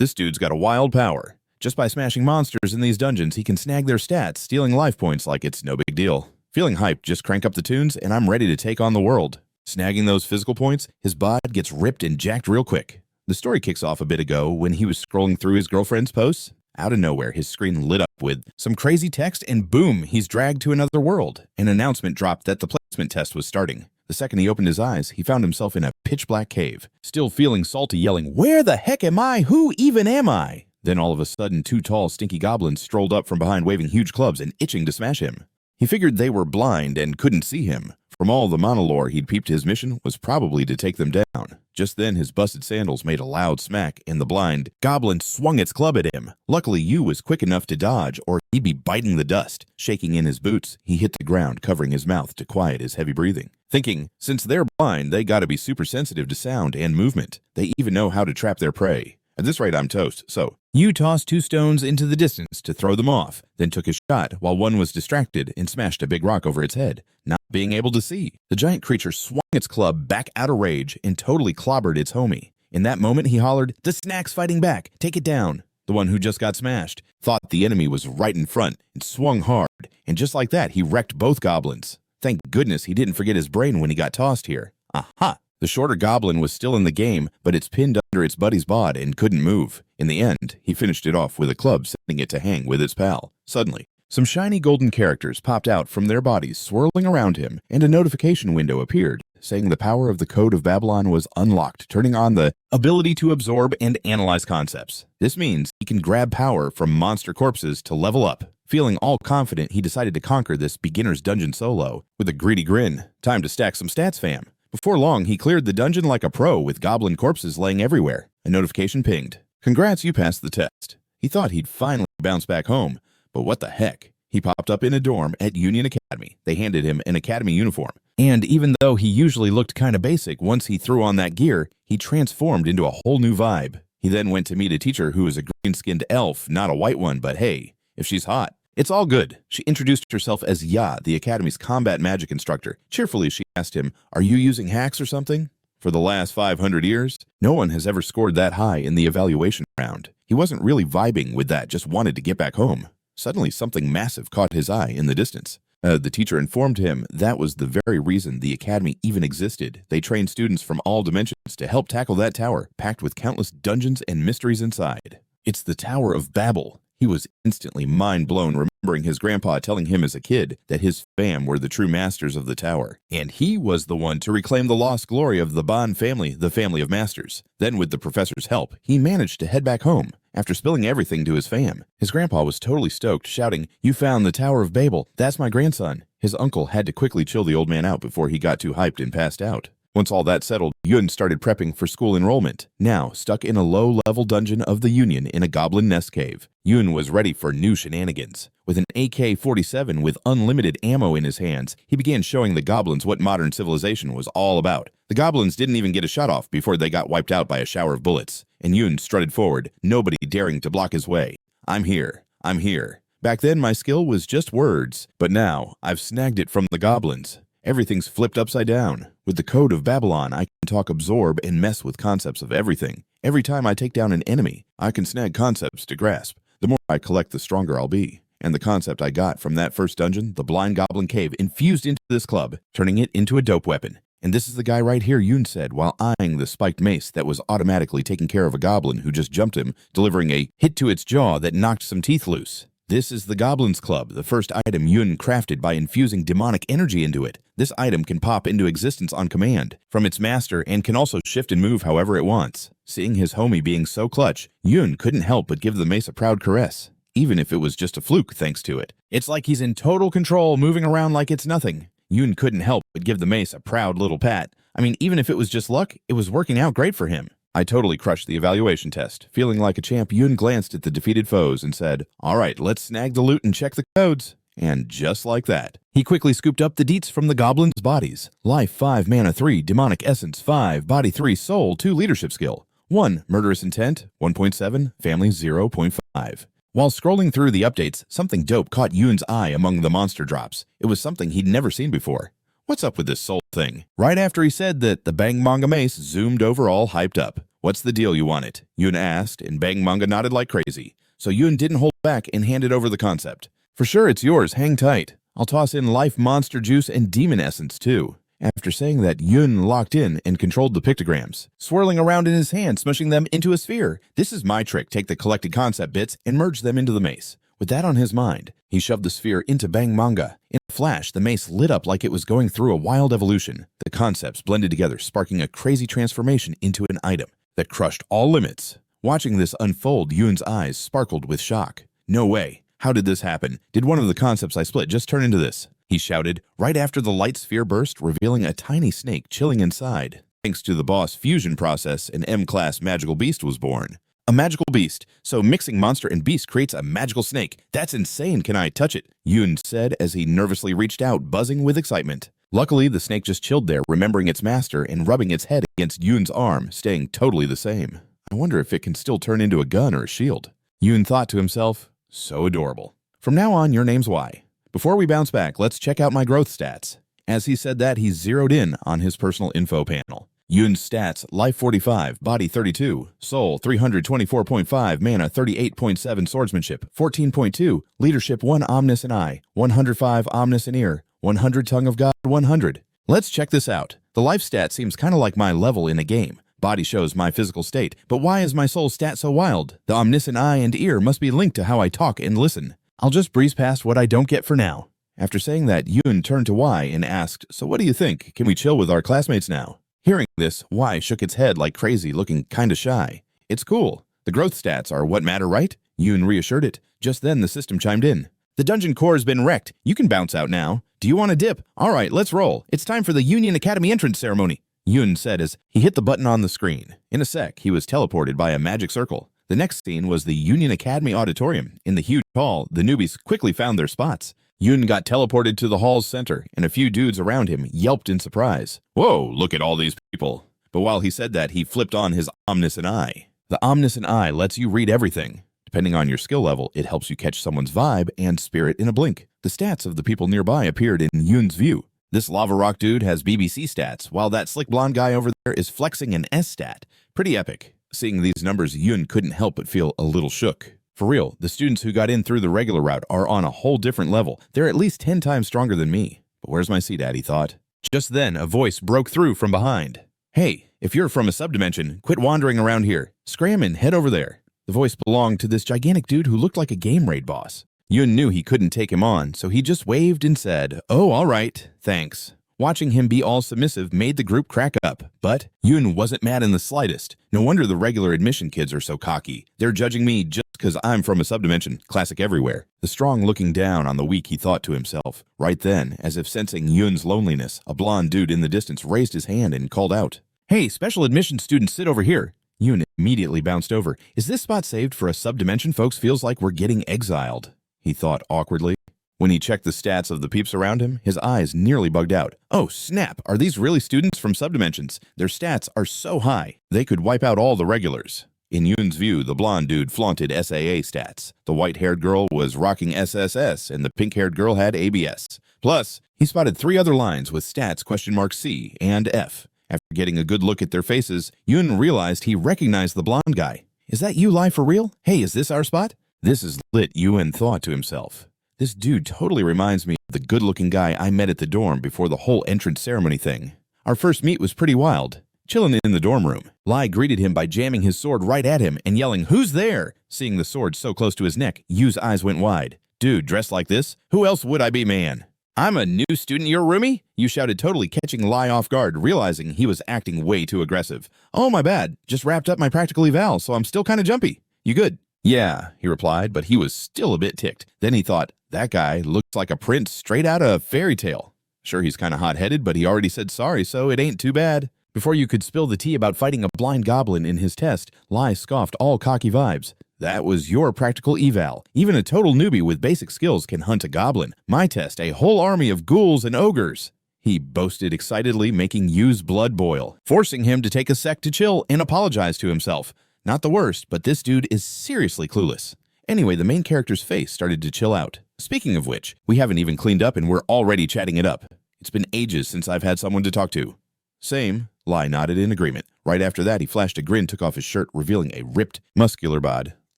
This dude's got a wild power. Just by smashing monsters in these dungeons, he can snag their stats, stealing life points like it's no big deal. Feeling hyped, just crank up the tunes and I'm ready to take on the world. Snagging those physical points, his bod gets ripped and jacked real quick. The story kicks off a bit ago when he was scrolling through his girlfriend's posts. Out of nowhere, his screen lit up with some crazy text and boom, he's dragged to another world. An announcement dropped that the placement test was starting. The second he opened his eyes, he found himself in a pitch-black cave. Still feeling salty, yelling, "Where the heck am I? Who even am I?" Then all of a sudden, two tall, stinky goblins strolled up from behind waving huge clubs and itching to smash him. He figured they were blind and couldn't see him. From all the monolore he'd peeped, his mission was probably to take them down. Just then, his busted sandals made a loud smack, and the blind goblin swung its club at him. Luckily, Yu was quick enough to dodge, or he'd be biting the dust. Shaking in his boots, he hit the ground, covering his mouth to quiet his heavy breathing. Thinking, since they're blind, they gotta be super sensitive to sound and movement. They even know how to trap their prey. At this rate, I'm toast, so Yu tossed 2 stones into the distance to throw them off, then took a shot while one was distracted and smashed a big rock over its head, not being able to see. The giant creature swung its club back out of rage and totally clobbered its homie. In that moment, he hollered, "The snack's fighting back, take it down." The one who just got smashed thought the enemy was right in front and swung hard, and just like that, he wrecked both goblins. Thank goodness he didn't forget his brain when he got tossed here. Aha! The shorter goblin was still in the game, but it's pinned under its buddy's bod and couldn't move. In the end, he finished it off with a club, sending it to hang with its pal. Suddenly, some shiny golden characters popped out from their bodies, swirling around him, and a notification window appeared, saying the power of the Code of Babylon was unlocked, turning on the ability to absorb and analyze concepts. This means he can grab power from monster corpses to level up. Feeling all confident, he decided to conquer this beginner's dungeon solo. With a greedy grin, time to stack some stats, fam. Before long, he cleared the dungeon like a pro with goblin corpses laying everywhere. A notification pinged. "Congrats, you passed the test." He thought he'd finally bounce back home, but what the heck? He popped up in a dorm at Union Academy. They handed him an academy uniform. And even though he usually looked kinda basic, once he threw on that gear, he transformed into a whole new vibe. He then went to meet a teacher who was a green-skinned elf, not a white one, but hey, if she's hot, it's all good. She introduced herself as Ya, the Academy's combat magic instructor. Cheerfully, she asked him, "Are you using hacks or something?" For the last 500 years, no one has ever scored that high in the evaluation round. He wasn't really vibing with that, just wanted to get back home. Suddenly, something massive caught his eye in the distance. The teacher informed him that was the very reason the Academy even existed. They trained students from all dimensions to help tackle that tower, packed with countless dungeons and mysteries inside. It's the Tower of Babel. He was instantly mind-blown, remembering his grandpa telling him as a kid that his fam were the true masters of the tower. And he was the one to reclaim the lost glory of the Bond family, the family of masters. Then, with the professor's help, he managed to head back home. After spilling everything to his fam, his grandpa was totally stoked, shouting, "You found the Tower of Babel. That's my grandson." His uncle had to quickly chill the old man out before he got too hyped and passed out. Once all that settled, Yun started prepping for school enrollment. Now, stuck in a low-level dungeon of the Union in a goblin nest cave, Yun was ready for new shenanigans. With an AK-47 with unlimited ammo in his hands, he began showing the goblins what modern civilization was all about. The goblins didn't even get a shot off before they got wiped out by a shower of bullets, and Yun strutted forward, nobody daring to block his way. "I'm here. I'm here. Back then, my skill was just words, but now I've snagged it from the goblins. Everything's flipped upside down. With the Code of Babylon, I can talk, absorb, and mess with concepts of everything. Every time I take down an enemy, I can snag concepts to grasp. The more I collect, the stronger I'll be." And the concept I got from that first dungeon, the Blind Goblin Cave, infused into this club, turning it into a dope weapon. "And this is the guy right here," Yun said, while eyeing the spiked mace that was automatically taking care of a goblin who just jumped him, delivering a hit to its jaw that knocked some teeth loose. This is the Goblin's Club, the first item Yun crafted by infusing demonic energy into it. This item can pop into existence on command from its master and can also shift and move however it wants. Seeing his homie being so clutch, Yun couldn't help but give the mace a proud caress, even if it was just a fluke thanks to it. It's like he's in total control, moving around like it's nothing. Yun couldn't help but give the mace a proud little pat. I mean, even if it was just luck, it was working out great for him. I totally crushed the evaluation test. Feeling like a champ, Yun glanced at the defeated foes and said, "All right, let's snag the loot and check the codes." And just like that, he quickly scooped up the deets from the goblins' bodies. Life 5, mana 3, demonic essence 5, body 3, soul 2, leadership skill 1, murderous intent 1.7, family 0.5. While scrolling through the updates, something dope caught Yun's eye among the monster drops. It was something he'd never seen before. What's up with this soul thing? Right after he said that, the bang manga mace zoomed over all hyped up. What's the deal you want it? Yun asked, and Bang Manga nodded like crazy. So Yun didn't hold back and handed over the concept. For sure, it's yours. Hang tight. I'll toss in life monster juice and demon essence, too. After saying that, Yun locked in and controlled the pictograms, swirling around in his hand, smushing them into a sphere. This is my trick. Take the collected concept bits and merge them into the mace. With that on his mind, he shoved the sphere into Bang Manga. In a flash, the mace lit up like it was going through a wild evolution. The concepts blended together, sparking a crazy transformation into an item that crushed all limits. Watching this unfold, Yun's eyes sparkled with shock. No way. How did this happen? Did one of the concepts I split just turn into this? He shouted, right after the light sphere burst, revealing a tiny snake chilling inside. Thanks to the boss fusion process, an M-class magical beast was born. A magical beast. So mixing monster and beast creates a magical snake. That's insane. Can I touch it? Yun said as he nervously reached out, buzzing with excitement. Luckily, the snake just chilled there, remembering its master and rubbing its head against Yun's arm, staying totally the same. I wonder if it can still turn into a gun or a shield. Yun thought to himself, so adorable. From now on, your name's Y. Before we bounce back, let's check out my growth stats. As he said that, he zeroed in on his personal info panel. Yun's stats: life 45, body 32, soul 324.5, mana 38.7, swordsmanship 14.2, leadership 1, omniscient eye 105, omniscient ear 100, tongue of God 100. Let's check this out. The life stat seems kind of like my level in a game. Body shows my physical state, but why is my soul stat so wild? The omniscient eye and ear must be linked to how I talk and listen. I'll just breeze past what I don't get for now. After saying that, Yun turned to Y and asked, so what do you think? Can we chill with our classmates now? Hearing this, Y shook its head like crazy, looking kinda shy. It's cool. The growth stats are what matter, right? Yun reassured it. Just then, the system chimed in. The dungeon core has been wrecked. You can bounce out now. Do you want a dip? All right, let's roll. It's time for the Union Academy entrance ceremony, Yun said as he hit the button on the screen. In a sec, he was teleported by a magic circle. The next scene was the Union Academy auditorium. In the huge hall, the newbies quickly found their spots. Yun got teleported to the hall's center, and a few dudes around him yelped in surprise. Whoa, look at all these people. But while he said that, he flipped on his omniscient eye. The omniscient eye lets you read everything. Depending on your skill level, it helps you catch someone's vibe and spirit in a blink. The stats of the people nearby appeared in Yun's view. This lava rock dude has BBC stats, while that slick blonde guy over there is flexing an S stat. Pretty epic. Seeing these numbers, Yun couldn't help but feel a little shook. For real, the students who got in through the regular route are on a whole different level. They're at least 10 times stronger than me. But where's my seat at, he thought. Just then, a voice broke through from behind. Hey, if you're from a subdimension, quit wandering around here. Scram and head over there. The voice belonged to this gigantic dude who looked like a game raid boss. Yun knew he couldn't take him on, so he just waved and said, oh, all right, thanks. Watching him be all submissive made the group crack up, but Yun wasn't mad in the slightest. No wonder the regular admission kids are so cocky. They're judging me just because I'm from a subdimension, classic everywhere. The strong looking down on the weak, he thought to himself. Right then, as if sensing Yun's loneliness, a blonde dude in the distance raised his hand and called out, hey, special admission students, sit over here. Yun immediately bounced over. Is this spot saved for a subdimension? Folks, feels like we're getting exiled, he thought awkwardly. When he checked the stats of the peeps around him, his eyes nearly bugged out. Oh, snap! Are these really students from subdimensions? Their stats are so high, they could wipe out all the regulars. In Yun's view, the blonde dude flaunted SAA stats. The white-haired girl was rocking SSS, and the pink-haired girl had ABS. Plus, he spotted 3 other lines with stats C and F. After getting a good look at their faces, Yun realized he recognized the blonde guy. Is that you, Lai, for real? Hey, is this our spot? This is lit, Yun thought to himself. This dude totally reminds me of the good-looking guy I met at the dorm before the whole entrance ceremony thing. Our first meet was pretty wild. Chilling in the dorm room, Lai greeted him by jamming his sword right at him and yelling, who's there? Seeing the sword so close to his neck, Yu's eyes went wide. Dude, dressed like this? Who else would I be, man? I'm a new student, your roomie? Yu shouted, totally catching Lai off guard, realizing he was acting way too aggressive. Oh, my bad. Just wrapped up my practical eval, so I'm still kind of jumpy. You good? Yeah, he replied, but he was still a bit ticked. Then he thought, that guy looks like a prince straight out of a fairy tale. Sure, he's kind of hot-headed, but he already said sorry, so it ain't too bad. Before you could spill the tea about fighting a blind goblin in his test, Lai scoffed all cocky vibes. That was your practical eval. Even a total newbie with basic skills can hunt a goblin. My test, a whole army of ghouls and ogres. He boasted excitedly, making Yu's blood boil, forcing him to take a sec to chill and apologize to himself. Not the worst, but this dude is seriously clueless. Anyway, the main character's face started to chill out. Speaking of which, we haven't even cleaned up and we're already chatting it up. It's been ages since I've had someone to talk to. Same. Lai nodded in agreement. Right after that, he flashed a grin, took off his shirt, revealing a ripped, muscular bod.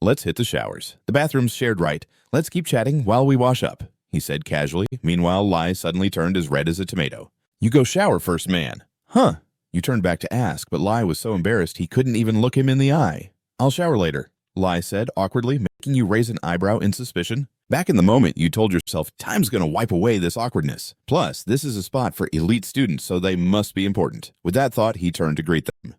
Let's hit the showers. The bathroom's shared right. Let's keep chatting while we wash up, he said casually. Meanwhile, Lai suddenly turned as red as a tomato. You go shower first, man. Huh. You turned back to ask, but Lai was so embarrassed he couldn't even look him in the eye. I'll shower later, Lai said awkwardly, making you raise an eyebrow in suspicion. Back in the moment, you told yourself, time's gonna wipe away this awkwardness. Plus, this is a spot for elite students, so they must be important. With that thought, he turned to greet them.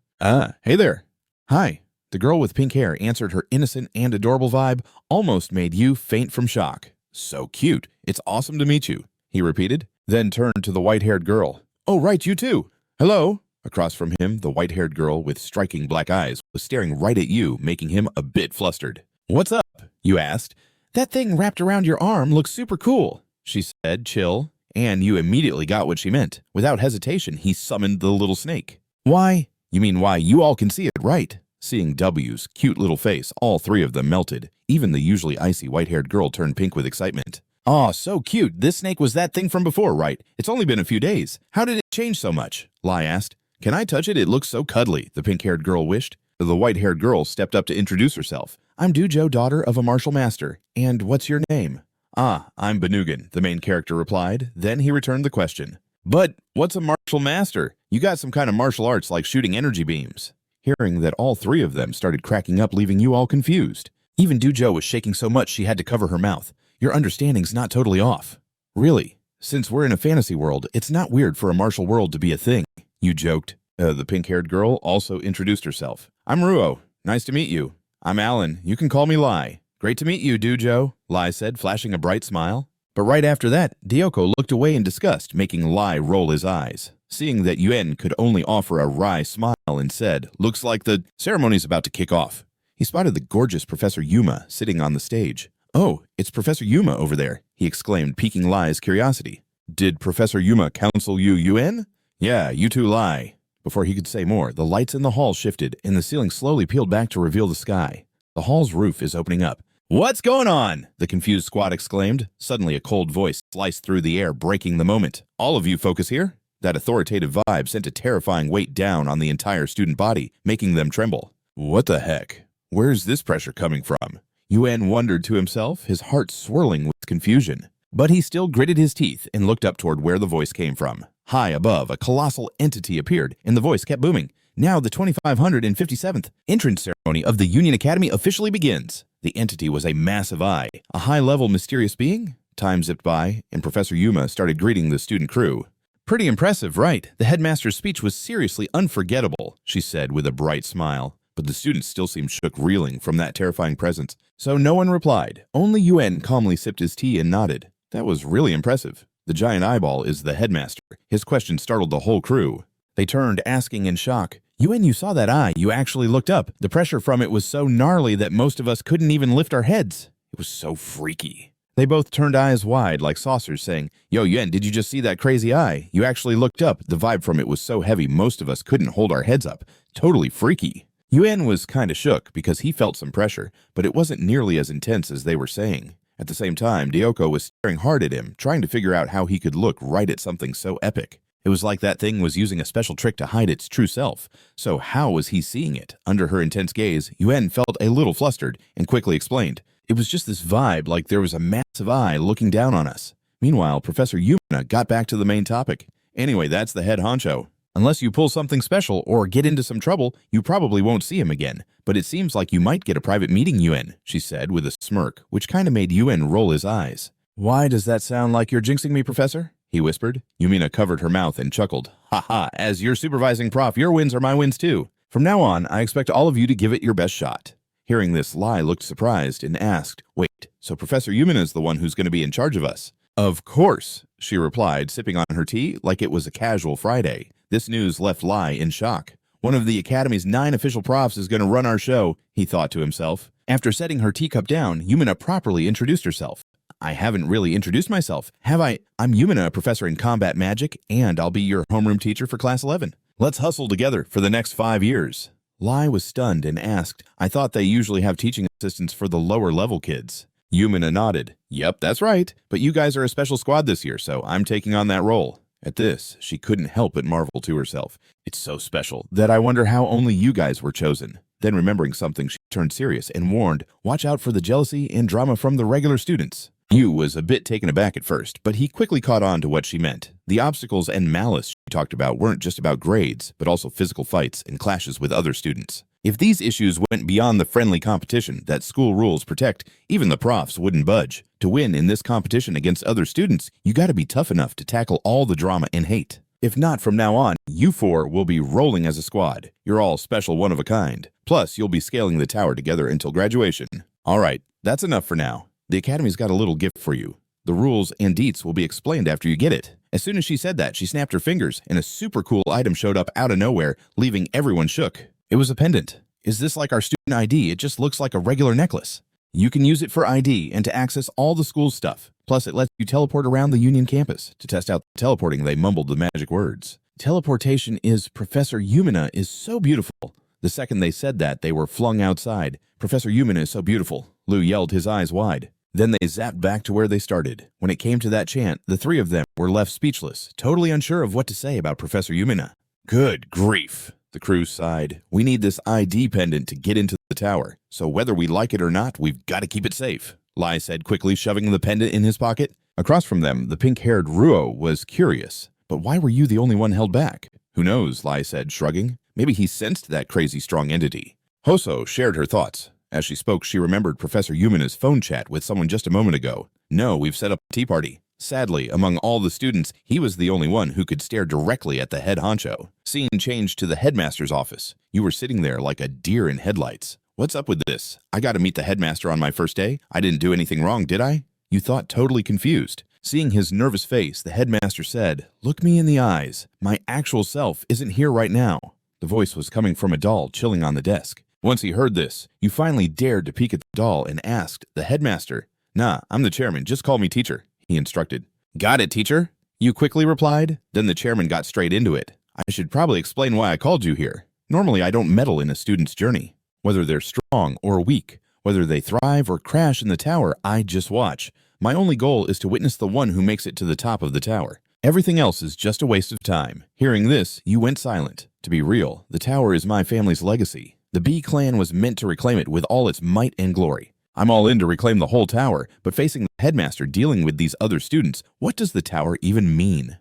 Hey there. Hi. The girl with pink hair answered. Her innocent and adorable vibe almost made you faint from shock. So cute. It's awesome to meet you, he repeated, then turned to the white-haired girl. Oh, right, you too. Hello. Across from him, the white-haired girl with striking black eyes was staring right at you, making him a bit flustered. What's up? You asked. That thing wrapped around your arm looks super cool, she said, chill, and you immediately got what she meant. Without hesitation, he summoned the little snake. Why? You mean why you all can see it, right? Seeing W's cute little face, all three of them melted. Even the usually icy white-haired girl turned pink with excitement. Aw, so cute. This snake was that thing from before, right? It's only been a few days. How did it change so much? Lai asked. Can I touch it? It looks so cuddly, the pink-haired girl wished. The white-haired girl stepped up to introduce herself. I'm Dujo, daughter of a martial master. And what's your name? I'm Banugan, the main character replied. Then he returned the question. But what's a martial master? You got some kind of martial arts like shooting energy beams. Hearing that, all three of them started cracking up, leaving you all confused. Even Dujo was shaking so much she had to cover her mouth. Your understanding's not totally off. Really? Since we're in a fantasy world, it's not weird for a martial world to be a thing, you joked. The pink-haired girl also introduced herself. I'm Ruo. Nice to meet you. I'm Alan. You can call me Lai. Great to meet you, Dujo, Lai said, flashing a bright smile. But right after that, Dyoko looked away in disgust, making Lai roll his eyes. Seeing that Yuen could only offer a wry smile and said, looks like the ceremony's about to kick off. He spotted the gorgeous Professor Yuma sitting on the stage. Oh, it's Professor Yuma over there, he exclaimed, piquing Lai's curiosity. Did Professor Yuma counsel you, Yuen? Yeah, you too, Lai. Before he could say more, the lights in the hall shifted, and the ceiling slowly peeled back to reveal the sky. The hall's roof is opening up. What's going on? The confused squad exclaimed. Suddenly, a cold voice sliced through the air, breaking the moment. All of you focus here? That authoritative vibe sent a terrifying weight down on the entire student body, making them tremble. What the heck? Where's this pressure coming from? Yuen wondered to himself, his heart swirling with confusion. But he still gritted his teeth and looked up toward where the voice came from. High above, a colossal entity appeared, and the voice kept booming. Now the 2557th entrance ceremony of the Union Academy officially begins. The entity was a massive eye, a high-level mysterious being. Time zipped by, and Professor Yuma started greeting the student crew. Pretty impressive, right? The headmaster's speech was seriously unforgettable, she said with a bright smile. But the students still seemed shook, reeling from that terrifying presence. So no one replied. Only Yuen calmly sipped his tea and nodded. That was really impressive. The giant eyeball is the headmaster. His question startled the whole crew. They turned, asking in shock. Yuen, you saw that eye. You actually looked up. The pressure from it was so gnarly that most of us couldn't even lift our heads. It was so freaky. They both turned eyes wide like saucers, saying, Yo, Yuen, did you just see that crazy eye? You actually looked up. The vibe from it was so heavy most of us couldn't hold our heads up. Totally freaky. Yuen was kinda shook because he felt some pressure, but it wasn't nearly as intense as they were saying. At the same time, Dyoko was staring hard at him, trying to figure out how he could look right at something so epic. It was like that thing was using a special trick to hide its true self. So how was he seeing it? Under her intense gaze, Yuen felt a little flustered and quickly explained. It was just this vibe like there was a massive eye looking down on us. Meanwhile, Professor Yuma got back to the main topic. Anyway, that's the head honcho. Unless you pull something special or get into some trouble, you probably won't see him again. But it seems like you might get a private meeting, Yuen, she said with a smirk, which kind of made Yuen roll his eyes. Why does that sound like you're jinxing me, Professor? He whispered. Yumina covered her mouth and chuckled. Ha ha, as your supervising prof, your wins are my wins too. From now on, I expect all of you to give it your best shot. Hearing this, Lai looked surprised and asked, Wait, so Professor Yumina's the one who's going to be in charge of us? Of course, she replied, sipping on her tea like it was a casual Friday. This news left Lai in shock. One of the Academy's 9 official profs is going to run our show, he thought to himself. After setting her teacup down, Yumina properly introduced herself. I haven't really introduced myself, have I? I'm Yumina, a professor in combat magic, and I'll be your homeroom teacher for Class 11. Let's hustle together for the next 5 years. Lai was stunned and asked, I thought they usually have teaching assistants for the lower-level kids. Yumina nodded. Yep, that's right. But you guys are a special squad this year, so I'm taking on that role. At this, she couldn't help but marvel to herself. It's so special that I wonder how only you guys were chosen. Then remembering something, she turned serious and warned, watch out for the jealousy and drama from the regular students. Yu was a bit taken aback at first, but he quickly caught on to what she meant. The obstacles and malice she talked about weren't just about grades, but also physical fights and clashes with other students. If these issues went beyond the friendly competition that school rules protect, even the profs wouldn't budge. To win in this competition against other students, you gotta be tough enough to tackle all the drama and hate. If not, from now on, you four will be rolling as a squad. You're all special, one of a kind. Plus, you'll be scaling the tower together until graduation. Alright, that's enough for now. The Academy's got a little gift for you. The rules and deets will be explained after you get it. As soon as she said that, she snapped her fingers, and a super cool item showed up out of nowhere, leaving everyone shook. It was a pendant. Is this like our student ID? It just looks like a regular necklace. You can use it for ID and to access all the school's stuff. Plus, it lets you teleport around the Union campus. To test out the teleporting, they mumbled the magic words. Teleportation is Professor Yumina is so beautiful. The second they said that, they were flung outside. Professor Yumina is so beautiful. Lou yelled, his eyes wide. Then they zapped back to where they started. When it came to that chant, the three of them were left speechless, totally unsure of what to say about Professor Yumina. Good grief, the crew sighed. We need this ID pendant to get into the tower, so whether we like it or not, we've got to keep it safe, Lai said quickly, shoving the pendant in his pocket. Across from them, the pink-haired Ruo was curious. But why were you the only one held back? Who knows, Lai said, shrugging. Maybe he sensed that crazy strong entity. Hoso shared her thoughts. As she spoke, she remembered Professor Yumina's phone chat with someone just a moment ago. No, we've set up a tea party. Sadly, among all the students, he was the only one who could stare directly at the head honcho. Scene changed to the headmaster's office. You were sitting there like a deer in headlights. What's up with this? I got to meet the headmaster on my first day? I didn't do anything wrong, did I? You thought, totally confused. Seeing his nervous face, the headmaster said, look me in the eyes. My actual self isn't here right now. The voice was coming from a doll chilling on the desk. Once he heard this, you finally dared to peek at the doll and asked the headmaster, Nah, I'm the chairman, just call me teacher, he instructed. Got it, teacher, you quickly replied. Then the chairman got straight into it. I should probably explain why I called you here. Normally, I don't meddle in a student's journey. Whether they're strong or weak, whether they thrive or crash in the tower, I just watch. My only goal is to witness the one who makes it to the top of the tower. Everything else is just a waste of time. Hearing this, you went silent. To be real, the tower is my family's legacy. The B clan was meant to reclaim it with all its might and glory. I'm all in to reclaim the whole tower, but facing the headmaster dealing with these other students, what does the tower even mean?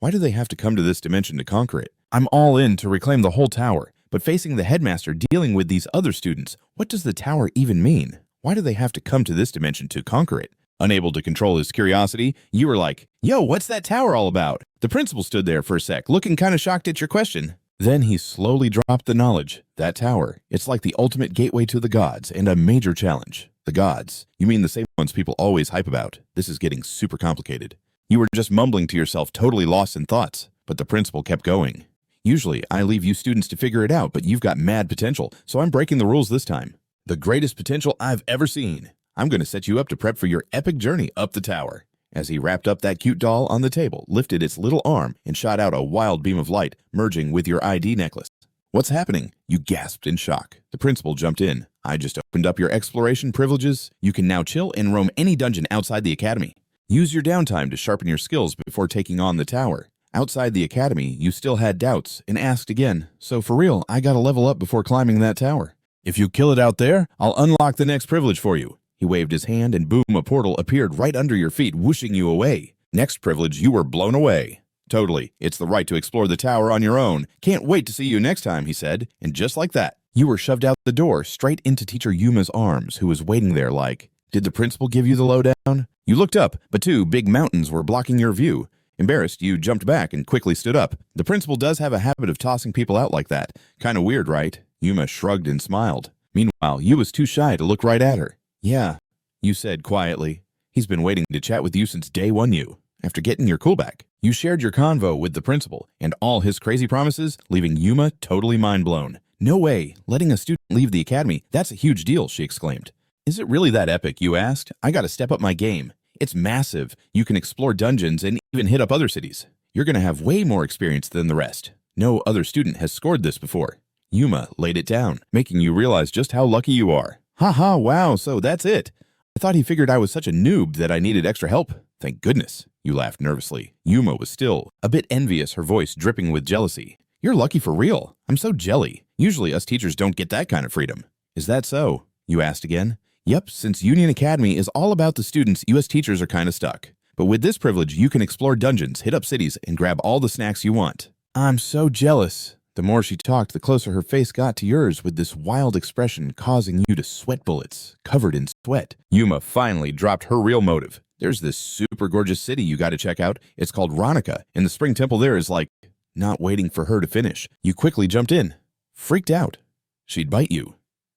Why do they have to come to this dimension to conquer it? I'm all in to reclaim the whole tower, but facing the headmaster dealing with these other students, what does the tower even mean? Why do they have to come to this dimension to conquer it? Unable to control his curiosity, you were like, Yo, what's that tower all about? The principal stood there for a sec, looking kind of shocked at your question. Then he slowly dropped the knowledge. That tower, it's like the ultimate gateway to the gods and a major challenge. The gods? You mean the same ones people always hype about? This is getting super complicated. You were just mumbling to yourself, totally lost in thoughts, but the principal kept going. Usually, I leave you students to figure it out, but you've got mad potential, so I'm breaking the rules this time. The greatest potential I've ever seen. I'm going to set you up to prep for your epic journey up the tower. As he wrapped up that cute doll on the table, lifted its little arm, and shot out a wild beam of light, merging with your ID necklace. What's happening? You gasped in shock. The principal jumped in. I just opened up your exploration privileges. You can now chill and roam any dungeon outside the academy. Use your downtime to sharpen your skills before taking on the tower. Outside the academy, you still had doubts and asked again, so for real, I gotta level up before climbing that tower. If you kill it out there, I'll unlock the next privilege for you. He waved his hand and boom, a portal appeared right under your feet, whooshing you away. Next privilege, you were blown away. Totally, it's the right to explore the tower on your own. Can't wait to see you next time, he said, and just like that, you were shoved out the door straight into Teacher Yuma's arms, who was waiting there like, did the principal give you the lowdown? You looked up, but two big mountains were blocking your view. Embarrassed, you jumped back and quickly stood up. The principal does have a habit of tossing people out like that. Kinda weird, right? Yuma shrugged and smiled. Meanwhile, you was too shy to look right at her. Yeah, you said quietly. He's been waiting to chat with you since day one, you. After getting your cool back, you shared your convo with the principal and all his crazy promises, leaving Yuma totally mind-blown. No way, letting a student leave the academy, that's a huge deal, she exclaimed. Is it really that epic, you asked? I gotta step up my game. It's massive. You can explore dungeons and even hit up other cities. You're gonna have way more experience than the rest. No other student has scored this before. Yuma laid it down, making you realize just how lucky you are. Haha, wow, so that's it. I thought he figured I was such a noob that I needed extra help. Thank goodness. You laughed nervously. Yuma was still a bit envious, her voice dripping with jealousy. You're lucky for real. I'm so jelly. Usually us teachers don't get that kind of freedom. Is that so? You asked again. Yep, since Union Academy is all about the students, US teachers are kind of stuck. But with this privilege, you can explore dungeons, hit up cities, and grab all the snacks you want. I'm so jealous. The more she talked, the closer her face got to yours with this wild expression causing you to sweat bullets, covered in sweat. Yuma finally dropped her real motive. There's this super gorgeous city you gotta check out. It's called Ronica, and the spring temple there is like... Not waiting for her to finish, you quickly jumped in. Freaked out. She'd bite you.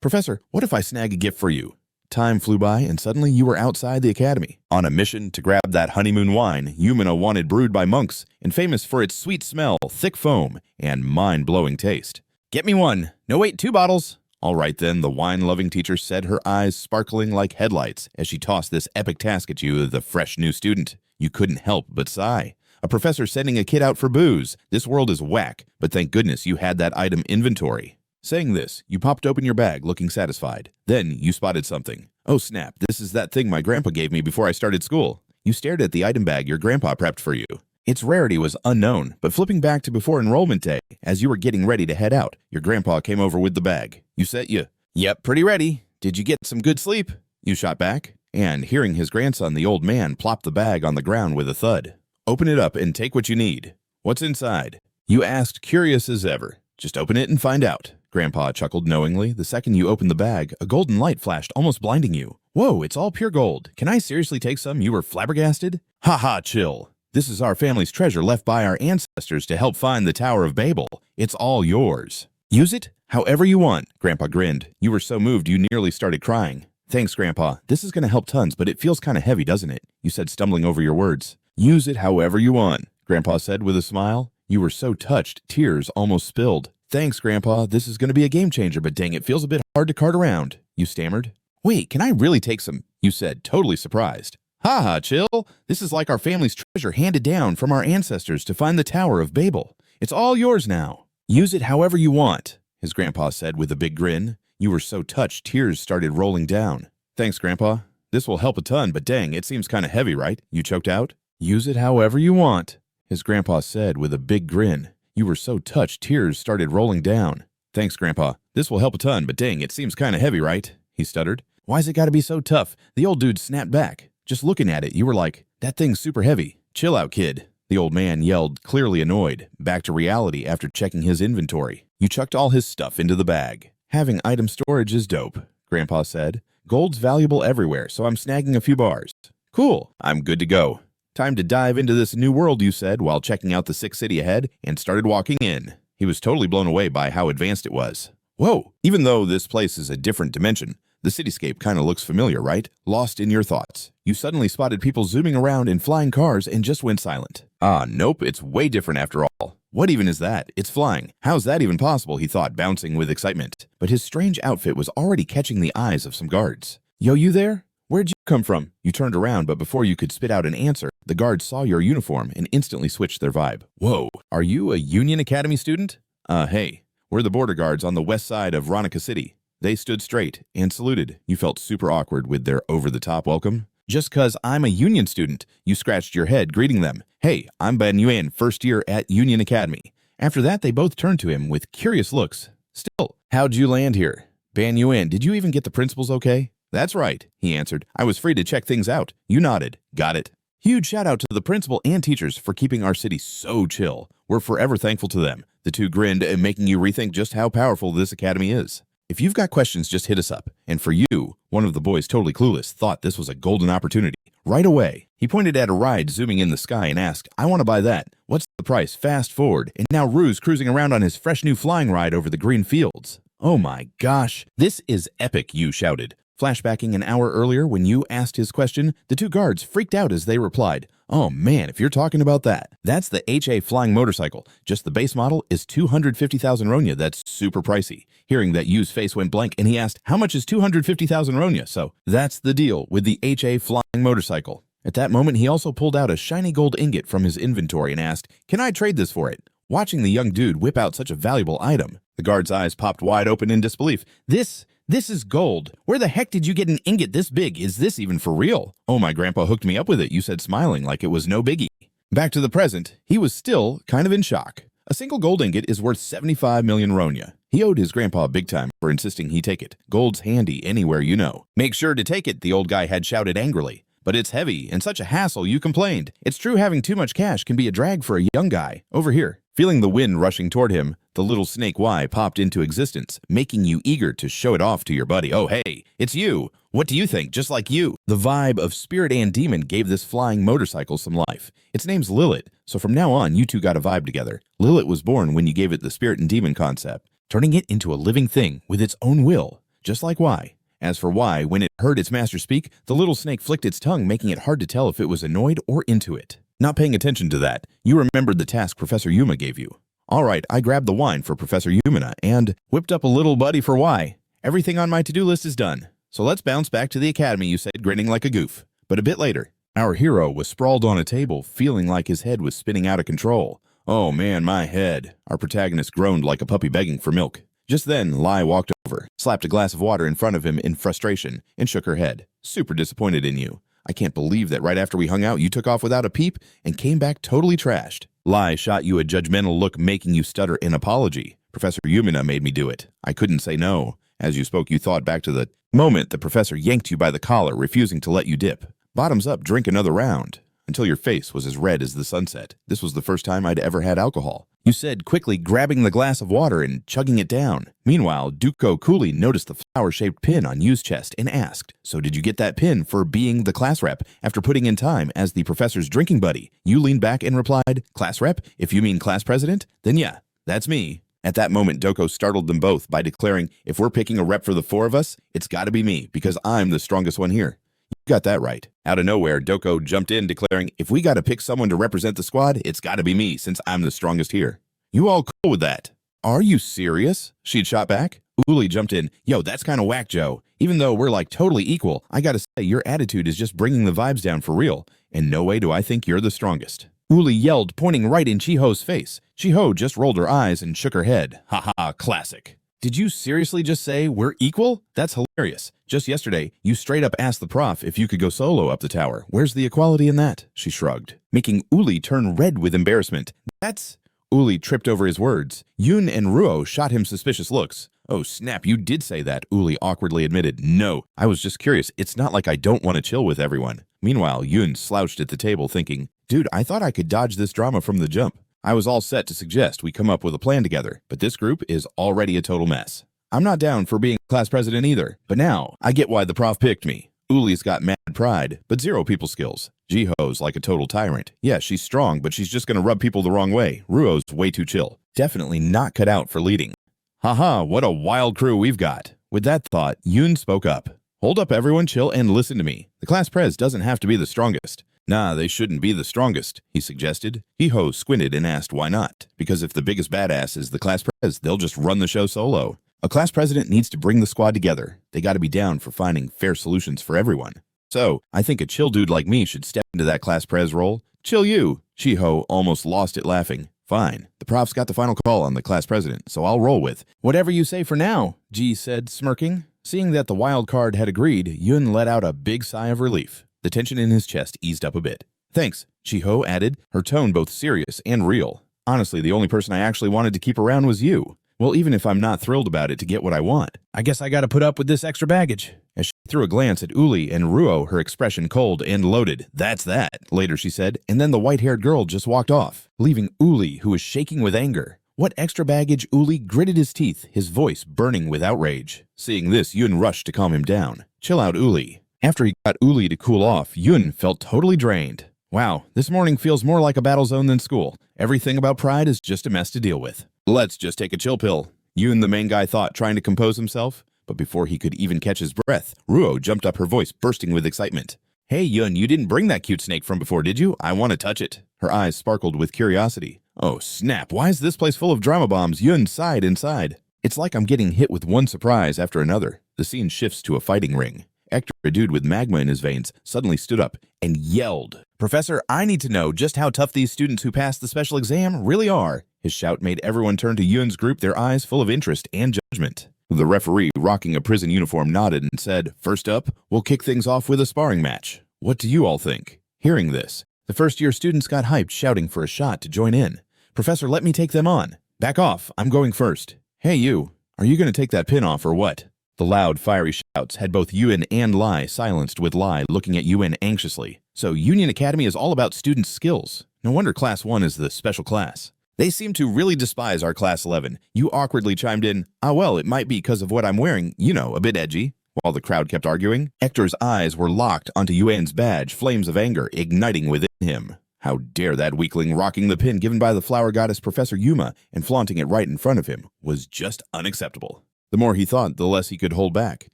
Professor, what if I snag a gift for you? Time flew by, and suddenly you were outside the academy. On a mission to grab that honeymoon wine Yumina wanted brewed by monks and famous for its sweet smell, thick foam, and mind-blowing taste. Get me one. No, wait, 2 bottles. All right then, the wine-loving teacher said, her eyes sparkling like headlights as she tossed this epic task at you, the fresh new student. You couldn't help but sigh. A professor sending a kid out for booze. This world is whack, but thank goodness you had that item inventory. Saying this, you popped open your bag, looking satisfied. Then you spotted something. Oh snap, this is that thing my grandpa gave me before I started school. You stared at the item bag your grandpa prepped for you. Its rarity was unknown, but flipping back to before enrollment day, as you were getting ready to head out, your grandpa came over with the bag. You said Yep, pretty ready. Did you get some good sleep? You shot back, and hearing his grandson, the old man, plop the bag on the ground with a thud. Open it up and take what you need. What's inside? You asked, curious as ever. Just open it and find out. Grandpa chuckled knowingly. The second you opened the bag, a golden light flashed, almost blinding you. Whoa, it's all pure gold. Can I seriously take some? You were flabbergasted? Ha, chill. This is our family's treasure left by our ancestors to help find the Tower of Babel. It's all yours. Use it however you want. Grandpa grinned. You were so moved you nearly started crying. Thanks, Grandpa. This is going to help tons, but it feels kind of heavy, doesn't it? You said, stumbling over your words. Use it however you want, Grandpa said with a smile. You were so touched, tears almost spilled. Thanks, Grandpa. This is going to be a game changer, but dang, it feels a bit hard to cart around. You stammered. Wait, can I really take some? You said, totally surprised. Ha, chill. This is like our family's treasure handed down from our ancestors to find the Tower of Babel. It's all yours now. Use it however you want, his grandpa said with a big grin. You were so touched, tears started rolling down. Thanks, Grandpa. This will help a ton, but dang, it seems kind of heavy, right? You choked out. Use it however you want, his grandpa said with a big grin. You were so touched, tears started rolling down. Thanks, Grandpa. This will help a ton, but dang, it seems kind of heavy, right? He stuttered. Why's it gotta be so tough? The old dude snapped back. Just looking at it, you were like, that thing's super heavy. Chill out, kid. The old man yelled, clearly annoyed, back to reality after checking his inventory. You chucked all his stuff into the bag. Having item storage is dope, Grandpa said. Gold's valuable everywhere, so I'm snagging a few bars. Cool, I'm good to go. Time to dive into this new world, you said, while checking out the sick city ahead, and started walking in. He was totally blown away by how advanced it was. Whoa, even though this place is a different dimension, the cityscape kind of looks familiar, right? Lost in your thoughts. You suddenly spotted people zooming around in flying cars and just went silent. Nope, it's way different after all. What even is that? It's flying. How's that even possible, he thought, bouncing with excitement. But his strange outfit was already catching the eyes of some guards. Yo, you there? Where'd you come from? You turned around, but before you could spit out an answer, the guards saw your uniform and instantly switched their vibe. Whoa, are you a Union Academy student? Hey, we're the border guards on the west side of Ronica City. They stood straight and saluted. You felt super awkward with their over-the-top welcome. Just 'cause I'm a Union student, you scratched your head greeting them. Hey, I'm Ben Yuan, first year at Union Academy. After that, they both turned to him with curious looks. Still, how'd you land here? Ben Yuan, did you even get the principals okay? That's right, he answered. I was free to check things out. You nodded. Got it. Huge shout out to the principal and teachers for keeping our city so chill. We're forever thankful to them. The two grinned, making you rethink just how powerful this academy is. If you've got questions, just hit us up. And for you, one of the boys, totally clueless, thought this was a golden opportunity. Right away, he pointed at a ride zooming in the sky and asked, I want to buy that. What's the price? Fast forward, and now Rue's cruising around on his fresh new flying ride over the green fields. Oh my gosh, this is epic, you shouted. Flashbacking an hour earlier when you asked his question, the two guards freaked out as they replied, oh man, if you're talking about that. That's the HA flying motorcycle. Just the base model is 250,000 ronya. That's super pricey. Hearing that, Yu's face went blank and he asked, how much is 250,000 ronya? So that's the deal with the HA flying motorcycle. At that moment, he also pulled out a shiny gold ingot from his inventory and asked, can I trade this for it? Watching the young dude whip out such a valuable item, the guard's eyes popped wide open in disbelief. This This is gold. Where the heck did you get an ingot this big? Is this even for real? Oh, my grandpa hooked me up with it, you said, smiling like it was no biggie. Back to the present, he was still kind of in shock. A single gold ingot is worth 75 million ronya. He owed his grandpa big time for insisting he take it. Gold's handy anywhere you know. Make sure to take it, the old guy had shouted angrily. But it's heavy and such a hassle, you complained. It's true having too much cash can be a drag for a young guy. Over here. Feeling the wind rushing toward him, the little snake Y popped into existence, making you eager to show it off to your buddy. Oh, hey, it's you. What do you think? Just like you. The vibe of spirit and demon gave this flying motorcycle some life. Its name's Lilith, so from now on, you two got a vibe together. Lilith was born when you gave it the spirit and demon concept, turning it into a living thing with its own will, just like Y. As for Y, when it heard its master speak, the little snake flicked its tongue, making it hard to tell if it was annoyed or into it. Not paying attention to that, you remembered the task Professor Yuma gave you. All right, I grabbed the wine for Professor Yumina and whipped up a little buddy for Y. Everything on my to-do list is done. So let's bounce back to the academy, you said, grinning like a goof. But a bit later, our hero was sprawled on a table, feeling like his head was spinning out of control. Oh man, my head. Our protagonist groaned like a puppy begging for milk. Just then, Lai walked over, slapped a glass of water in front of him in frustration, and shook her head. Super disappointed in you. I can't believe that right after we hung out, you took off without a peep and came back totally trashed. Lai shot you a judgmental look, making you stutter an apology. Professor Yumina made me do it. I couldn't say no. As you spoke, you thought back to the moment the professor yanked you by the collar, refusing to let you dip. Bottoms up, drink another round. Until your face was as red as the sunset. This was the first time I'd ever had alcohol. You said, quickly grabbing the glass of water and chugging it down. Meanwhile, Duko coolly noticed the flower-shaped pin on Yu's chest and asked, so did you get that pin for being the class rep after putting in time as the professor's drinking buddy? You leaned back and replied, class rep? If you mean class president? Then yeah, that's me. At that moment, Doko startled them both by declaring, if we're picking a rep for the four of us, it's gotta be me, because I'm the strongest one here. You got that right. Out of nowhere, Doko jumped in, declaring, if we gotta pick someone to represent the squad, it's gotta be me, since I'm the strongest here. You all cool with that? Are you serious? She'd shot back. Uli jumped in, yo, that's kinda whack, Joe. Even though we're like totally equal, I gotta say, your attitude is just bringing the vibes down for real, and no way do I think you're the strongest. Uli yelled, pointing right in Chiho's face. Chiho just rolled her eyes and shook her head. Haha, classic. Did you seriously just say we're equal? That's hilarious. Just yesterday, you straight up asked the prof if you could go solo up the tower. Where's the equality in that? She shrugged, making Uli turn red with embarrassment. That's... Uli tripped over his words. Yun and Ruo shot him suspicious looks. Oh snap, you did say that, Uli awkwardly admitted. No, I was just curious. It's not like I don't want to chill with everyone. Meanwhile, Yun slouched at the table thinking, dude, I thought I could dodge this drama from the jump. I was all set to suggest we come up with a plan together, but this group is already a total mess. I'm not down for being class president either, but now I get why the prof picked me. Uli's got mad pride, but zero people skills. Jiho's like a total tyrant. Yeah, she's strong, but she's just gonna rub people the wrong way. Ruo's way too chill. Definitely not cut out for leading. Haha, what a wild crew we've got. With that thought, Yun spoke up. Hold up everyone, chill and listen to me. The class prez doesn't have to be the strongest. Nah, they shouldn't be the strongest, he suggested. Hiho squinted and asked why not. Because if the biggest badass is the class prez, they'll just run the show solo. A class president needs to bring the squad together. They gotta be down for finding fair solutions for everyone. So, I think a chill dude like me should step into that class prez role. Chill you. Chiho almost lost it laughing. Fine. The prof's got the final call on the class president, so I'll roll with whatever you say for now, Ji said, smirking. Seeing that the wild card had agreed, Yun let out a big sigh of relief. The tension in his chest eased up a bit. Thanks, Chiho added, her tone both serious and real. Honestly, the only person I actually wanted to keep around was you. Well, even if I'm not thrilled about it to get what I want, I guess I gotta put up with this extra baggage. As she threw a glance at Uli and Ruo, her expression cold and loaded. That's that, later she said, and then the white-haired girl just walked off, leaving Uli, who was shaking with anger. What extra baggage? Uli gritted his teeth, his voice burning with outrage. Seeing this, Yun rushed to calm him down. Chill out, Uli. After he got Uli to cool off, Yun felt totally drained. Wow, this morning feels more like a battle zone than school. Everything about pride is just a mess to deal with. Let's just take a chill pill. Yun, the main guy, thought, trying to compose himself. But before he could even catch his breath, Ruo jumped up, her voice bursting with excitement. Hey Yun, you didn't bring that cute snake from before, did you? I want to touch it. Her eyes sparkled with curiosity. Oh snap, why is this place full of drama bombs? Yun sighed inside. It's like I'm getting hit with one surprise after another. The scene shifts to a fighting ring. Hector, a dude with magma in his veins, suddenly stood up and yelled, Professor, I need to know just how tough these students who passed the special exam really are. His shout made everyone turn to Yun's group, their eyes full of interest and judgment. The referee, rocking a prison uniform, nodded and said, "First up, we'll kick things off with a sparring match. What do you all think?" Hearing this, the first-year students got hyped, shouting for a shot to join in. "Professor, let me take them on." "Back off, I'm going first." "Hey you, are you going to take that pin off or what?" The loud, fiery shouts had both Yuen and Lai silenced, with Lai looking at Yuen anxiously. So Union Academy is all about students' skills. No wonder Class 1 is the special class. "They seem to really despise our Class 11. You awkwardly chimed in, "Ah well, it might be because of what I'm wearing, you know, a bit edgy." While the crowd kept arguing, Hector's eyes were locked onto Yuen's badge, flames of anger igniting within him. How dare that weakling rocking the pin given by the flower goddess Professor Yuma and flaunting it right in front of him was just unacceptable. The more he thought, the less he could hold back,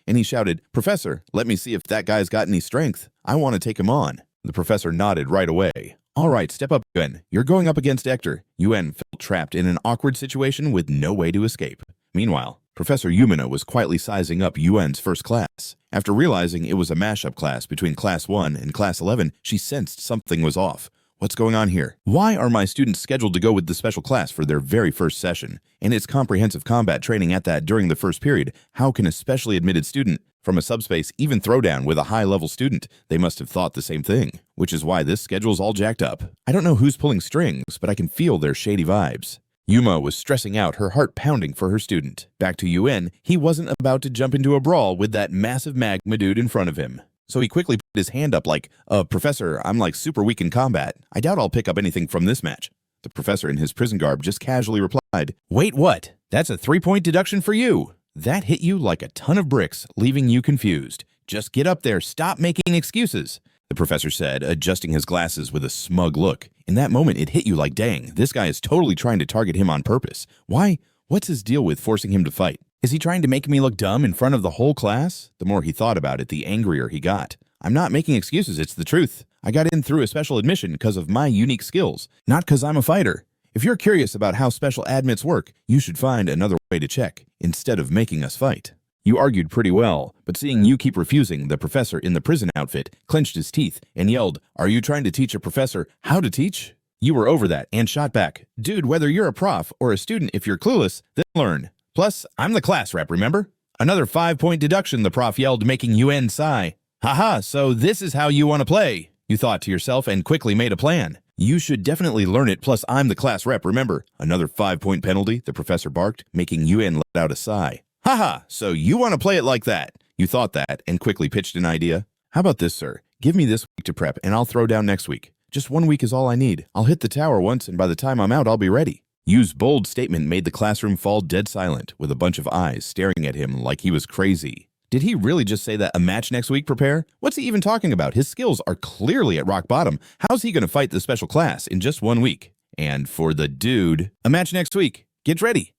and he shouted, "Professor, let me see if that guy's got any strength. I want to take him on." The professor nodded right away. "All right, step up, Yuen. You're going up against Hector." Yuen felt trapped in an awkward situation with no way to escape. Meanwhile, Professor Yumina was quietly sizing up Yuen's first class. After realizing it was a mashup class between Class 1 and Class 11, she sensed something was off. What's going on here? Why are my students scheduled to go with the special class for their very first session? And it's comprehensive combat training at that during the first period. How can a specially admitted student from a subspace even throw down with a high-level student? They must have thought the same thing, which is why this schedule's all jacked up. I don't know who's pulling strings, but I can feel their shady vibes. Yuma was stressing out, her heart pounding for her student. Back to Yuen, he wasn't about to jump into a brawl with that massive magma dude in front of him. So he quickly put his hand up like, "Professor, I'm like super weak in combat. I doubt I'll pick up anything from this match." The professor in his prison garb just casually replied, "Wait, what? That's a 3-point deduction for you." That hit you like a ton of bricks, leaving you confused. "Just get up there, stop making excuses," the professor said, adjusting his glasses with a smug look. In that moment, it hit you like, dang, this guy is totally trying to target him on purpose. Why? What's his deal with forcing him to fight? Is he trying to make me look dumb in front of the whole class? The more he thought about it, the angrier he got. "I'm not making excuses, it's the truth. I got in through a special admission because of my unique skills, not because I'm a fighter. If you're curious about how special admits work, you should find another way to check, instead of making us fight." You argued pretty well, but seeing you keep refusing, the professor in the prison outfit clenched his teeth and yelled, "Are you trying to teach a professor how to teach?" You were over that and shot back, "Dude, whether you're a prof or a student, if you're clueless, then learn. Plus, I'm the class rep, remember?" "Another 5-point deduction," the prof yelled, making Yuen sigh. "Haha, so this is how you want to play," you thought to yourself and quickly made a plan. "You should definitely learn it, plus I'm the class rep, remember?" "Another 5-point penalty," the professor barked, making Yuen let out a sigh. "Haha, so you want to play it like that?" You thought that and quickly pitched an idea. "How about this, sir? Give me this week to prep and I'll throw down next week. Just 1 week is all I need. I'll hit the tower once and by the time I'm out, I'll be ready." Yu's bold statement made the classroom fall dead silent, with a bunch of eyes staring at him like he was crazy. Did he really just say that a match next week prepare? What's he even talking about? His skills are clearly at rock bottom. How's he going to fight the special class in just 1 week? And for the dude, a match next week. Get ready.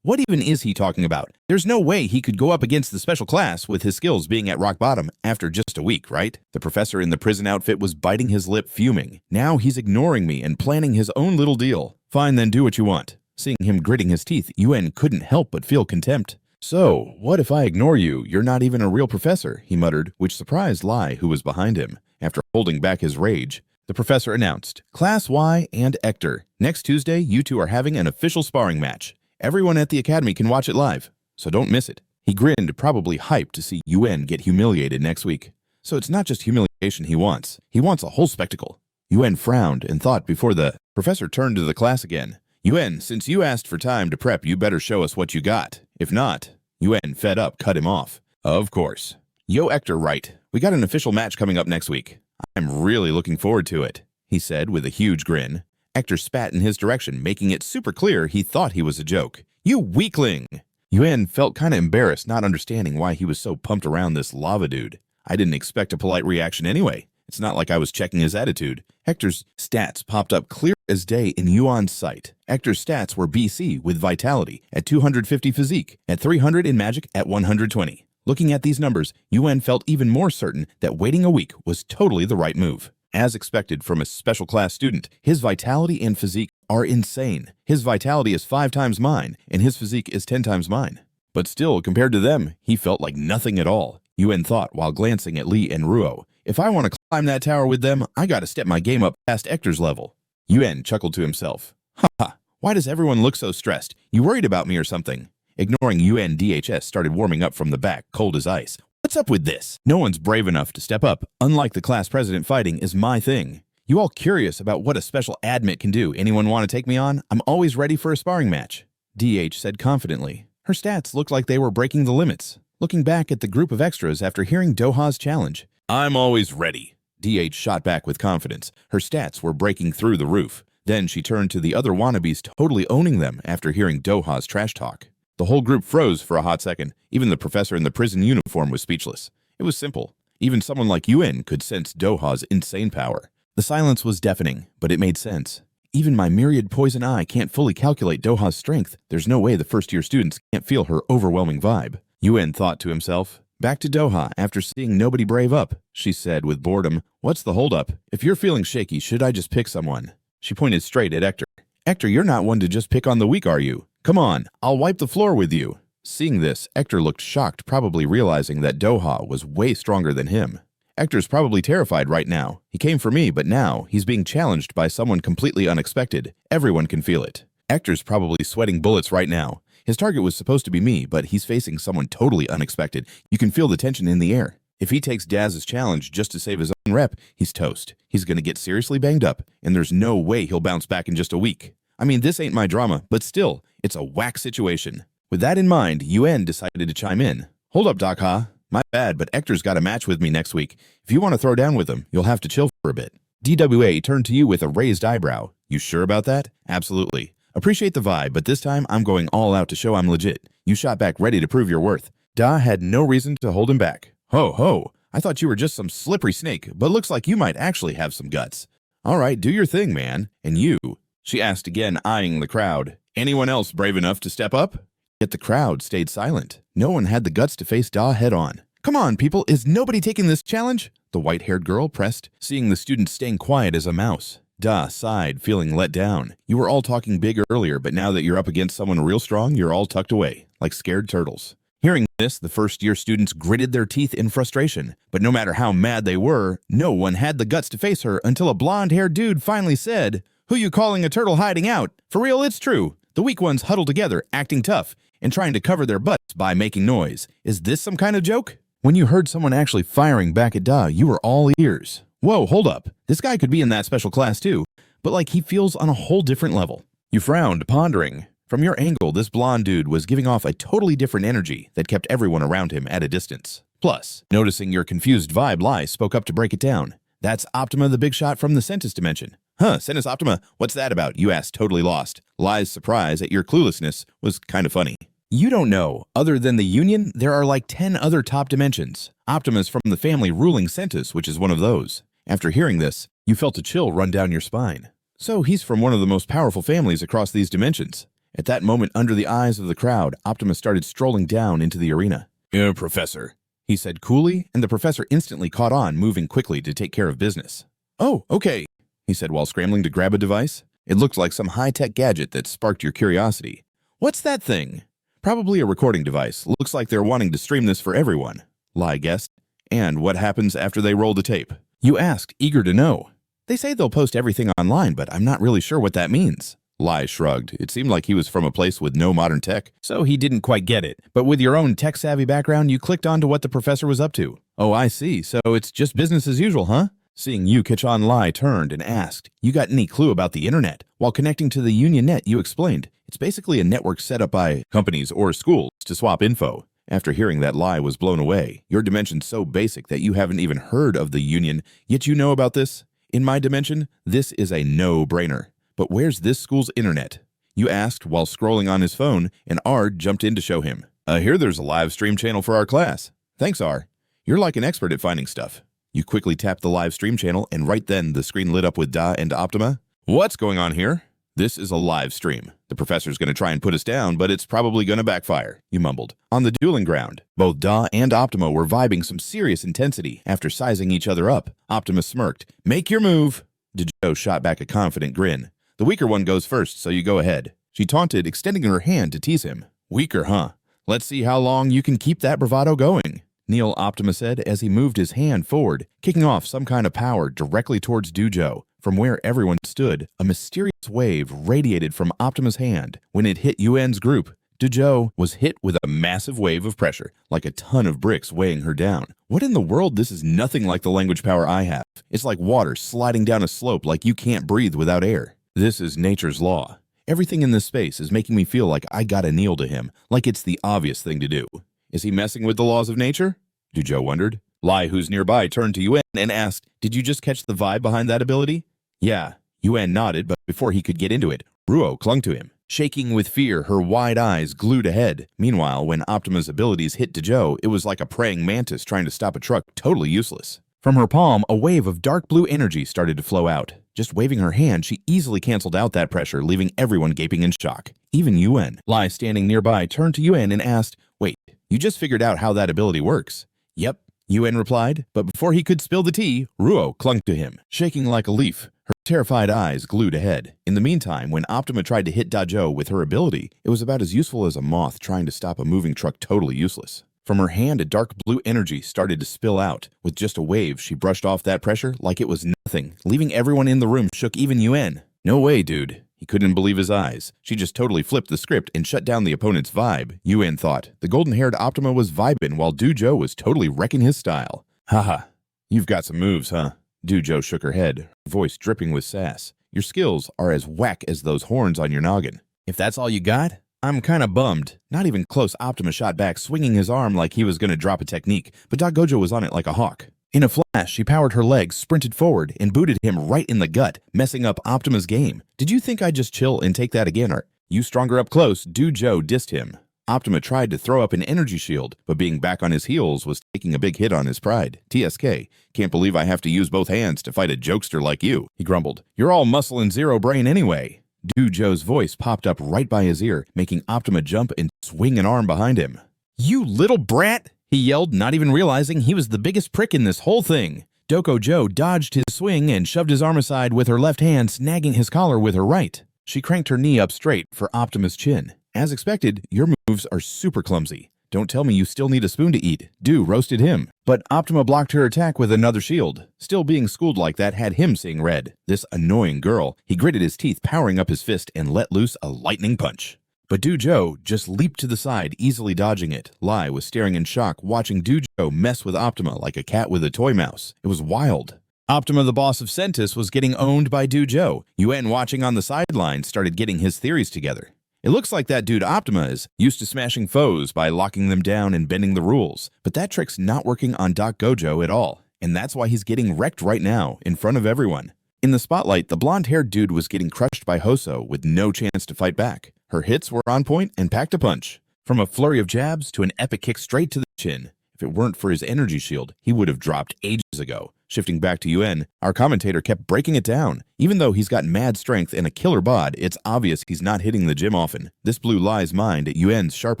What even is he talking about? There's no way he could go up against the special class with his skills being at rock bottom after just a week, right? The professor in the prison outfit was biting his lip, fuming. Now he's ignoring me and planning his own little deal. Fine, then do what you want. Seeing him gritting his teeth, Yuen couldn't help but feel contempt. "So, what if I ignore you? You're not even a real professor," he muttered, which surprised Lai, who was behind him. After holding back his rage, the professor announced, "Class Y and Hector, next Tuesday you two are having an official sparring match. Everyone at the academy can watch it live, so don't miss it." He grinned, probably hyped to see Yuen get humiliated next week. So it's not just humiliation he wants a whole spectacle. Yuen frowned and thought before the professor turned to the class again. "Yuen, since you asked for time to prep, you better show us what you got. If not," Yuen, fed up, cut him off. "Of course. Yo, Hector, right. We got an official match coming up next week. I'm really looking forward to it," he said with a huge grin. Hector spat in his direction, making it super clear he thought he was a joke. "You weakling!" Yuen felt kinda embarrassed, not understanding why he was so pumped around this lava dude. "I didn't expect a polite reaction anyway. It's not like I was checking his attitude." Hector's stats popped up clear as day in Yuan's sight. Hector's stats were BC with vitality at 250 physique, at 300 in magic, at 120. Looking at these numbers, Yuen felt even more certain that waiting a week was totally the right move. As expected from a special class student, his vitality and physique are insane. His vitality is 5 times mine, and his physique is 10 times mine. But still, compared to them, he felt like nothing at all. Yuen thought while glancing at Li and Ruo. "If I want to climb that tower with them, I gotta step my game up past Hector's level." Yuen chuckled to himself. "Ha ha, why does everyone look so stressed? You worried about me or something? Ignoring UN, DHS started warming up from the back, cold as ice. What's up with this? No one's brave enough to step up. Unlike the class president, fighting is my thing. You all curious about what a special admit can do? Anyone want to take me on? I'm always ready for a sparring match, DH said confidently. Her stats looked like they were breaking the limits. Looking back at the group of extras after hearing Doha's challenge, I'm always ready, DH shot back with confidence. Her stats were breaking through the roof. Then she turned to the other wannabes, totally owning them after hearing Doha's trash talk. The whole group froze for a hot second. Even the professor in the prison uniform was speechless. It was simple. Even someone like UN could sense Doha's insane power. The silence was deafening, but it made sense. Even my myriad poison eye can't fully calculate Doha's strength. There's no way the first-year students can't feel her overwhelming vibe. UN thought to himself. Back to Doha after seeing nobody brave up, she said with boredom. What's the holdup? If you're feeling shaky, should I just pick someone? She pointed straight at Hector. Hector, you're not one to just pick on the weak, are you? Come on, I'll wipe the floor with you. Seeing this, Hector looked shocked, probably realizing that Doha was way stronger than him. Hector's probably terrified right now. He came for me, but now he's being challenged by someone completely unexpected. Everyone can feel it. Hector's probably sweating bullets right now. His target was supposed to be me, but he's facing someone totally unexpected. You can feel the tension in the air. If he takes Daz's challenge just to save his own rep, he's toast. He's gonna get seriously banged up, and there's no way he'll bounce back in just a week. I mean, this ain't my drama, but still, it's a whack situation. With that in mind, UN decided to chime in. Hold up, Doc Ha. My bad, but Hector's got a match with me next week. If you want to throw down with him, you'll have to chill for a bit. DWA turned to you with a raised eyebrow. You sure about that? Absolutely. Appreciate the vibe, but this time I'm going all out to show I'm legit. You shot back ready to prove your worth. Da had no reason to hold him back. Ho, ho. I thought you were just some slippery snake, but looks like you might actually have some guts. All right, do your thing, man. And you? She asked again, eyeing the crowd. Anyone else brave enough to step up? Yet the crowd stayed silent. No one had the guts to face Da head on. Come on, people, is nobody taking this challenge? The white-haired girl pressed, seeing the students staying quiet as a mouse. Da sighed, feeling let down. You were all talking big earlier, but now that you're up against someone real strong, you're all tucked away, like scared turtles. Hearing this, the first-year students gritted their teeth in frustration. But no matter how mad they were, no one had the guts to face her until a blonde-haired dude finally said, Who you calling a turtle hiding out? For real, it's true. The weak ones huddle together, acting tough, and trying to cover their butts by making noise. Is this some kind of joke? When you heard someone actually firing back at Da, you were all ears. Whoa, hold up. This guy could be in that special class too, but like he feels on a whole different level. You frowned, pondering. From your angle, this blonde dude was giving off a totally different energy that kept everyone around him at a distance. Plus, noticing your confused vibe, Lai spoke up to break it down. That's Optima the big shot from the Centus dimension. Huh, Centus Optima, what's that about? You asked, totally lost. Lai's surprise at your cluelessness was kind of funny. You don't know. Other than the Union, there are like 10 other top dimensions. Optima's from the family ruling Centus, which is one of those. After hearing this, you felt a chill run down your spine. So he's from one of the most powerful families across these dimensions. At that moment, under the eyes of the crowd, Optima started strolling down into the arena. Professor, he said coolly, and the professor instantly caught on, moving quickly to take care of business. Oh, okay, he said while scrambling to grab a device. It looked like some high-tech gadget that sparked your curiosity. What's that thing? Probably a recording device. Looks like they're wanting to stream this for everyone, Lai guessed. And what happens after they roll the tape? You asked, eager to know. They say they'll post everything online, but I'm not really sure what that means. Lai shrugged. It seemed like he was from a place with no modern tech, so he didn't quite get it. But with your own tech-savvy background, you clicked on to what the professor was up to. Oh, I see. So it's just business as usual, huh? Seeing you, Kichan Lai turned and asked, You got any clue about the internet? While connecting to the Union Net, you explained, it's basically a network set up by companies or schools to swap info. After hearing that, Lai was blown away. Your dimension's so basic that you haven't even heard of the Union, yet you know about this? In my dimension, this is a no-brainer. But where's this school's internet? You asked while scrolling on his phone, and Ard jumped in to show him. I hear there's a live stream channel for our class. Thanks, Ar. You're like an expert at finding stuff. You quickly tapped the live stream channel, and right then the screen lit up with Da and Optima. What's going on here? This is a live stream. The professor's going to try and put us down, but it's probably going to backfire, you mumbled. On the dueling ground, both Da and Optima were vibing some serious intensity after sizing each other up. Optima smirked. Make your move. Dejo shot back a confident grin. The weaker one goes first, so you go ahead. She taunted, extending her hand to tease him. Weaker, huh? Let's see how long you can keep that bravado going, Neil Optima said as he moved his hand forward, kicking off some kind of power directly towards Dujo. From where everyone stood, a mysterious wave radiated from Optima's hand. When it hit UN's group, Dojo was hit with a massive wave of pressure, like a ton of bricks weighing her down. What in the world? This is nothing like the language power I have. It's like water sliding down a slope like you can't breathe without air. This is nature's law. Everything in this space is making me feel like I gotta kneel to him, like it's the obvious thing to do. Is he messing with the laws of nature? Dojo wondered. Lai, who's nearby, turned to Yuan and asked, "Did you just catch the vibe behind that ability?" Yeah. Yuan nodded, but before he could get into it, Ruo clung to him. Shaking with fear, her wide eyes glued ahead. Meanwhile, when Optima's abilities hit Dojo, it was like a praying mantis trying to stop a truck, totally useless. From her palm, a wave of dark blue energy started to flow out. Just waving her hand, she easily canceled out that pressure, leaving everyone gaping in shock. Even Yuan. Lai, standing nearby, turned to Yuan and asked, "Wait, you just figured out how that ability works?" "Yep," Yuan replied, but before he could spill the tea, Ruo clung to him, shaking like a leaf, her terrified eyes glued ahead. In the meantime, when Optima tried to hit Dojo with her ability, it was about as useful as a moth trying to stop a moving truck, totally useless. From her hand, a dark blue energy started to spill out. With just a wave, she brushed off that pressure like it was nothing, leaving everyone in the room shook, even Yuan. No way, dude. He couldn't believe his eyes. She just totally flipped the script and shut down the opponent's vibe. Yuan thought. The golden-haired Optima was vibing while Dojo was totally wrecking his style. Haha, you've got some moves, huh? Dojo shook her head, her voice dripping with sass. Your skills are as whack as those horns on your noggin. If that's all you got? I'm kinda bummed. Not even close. Optima shot back, swinging his arm like he was gonna drop a technique, but Gojo was on it like a hawk. In a flash, she powered her legs, sprinted forward, and booted him right in the gut, messing up Optima's game. Did you think I'd just chill and take that again? Or you stronger up close? Dojo dissed him. Optima tried to throw up an energy shield, but being back on his heels was taking a big hit on his pride. TSK, can't believe I have to use both hands to fight a jokester like you, he grumbled. You're all muscle and zero brain anyway. Dojo's voice popped up right by his ear, making Optima jump and swing an arm behind him. You little brat! He yelled, not even realizing he was the biggest prick in this whole thing. Dojo dodged his swing and shoved his arm aside with her left hand, snagging his collar with her right. She cranked her knee up straight for Optima's chin. As expected, your moves are super clumsy. Don't tell me you still need a spoon to eat. Do roasted him. But Optima blocked her attack with another shield. Still being schooled like that had him seeing red. This annoying girl. He gritted his teeth, powering up his fist, and let loose a lightning punch. But Dojo just leaped to the side, easily dodging it. Lai was staring in shock, watching Dojo mess with Optima like a cat with a toy mouse. It was wild. Optima, the boss of Centis, was getting owned by Dojo. Yuan, watching on the sidelines, started getting his theories together. It looks like that dude Optima is used to smashing foes by locking them down and bending the rules, but that trick's not working on Gojo at all, and that's why he's getting wrecked right now, in front of everyone. In the spotlight, the blonde-haired dude was getting crushed by Hoso with no chance to fight back. Her hits were on point and packed a punch. From a flurry of jabs to an epic kick straight to the chin. If it weren't for his energy shield, he would have dropped ages ago. Shifting back to Yuan, our commentator kept breaking it down. Even though he's got mad strength and a killer bod, it's obvious he's not hitting the gym often. This blew Lai's mind at Yuan's sharp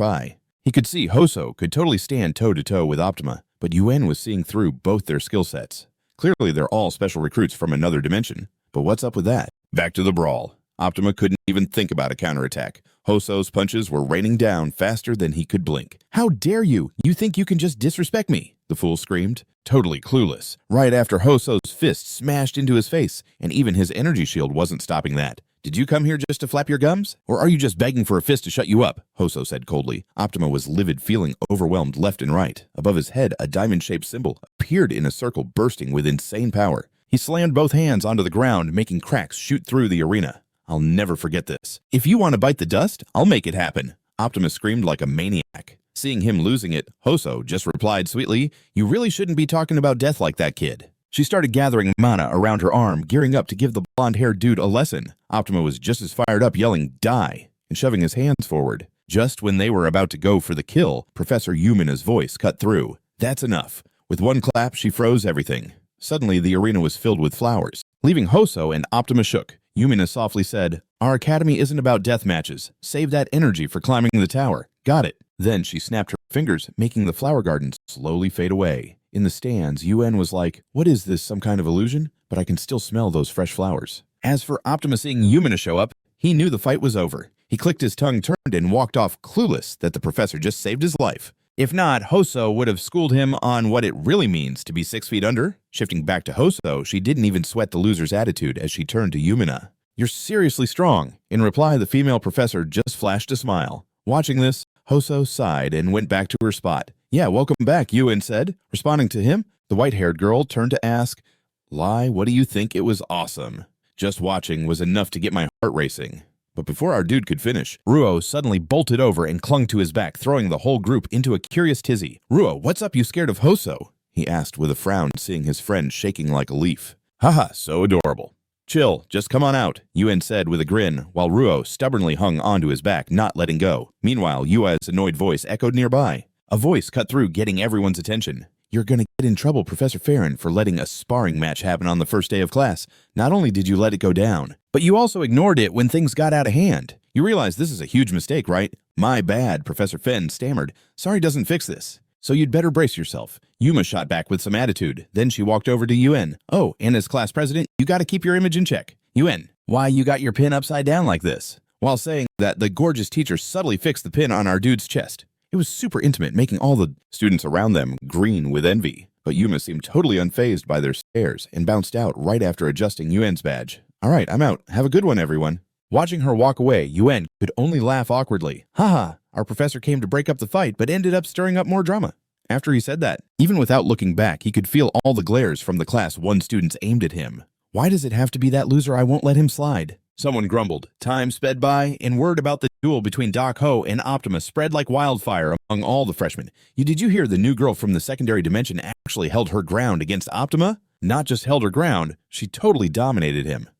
eye. He could see Hoso could totally stand toe-to-toe with Optima, but Yuan was seeing through both their skill sets. Clearly, they're all special recruits from another dimension. But what's up with that? Back to the brawl. Optima couldn't even think about a counterattack. Hoso's punches were raining down faster than he could blink. How dare you? You think you can just disrespect me? The fool screamed, totally clueless, right after Hoso's fist smashed into his face, and even his energy shield wasn't stopping that. Did you come here just to flap your gums? Or are you just begging for a fist to shut you up? Hoso said coldly. Optima was livid, feeling overwhelmed left and right. Above his head, a diamond-shaped symbol appeared in a circle, bursting with insane power. He slammed both hands onto the ground, making cracks shoot through the arena. I'll never forget this. If you want to bite the dust, I'll make it happen. Optima screamed like a maniac. Seeing him losing it, Hoso just replied sweetly, you really shouldn't be talking about death like that, kid. She started gathering mana around her arm, gearing up to give the blonde-haired dude a lesson. Optima was just as fired up, yelling, die, and shoving his hands forward. Just when they were about to go for the kill, Professor Yumina's voice cut through. That's enough. With one clap, she froze everything. Suddenly, the arena was filled with flowers. Leaving Hoso and Optima shook, Yumina softly said, our academy isn't about death matches. Save that energy for climbing the tower. Got it. Then she snapped her fingers, making the flower garden slowly fade away. In the stands, Yuan was like, what is this, some kind of illusion? But I can still smell those fresh flowers. As for Optima seeing Yumina show up, he knew the fight was over. He clicked his tongue, turned, and walked off, clueless that the professor just saved his life. If not, Hoso would have schooled him on what it really means to be 6 feet under. Shifting back to Hoso, she didn't even sweat the loser's attitude as she turned to Yumina. You're seriously strong. In reply, the female professor just flashed a smile. Watching this, Hoso sighed and went back to her spot. Yeah, welcome back, Yuen said. Responding to him, the white-haired girl turned to ask, Lai, what do you think? It was awesome. Just watching was enough to get my heart racing. But before our dude could finish, Ruo suddenly bolted over and clung to his back, throwing the whole group into a curious tizzy. Ruo, what's up, you scared of Hoso? He asked with a frown, seeing his friend shaking like a leaf. Haha, so adorable. Chill, just come on out, Yuen said with a grin, while Ruo stubbornly hung onto his back, not letting go. Meanwhile, Yua's annoyed voice echoed nearby. A voice cut through, getting everyone's attention. You're gonna get in trouble, Professor Farron, for letting a sparring match happen on the first day of class. Not only did you let it go down, but you also ignored it when things got out of hand. You realize this is a huge mistake, right? My bad, Professor Fen stammered. Sorry doesn't fix this. So you'd better brace yourself. Yuma shot back with some attitude. Then she walked over to Yuen. Oh, and as class president, you gotta keep your image in check. Yuen, why you got your pin upside down like this? While saying that, the gorgeous teacher subtly fixed the pin on our dude's chest. It was super intimate, making all the students around them green with envy. But Yuma seemed totally unfazed by their stares and bounced out right after adjusting Yuen's badge. All right, I'm out. Have a good one, everyone. Watching her walk away, Yuen could only laugh awkwardly. Haha, our professor came to break up the fight, but ended up stirring up more drama. After he said that, even without looking back, he could feel all the glares from the class 1 students aimed at him. Why does it have to be that loser? I won't let him slide. Someone grumbled. Time sped by, and word about the duel between Doc Ho and Optima spread like wildfire among all the freshmen. Did you hear the new girl from the secondary dimension actually held her ground against Optima? Not just held her ground, she totally dominated him.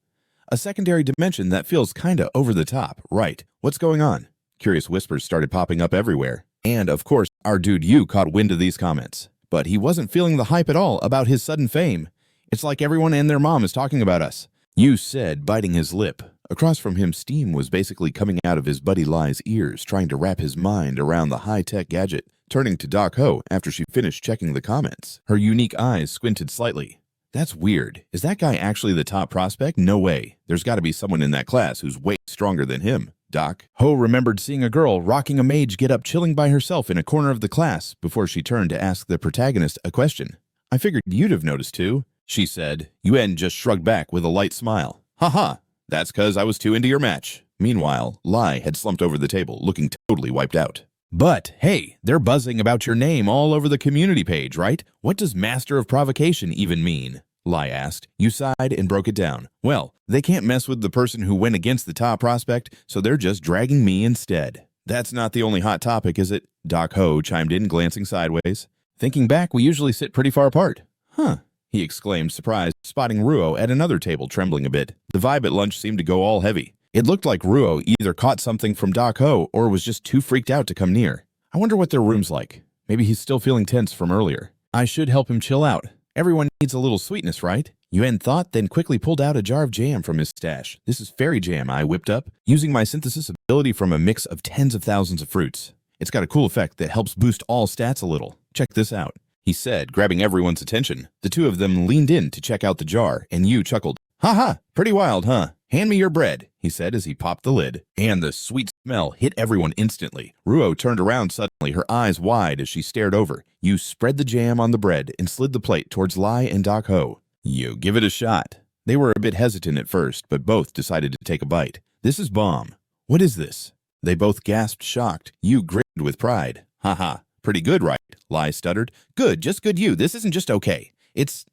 A secondary dimension that feels kinda over the top, right? What's going on? Curious whispers started popping up everywhere. And, of course, our dude Yu caught wind of these comments. But he wasn't feeling the hype at all about his sudden fame. It's like everyone and their mom is talking about us. Yu said, biting his lip. Across from him, steam was basically coming out of his buddy Lai's ears, trying to wrap his mind around the high-tech gadget. Turning to Doc Ho after she finished checking the comments, her unique eyes squinted slightly. That's weird. Is that guy actually the top prospect? No way. There's got to be someone in that class who's way stronger than him. Doc Ho remembered seeing a girl rocking a mage get up chilling by herself in a corner of the class before she turned to ask the protagonist a question. I figured you'd have noticed too, she said. Yuen just shrugged back with a light smile. Haha, that's 'cause I was too into your match. Meanwhile, Lai had slumped over the table, looking totally wiped out. But, hey, they're buzzing about your name all over the community page, right? What does Master of Provocation even mean? Lai asked. You sighed and broke it down. Well, they can't mess with the person who went against the top prospect, so they're just dragging me instead. That's not the only hot topic, is it? Doc Ho chimed in, glancing sideways. Thinking back, we usually sit pretty far apart. Huh, he exclaimed, surprised, spotting Ruo at another table, trembling a bit. The vibe at lunch seemed to go all heavy. It looked like Ruo either caught something from Doc Ho or was just too freaked out to come near. I wonder what their room's like. Maybe he's still feeling tense from earlier. I should help him chill out. Everyone needs a little sweetness, right? Yuen thought, then quickly pulled out a jar of jam from his stash. This is fairy jam I whipped up, using my synthesis ability from a mix of tens of thousands of fruits. It's got a cool effect that helps boost all stats a little. Check this out, he said, grabbing everyone's attention. The two of them leaned in to check out the jar, and Yu chuckled. Haha, pretty wild, huh? Hand me your bread, he said as he popped the lid. And the sweet smell hit everyone instantly. Ruo turned around suddenly, her eyes wide as she stared over. Yu spread the jam on the bread and slid the plate towards Lai and Doc Ho. You give it a shot. They were a bit hesitant at first, but both decided to take a bite. This is bomb. What is this? They both gasped, shocked. Yu grinned with pride. Haha, pretty good, right? Lai stuttered. Good, just good you. This isn't just okay. It's...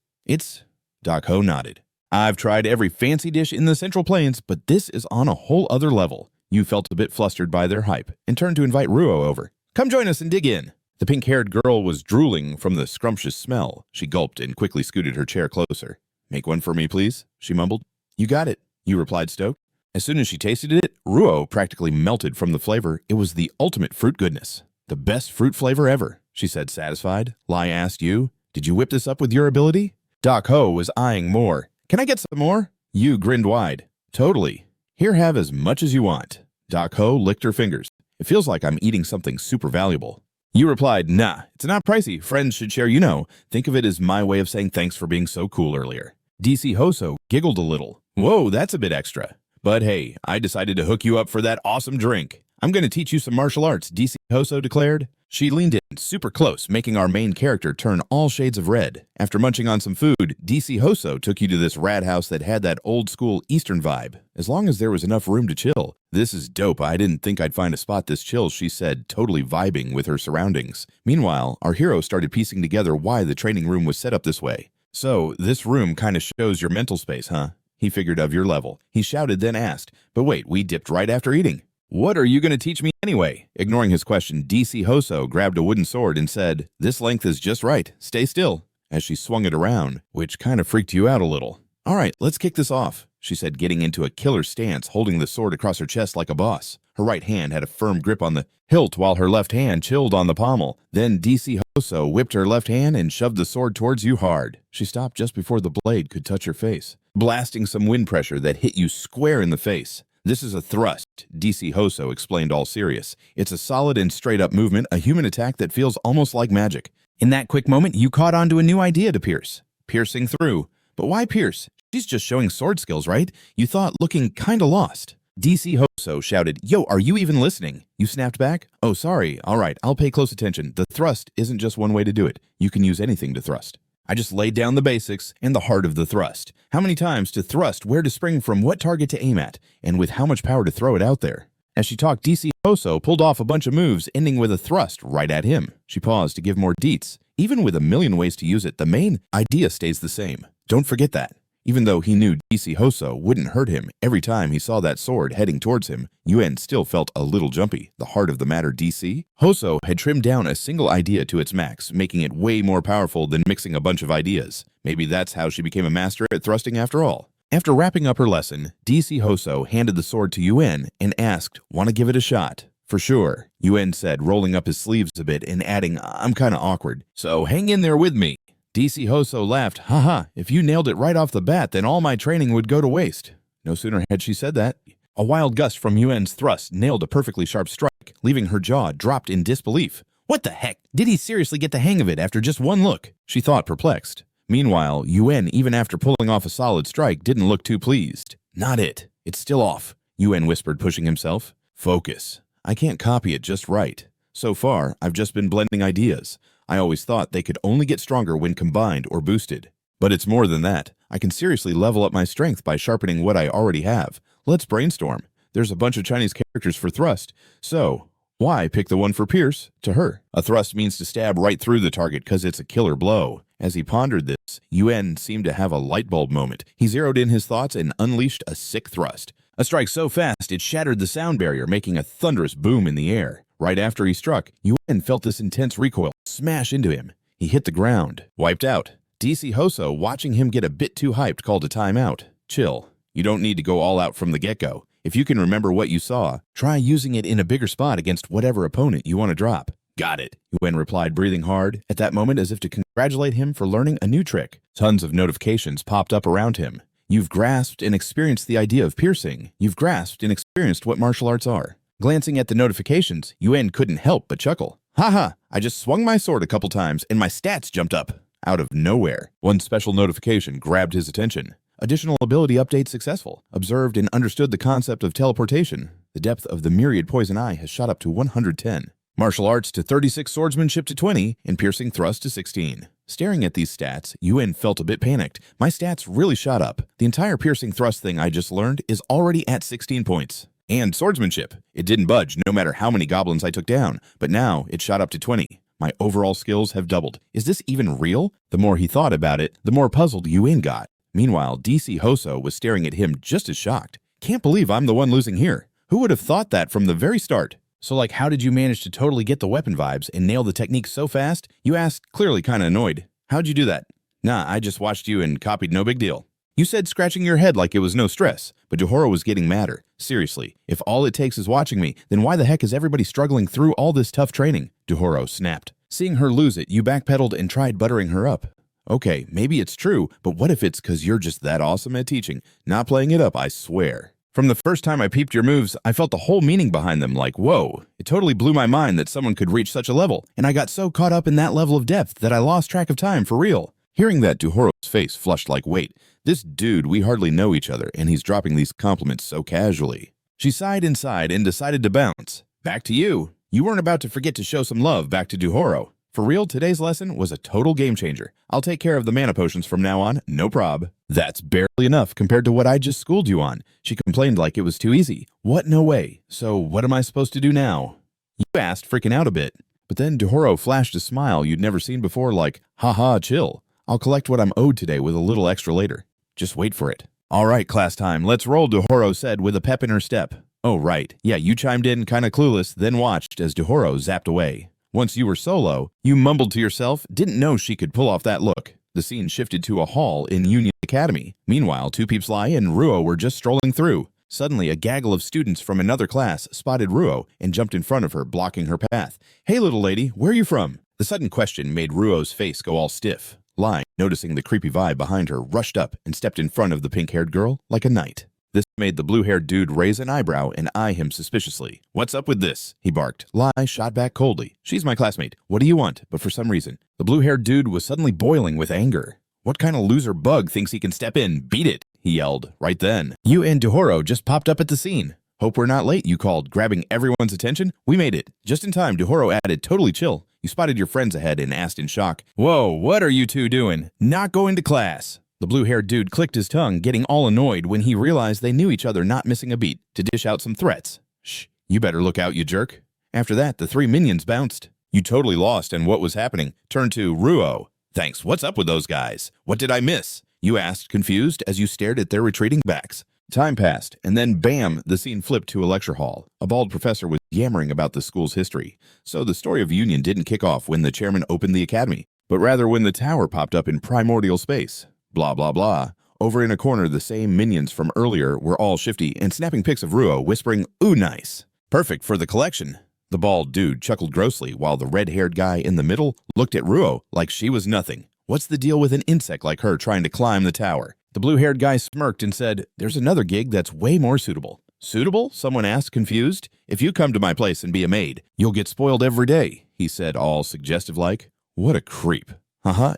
Doc Ho nodded. I've tried every fancy dish in the Central Plains, but this is on a whole other level. Yu felt a bit flustered by their hype and turned to invite Ruo over. Come join us and dig in. The pink-haired girl was drooling from the scrumptious smell. She gulped and quickly scooted her chair closer. Make one for me, please, she mumbled. You got it, Yu replied, stoked. As soon as she tasted it, Ruo practically melted from the flavor. It was the ultimate fruit goodness. The best fruit flavor ever, she said, satisfied. Lai asked Yu, did you whip this up with your ability? Doc Ho was eyeing more. Can I get some more? Yu grinned wide. Totally. Here, have as much as you want. Doc Ho licked her fingers. It feels like I'm eating something super valuable. Yu replied, nah, it's not pricey. Friends should share, you know. Think of it as my way of saying thanks for being so cool earlier. DC Hoso giggled a little. Whoa, that's a bit extra. But hey, I decided to hook you up for that awesome drink. I'm going to teach you some martial arts, DC Hoso declared. She leaned in super close, making our main character turn all shades of red. After munching on some food, DC Hoso took you to this rad house that had that old-school Eastern vibe. As long as there was enough room to chill. This is dope. I didn't think I'd find a spot this chill, she said, totally vibing with her surroundings. Meanwhile, our hero started piecing together why the training room was set up this way. So, this room kinda shows your mental space, huh? He figured of your level. He shouted, then asked, but wait, we dipped right after eating. What are you going to teach me anyway? Ignoring his question, DC Hoso grabbed a wooden sword and said, this length is just right. Stay still. As she swung it around, which kind of freaked you out a little. All right, let's kick this off, she said, getting into a killer stance, holding the sword across her chest like a boss. Her right hand had a firm grip on the hilt while her left hand chilled on the pommel. Then DC Hoso whipped her left hand and shoved the sword towards you hard. She stopped just before the blade could touch her face, blasting some wind pressure that hit you square in the face. This is a thrust, DC Hoso explained, all serious. It's a solid and straight-up movement, a human attack that feels almost like magic. In that quick moment, you caught on to a new idea to pierce. Piercing through. But why pierce? She's just showing sword skills, right? You thought, looking kinda lost. DC Hoso shouted, yo, are you even listening? You snapped back? Oh, sorry. All right, I'll pay close attention. The thrust isn't just one way to do it. You can use anything to thrust. I just laid down the basics and the heart of the thrust. How many times to thrust, where to spring from, what target to aim at, and with how much power to throw it out there. As she talked, DC Hoso pulled off a bunch of moves, ending with a thrust right at him. She paused to give more deets. Even with a million ways to use it, the main idea stays the same. Don't forget that. Even though he knew DC Hoso wouldn't hurt him every time he saw that sword heading towards him, Yuen still felt a little jumpy. The heart of the matter, DC Hoso had trimmed down a single idea to its max, making it way more powerful than mixing a bunch of ideas. Maybe that's how she became a master at thrusting after all. After wrapping up her lesson, DC Hoso handed the sword to Yuen and asked, "Want to give it a shot?" "For sure," Yuen said, rolling up his sleeves a bit and adding, "I'm kinda awkward, so hang in there with me." DC Hoso laughed, "Haha, if you nailed it right off the bat, then all my training would go to waste." No sooner had she said that, a wild gust from Yuen's thrust nailed a perfectly sharp strike, leaving her jaw dropped in disbelief. What the heck? Did he seriously get the hang of it after just one look? She thought, perplexed. Meanwhile, Yuen, even after pulling off a solid strike, didn't look too pleased. "Not it. It's still off," Yuen whispered, pushing himself. "Focus. I can't copy it just right. So far, I've just been blending ideas. I always thought they could only get stronger when combined or boosted. But it's more than that. I can seriously level up my strength by sharpening what I already have. Let's brainstorm. There's a bunch of Chinese characters for thrust. So, why pick the one for pierce?" To her, a thrust means to stab right through the target because it's a killer blow. As he pondered this, Yuen seemed to have a light bulb moment. He zeroed in his thoughts and unleashed a sick thrust. A strike so fast it shattered the sound barrier, making a thunderous boom in the air. Right after he struck, Yuen felt this intense recoil smash into him. He hit the ground, wiped out. DC Hoso, watching him get a bit too hyped, called a timeout. "Chill. You don't need to go all out from the get-go. If you can remember what you saw, try using it in a bigger spot against whatever opponent you want to drop." "Got it," Yuen replied, breathing hard, at that moment as if to congratulate him for learning a new trick. Tons of notifications popped up around him. You've grasped and experienced the idea of piercing. You've grasped and experienced what martial arts are. Glancing at the notifications, Yuen couldn't help but chuckle. "Haha, I just swung my sword a couple times and my stats jumped up." Out of nowhere, one special notification grabbed his attention. Additional ability update successful. Observed and understood the concept of teleportation. The depth of the myriad poison eye has shot up to 110. Martial arts to 36, swordsmanship to 20, and piercing thrust to 16. Staring at these stats, Yuen felt a bit panicked. My stats really shot up. The entire piercing thrust thing I just learned is already at 16 points. And swordsmanship. It didn't budge no matter how many goblins I took down, but now it shot up to 20. My overall skills have doubled. Is this even real? The more he thought about it, the more puzzled Yuen got. Meanwhile, DC Hoso was staring at him just as shocked. "Can't believe I'm the one losing here. Who would have thought that from the very start?" "So like, how did you manage to totally get the weapon vibes and nail the technique so fast?" You asked, clearly kinda annoyed. "How'd you do that?" "Nah, I just watched you and copied, no big deal." You said, scratching your head like it was no stress, but Duhoro was getting madder. "Seriously, if all it takes is watching me, then why the heck is everybody struggling through all this tough training?" Duhoro snapped. Seeing her lose it, you backpedaled and tried buttering her up. "Okay, maybe it's true, but what if it's 'cause you're just that awesome at teaching? Not playing it up, I swear. From the first time I peeped your moves, I felt the whole meaning behind them, like, whoa. It totally blew my mind that someone could reach such a level, and I got so caught up in that level of depth that I lost track of time for real." Hearing that, Duhoro's face flushed like, wait, this dude, we hardly know each other, and he's dropping these compliments so casually. She sighed inside and decided to bounce. "Back to you." You weren't about to forget to show some love back to Duhoro. For real, today's lesson was a total game changer. I'll take care of the mana potions from now on, no prob. That's barely enough compared to what I just schooled you on. She complained like it was too easy. What? No way. So what am I supposed to do now? You asked, freaking out a bit. But then Duhoro flashed a smile you'd never seen before, like, haha, chill. I'll collect what I'm owed today with a little extra later. Just wait for it. All right, class time. Let's roll, Duhoro said with a pep in her step. Oh, right. Yeah, you chimed in kinda clueless, then watched as Duhoro zapped away. Once you were solo, you mumbled to yourself, didn't know she could pull off that look. The scene shifted to a hall in Union Academy. Meanwhile, Two Peeps Lie and Ruo were just strolling through. Suddenly, a gaggle of students from another class spotted Ruo and jumped in front of her, blocking her path. Hey, little lady, where are you from? The sudden question made Ruo's face go all stiff. Lai, noticing the creepy vibe behind her, rushed up and stepped in front of the pink-haired girl like a knight. This made the blue-haired dude raise an eyebrow and eye him suspiciously. What's up with this? He barked. Lai shot back coldly. She's my classmate. What do you want? But for some reason, the blue-haired dude was suddenly boiling with anger. What kind of loser bug thinks he can step in? Beat it, he yelled. Right then, you and Duhoro just popped up at the scene. Hope we're not late, you called, grabbing everyone's attention. We made it. Just in time, Duhoro added, totally chill. You spotted your friends ahead and asked in shock, whoa, what are you two doing? Not going to class. The blue-haired dude clicked his tongue, getting all annoyed when he realized they knew each other, not missing a beat, to dish out some threats. Shh, you better look out, you jerk. After that, the three minions bounced. You totally lost and what was happening. Turned to Ruo. Thanks, what's up with those guys? What did I miss? You asked, confused, as you stared at their retreating backs. Time passed, and then bam, the scene flipped to a lecture hall. A bald professor was yammering about the school's history. So the story of Union didn't kick off when the chairman opened the academy, but rather when the tower popped up in primordial space. Blah, blah, blah. Over in a corner, the same minions from earlier were all shifty and snapping pics of Ruo, whispering, ooh, nice. Perfect for the collection. The bald dude chuckled grossly while the red-haired guy in the middle looked at Ruo like she was nothing. What's the deal with an insect like her trying to climb the tower? The blue-haired guy smirked and said, there's another gig that's way more suitable. Suitable? Someone asked, confused. If you come to my place and be a maid, you'll get spoiled every day, he said, all suggestive-like. What a creep.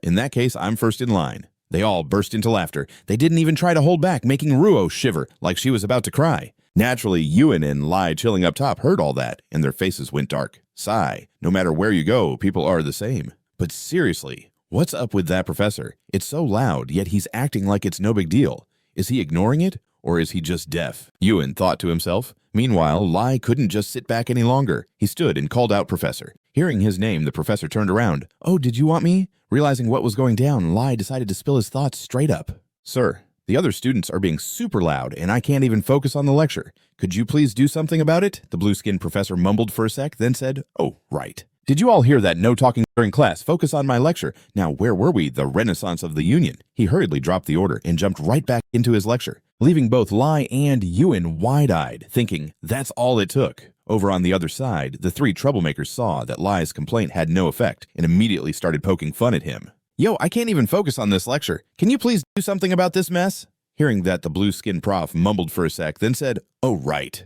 In that case, I'm first in line. They all burst into laughter. They didn't even try to hold back, making Ruo shiver like she was about to cry. Naturally, Ewan and Lai chilling up top heard all that, and their faces went dark. Sigh. No matter where you go, people are the same. But seriously, what's up with that professor? It's so loud, yet he's acting like it's no big deal. Is he ignoring it, or is he just deaf? Ewan thought to himself. Meanwhile, Lai couldn't just sit back any longer. He stood and called out Professor. Hearing his name, the professor turned around. Oh, did you want me? Realizing what was going down, Lai decided to spill his thoughts straight up. Sir, the other students are being super loud, and I can't even focus on the lecture. Could you please do something about it? The blue-skinned professor mumbled for a sec, then said, oh, right. Did you all hear that? No talking during class. Focus on my lecture. Now, where were we? The Renaissance of the Union. He hurriedly dropped the order and jumped right back into his lecture, leaving both Lai and Ewan wide-eyed, thinking that's all it took. Over on the other side, the three troublemakers saw that Lai's complaint had no effect and immediately started poking fun at him. Yo, I can't even focus on this lecture. Can you please do something about this mess? Hearing that, the blue-skinned prof mumbled for a sec, then said, oh, right.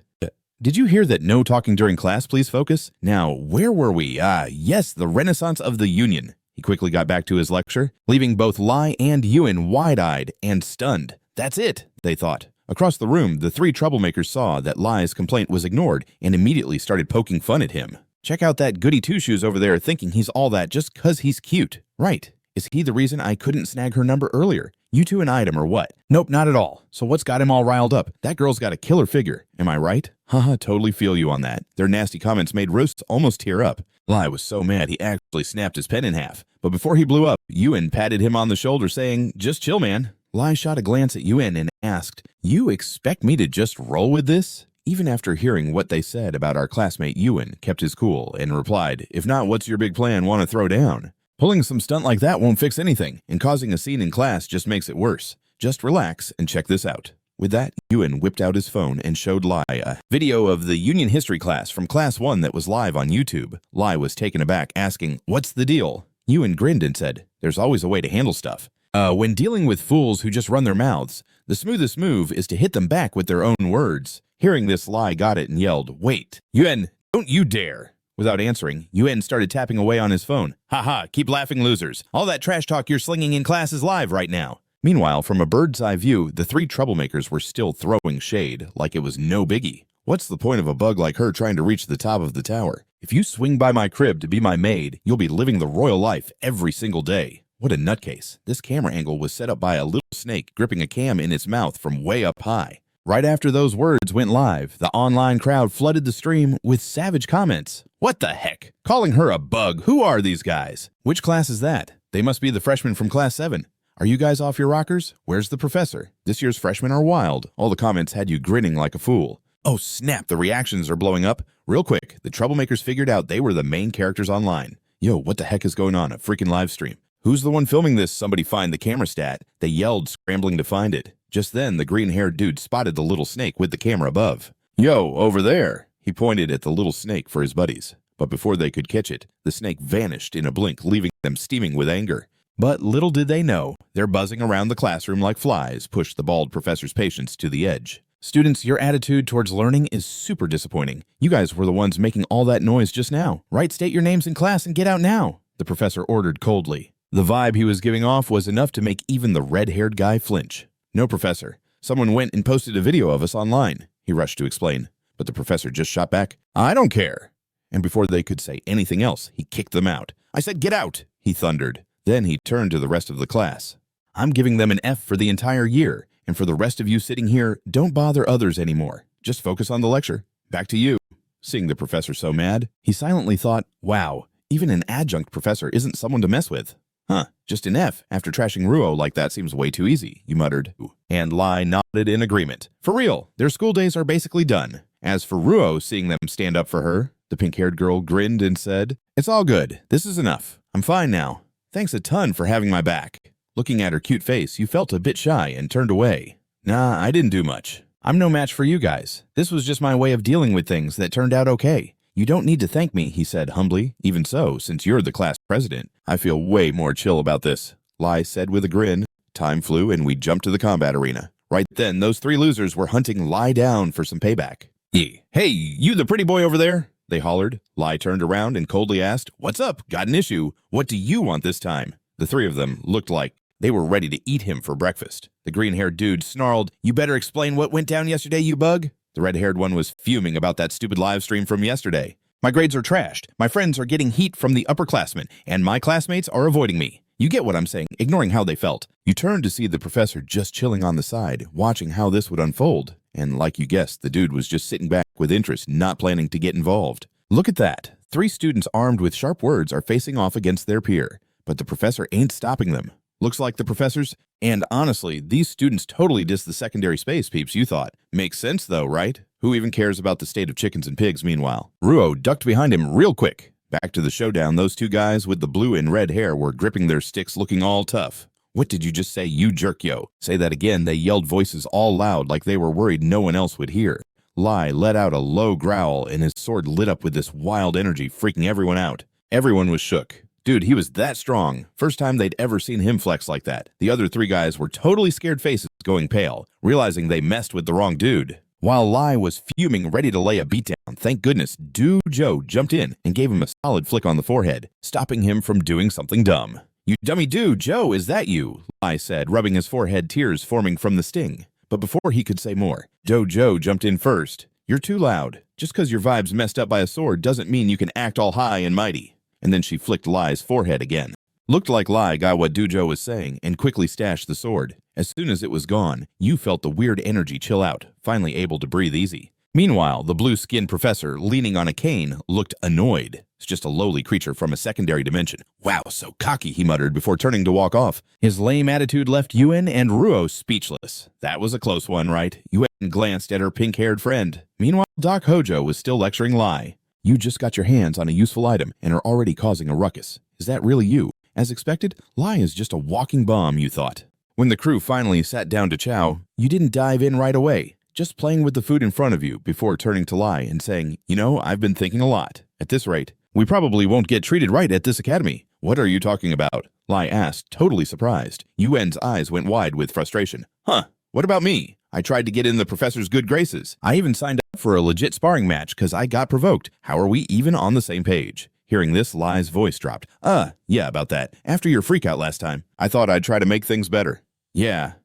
Did you hear that no talking during class, please focus? Now, where were we? Yes, the Renaissance of the Union. He quickly got back to his lecture, leaving both Lai and Ewan wide-eyed and stunned. That's it, they thought. Across the room, the three troublemakers saw that Lai's complaint was ignored and immediately started poking fun at him. Check out that goody two-shoes over there thinking he's all that just 'cause he's cute. Right. Is he the reason I couldn't snag her number earlier? You two an item or what? Nope, not at all. So what's got him all riled up? That girl's got a killer figure. Am I right? Totally feel you on that. Their nasty comments made Roast almost tear up. Lai was so mad he actually snapped his pen in half. But before he blew up, Ewan patted him on the shoulder saying, just chill, man. Lai shot a glance at Ewan and asked, you expect me to just roll with this? Even after hearing what they said about our classmate, Ewan kept his cool and replied, if not, what's your big plan want to throw down? Pulling some stunt like that won't fix anything, and causing a scene in class just makes it worse. Just relax and check this out. With that, Ewan whipped out his phone and showed Lai a video of the Union History class from Class 1 that was live on YouTube. Lai was taken aback, asking, what's the deal? Ewan grinned and said, there's always a way to handle stuff. When dealing with fools who just run their mouths, the smoothest move is to hit them back with their own words. Hearing this, Lai got it and yelled, wait, Ewan, don't you dare. Without answering, Ewan started tapping away on his phone. Haha, keep laughing, losers. All that trash talk you're slinging in class is live right now. Meanwhile, from a bird's eye view, the three troublemakers were still throwing shade like it was no biggie. What's the point of a bug like her trying to reach the top of the tower? If you swing by my crib to be my maid, you'll be living the royal life every single day. What a nutcase. This camera angle was set up by a little snake gripping a cam in its mouth from way up high. Right after those words went live, the online crowd flooded the stream with savage comments. What the heck? Calling her a bug. Who are these guys? Which class is that? They must be the freshmen from class 7. Are you guys off your rockers? Where's the professor? This year's freshmen are wild. All the comments had you grinning like a fool. Oh snap, the reactions are blowing up. Real quick, the troublemakers figured out they were the main characters online. Yo, what the heck is going on? A freaking live stream. Who's the one filming this? Somebody find the camera stat. They yelled, scrambling to find it. Just then, the green-haired dude spotted the little snake with the camera above. Yo, over there. He pointed at the little snake for his buddies. But before they could catch it, the snake vanished in a blink, leaving them steaming with anger. But little did they know, their buzzing around the classroom like flies pushed the bald professor's patience to the edge. Students, your attitude towards learning is super disappointing. You guys were the ones making all that noise just now. Right, state your names in class and get out now, the professor ordered coldly. The vibe he was giving off was enough to make even the red-haired guy flinch. No, professor. Someone went and posted a video of us online, he rushed to explain. But the professor just shot back, I don't care. And before they could say anything else, he kicked them out. I said, get out, he thundered. Then he turned to the rest of the class. I'm giving them an F for the entire year, and for the rest of you sitting here, don't bother others anymore. Just focus on the lecture. Back to you. Seeing the professor so mad, he silently thought, wow, even an adjunct professor isn't someone to mess with. Huh, just an F after trashing Ruo like that seems way too easy, you muttered. And Lai nodded in agreement. For real, their school days are basically done. As for Ruo seeing them stand up for her, the pink-haired girl grinned and said, it's all good. This is enough. I'm fine now. Thanks a ton for having my back. Looking at her cute face, you felt a bit shy and turned away. Nah, I didn't do much. I'm no match for you guys. This was just my way of dealing with things that turned out okay. You don't need to thank me, he said humbly. Even so, since you're the class president, I feel way more chill about this, Lai said with a grin. Time flew and we jumped to the combat arena. Right then, those 3 losers were hunting Lai down for some payback. Hey, you the pretty boy over there, they hollered. Lai turned around and coldly asked, what's up? Got an issue? What do you want this time? The 3 of them looked like they were ready to eat him for breakfast. The green-haired dude snarled, you better explain what went down yesterday, you bug. The red-haired one was fuming about that stupid live stream from yesterday. My grades are trashed, my friends are getting heat from the upperclassmen, and my classmates are avoiding me. You get what I'm saying, ignoring how they felt. You turned to see the professor just chilling on the side, watching how this would unfold. And like you guessed, the dude was just sitting back with interest, not planning to get involved. Look at that. 3 students armed with sharp words are facing off against their peer, but the professor ain't stopping them. Looks like the professors, and honestly, these students totally diss the secondary space, peeps, you thought. Makes sense though, right? Who even cares about the state of chickens and pigs meanwhile? Ruo ducked behind him real quick. Back to the showdown, those 2 guys with the blue and red hair were gripping their sticks looking all tough. What did you just say, you jerk yo? Say that again, they yelled voices all loud like they were worried no one else would hear. Lai let out a low growl and his sword lit up with this wild energy, freaking everyone out. Everyone was shook. Dude, he was that strong. First time they'd ever seen him flex like that. The other 3 guys were totally scared faces going pale, realizing they messed with the wrong dude. While Lai was fuming, ready to lay a beatdown, thank goodness Do Joe jumped in and gave him a solid flick on the forehead, stopping him from doing something dumb. You dummy Do Joe, is that you? Lai said, rubbing his forehead, tears forming from the sting. But before he could say more, Do Joe jumped in first. You're too loud. Just because your vibe's messed up by a sword doesn't mean you can act all high and mighty. And then she flicked Lai's forehead again. Looked like Lai got what Dujo was saying and quickly stashed the sword. As soon as it was gone, you felt the weird energy chill out, finally able to breathe easy. Meanwhile, the blue-skinned professor, leaning on a cane, looked annoyed. It's just a lowly creature from a secondary dimension. Wow, so cocky, he muttered before turning to walk off. His lame attitude left Yuen and Ruo speechless. That was a close one, right? Yuen glanced at her pink-haired friend. Meanwhile, Doc Hojo was still lecturing Lai. You just got your hands on a useful item and are already causing a ruckus. Is that really you? As expected, Lai is just a walking bomb, you thought. When the crew finally sat down to chow, you didn't dive in right away, just playing with the food in front of you before turning to Lai and saying, you know, I've been thinking a lot. At this rate, we probably won't get treated right at this academy. What are you talking about? Lai asked, totally surprised. Yuen's eyes went wide with frustration. Huh, what about me? I tried to get in the professor's good graces. I even signed up for a legit sparring match because I got provoked. How are we even on the same page? Hearing this, Lai's voice dropped. Yeah, about that. After your freakout last time, I thought I'd try to make things better. Yeah,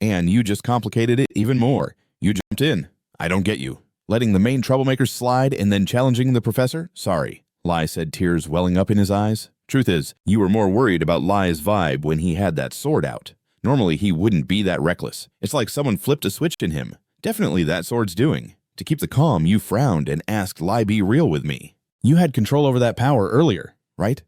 and you just complicated it even more. You jumped in. I don't get you. Letting the main troublemakers slide and then challenging the professor? Sorry, Lai said, tears welling up in his eyes. Truth is, you were more worried about Lai's vibe when he had that sword out. Normally, he wouldn't be that reckless. It's like someone flipped a switch in him. Definitely that sword's doing. To keep the calm, you frowned and asked Lai be real with me. You had control over that power earlier, right?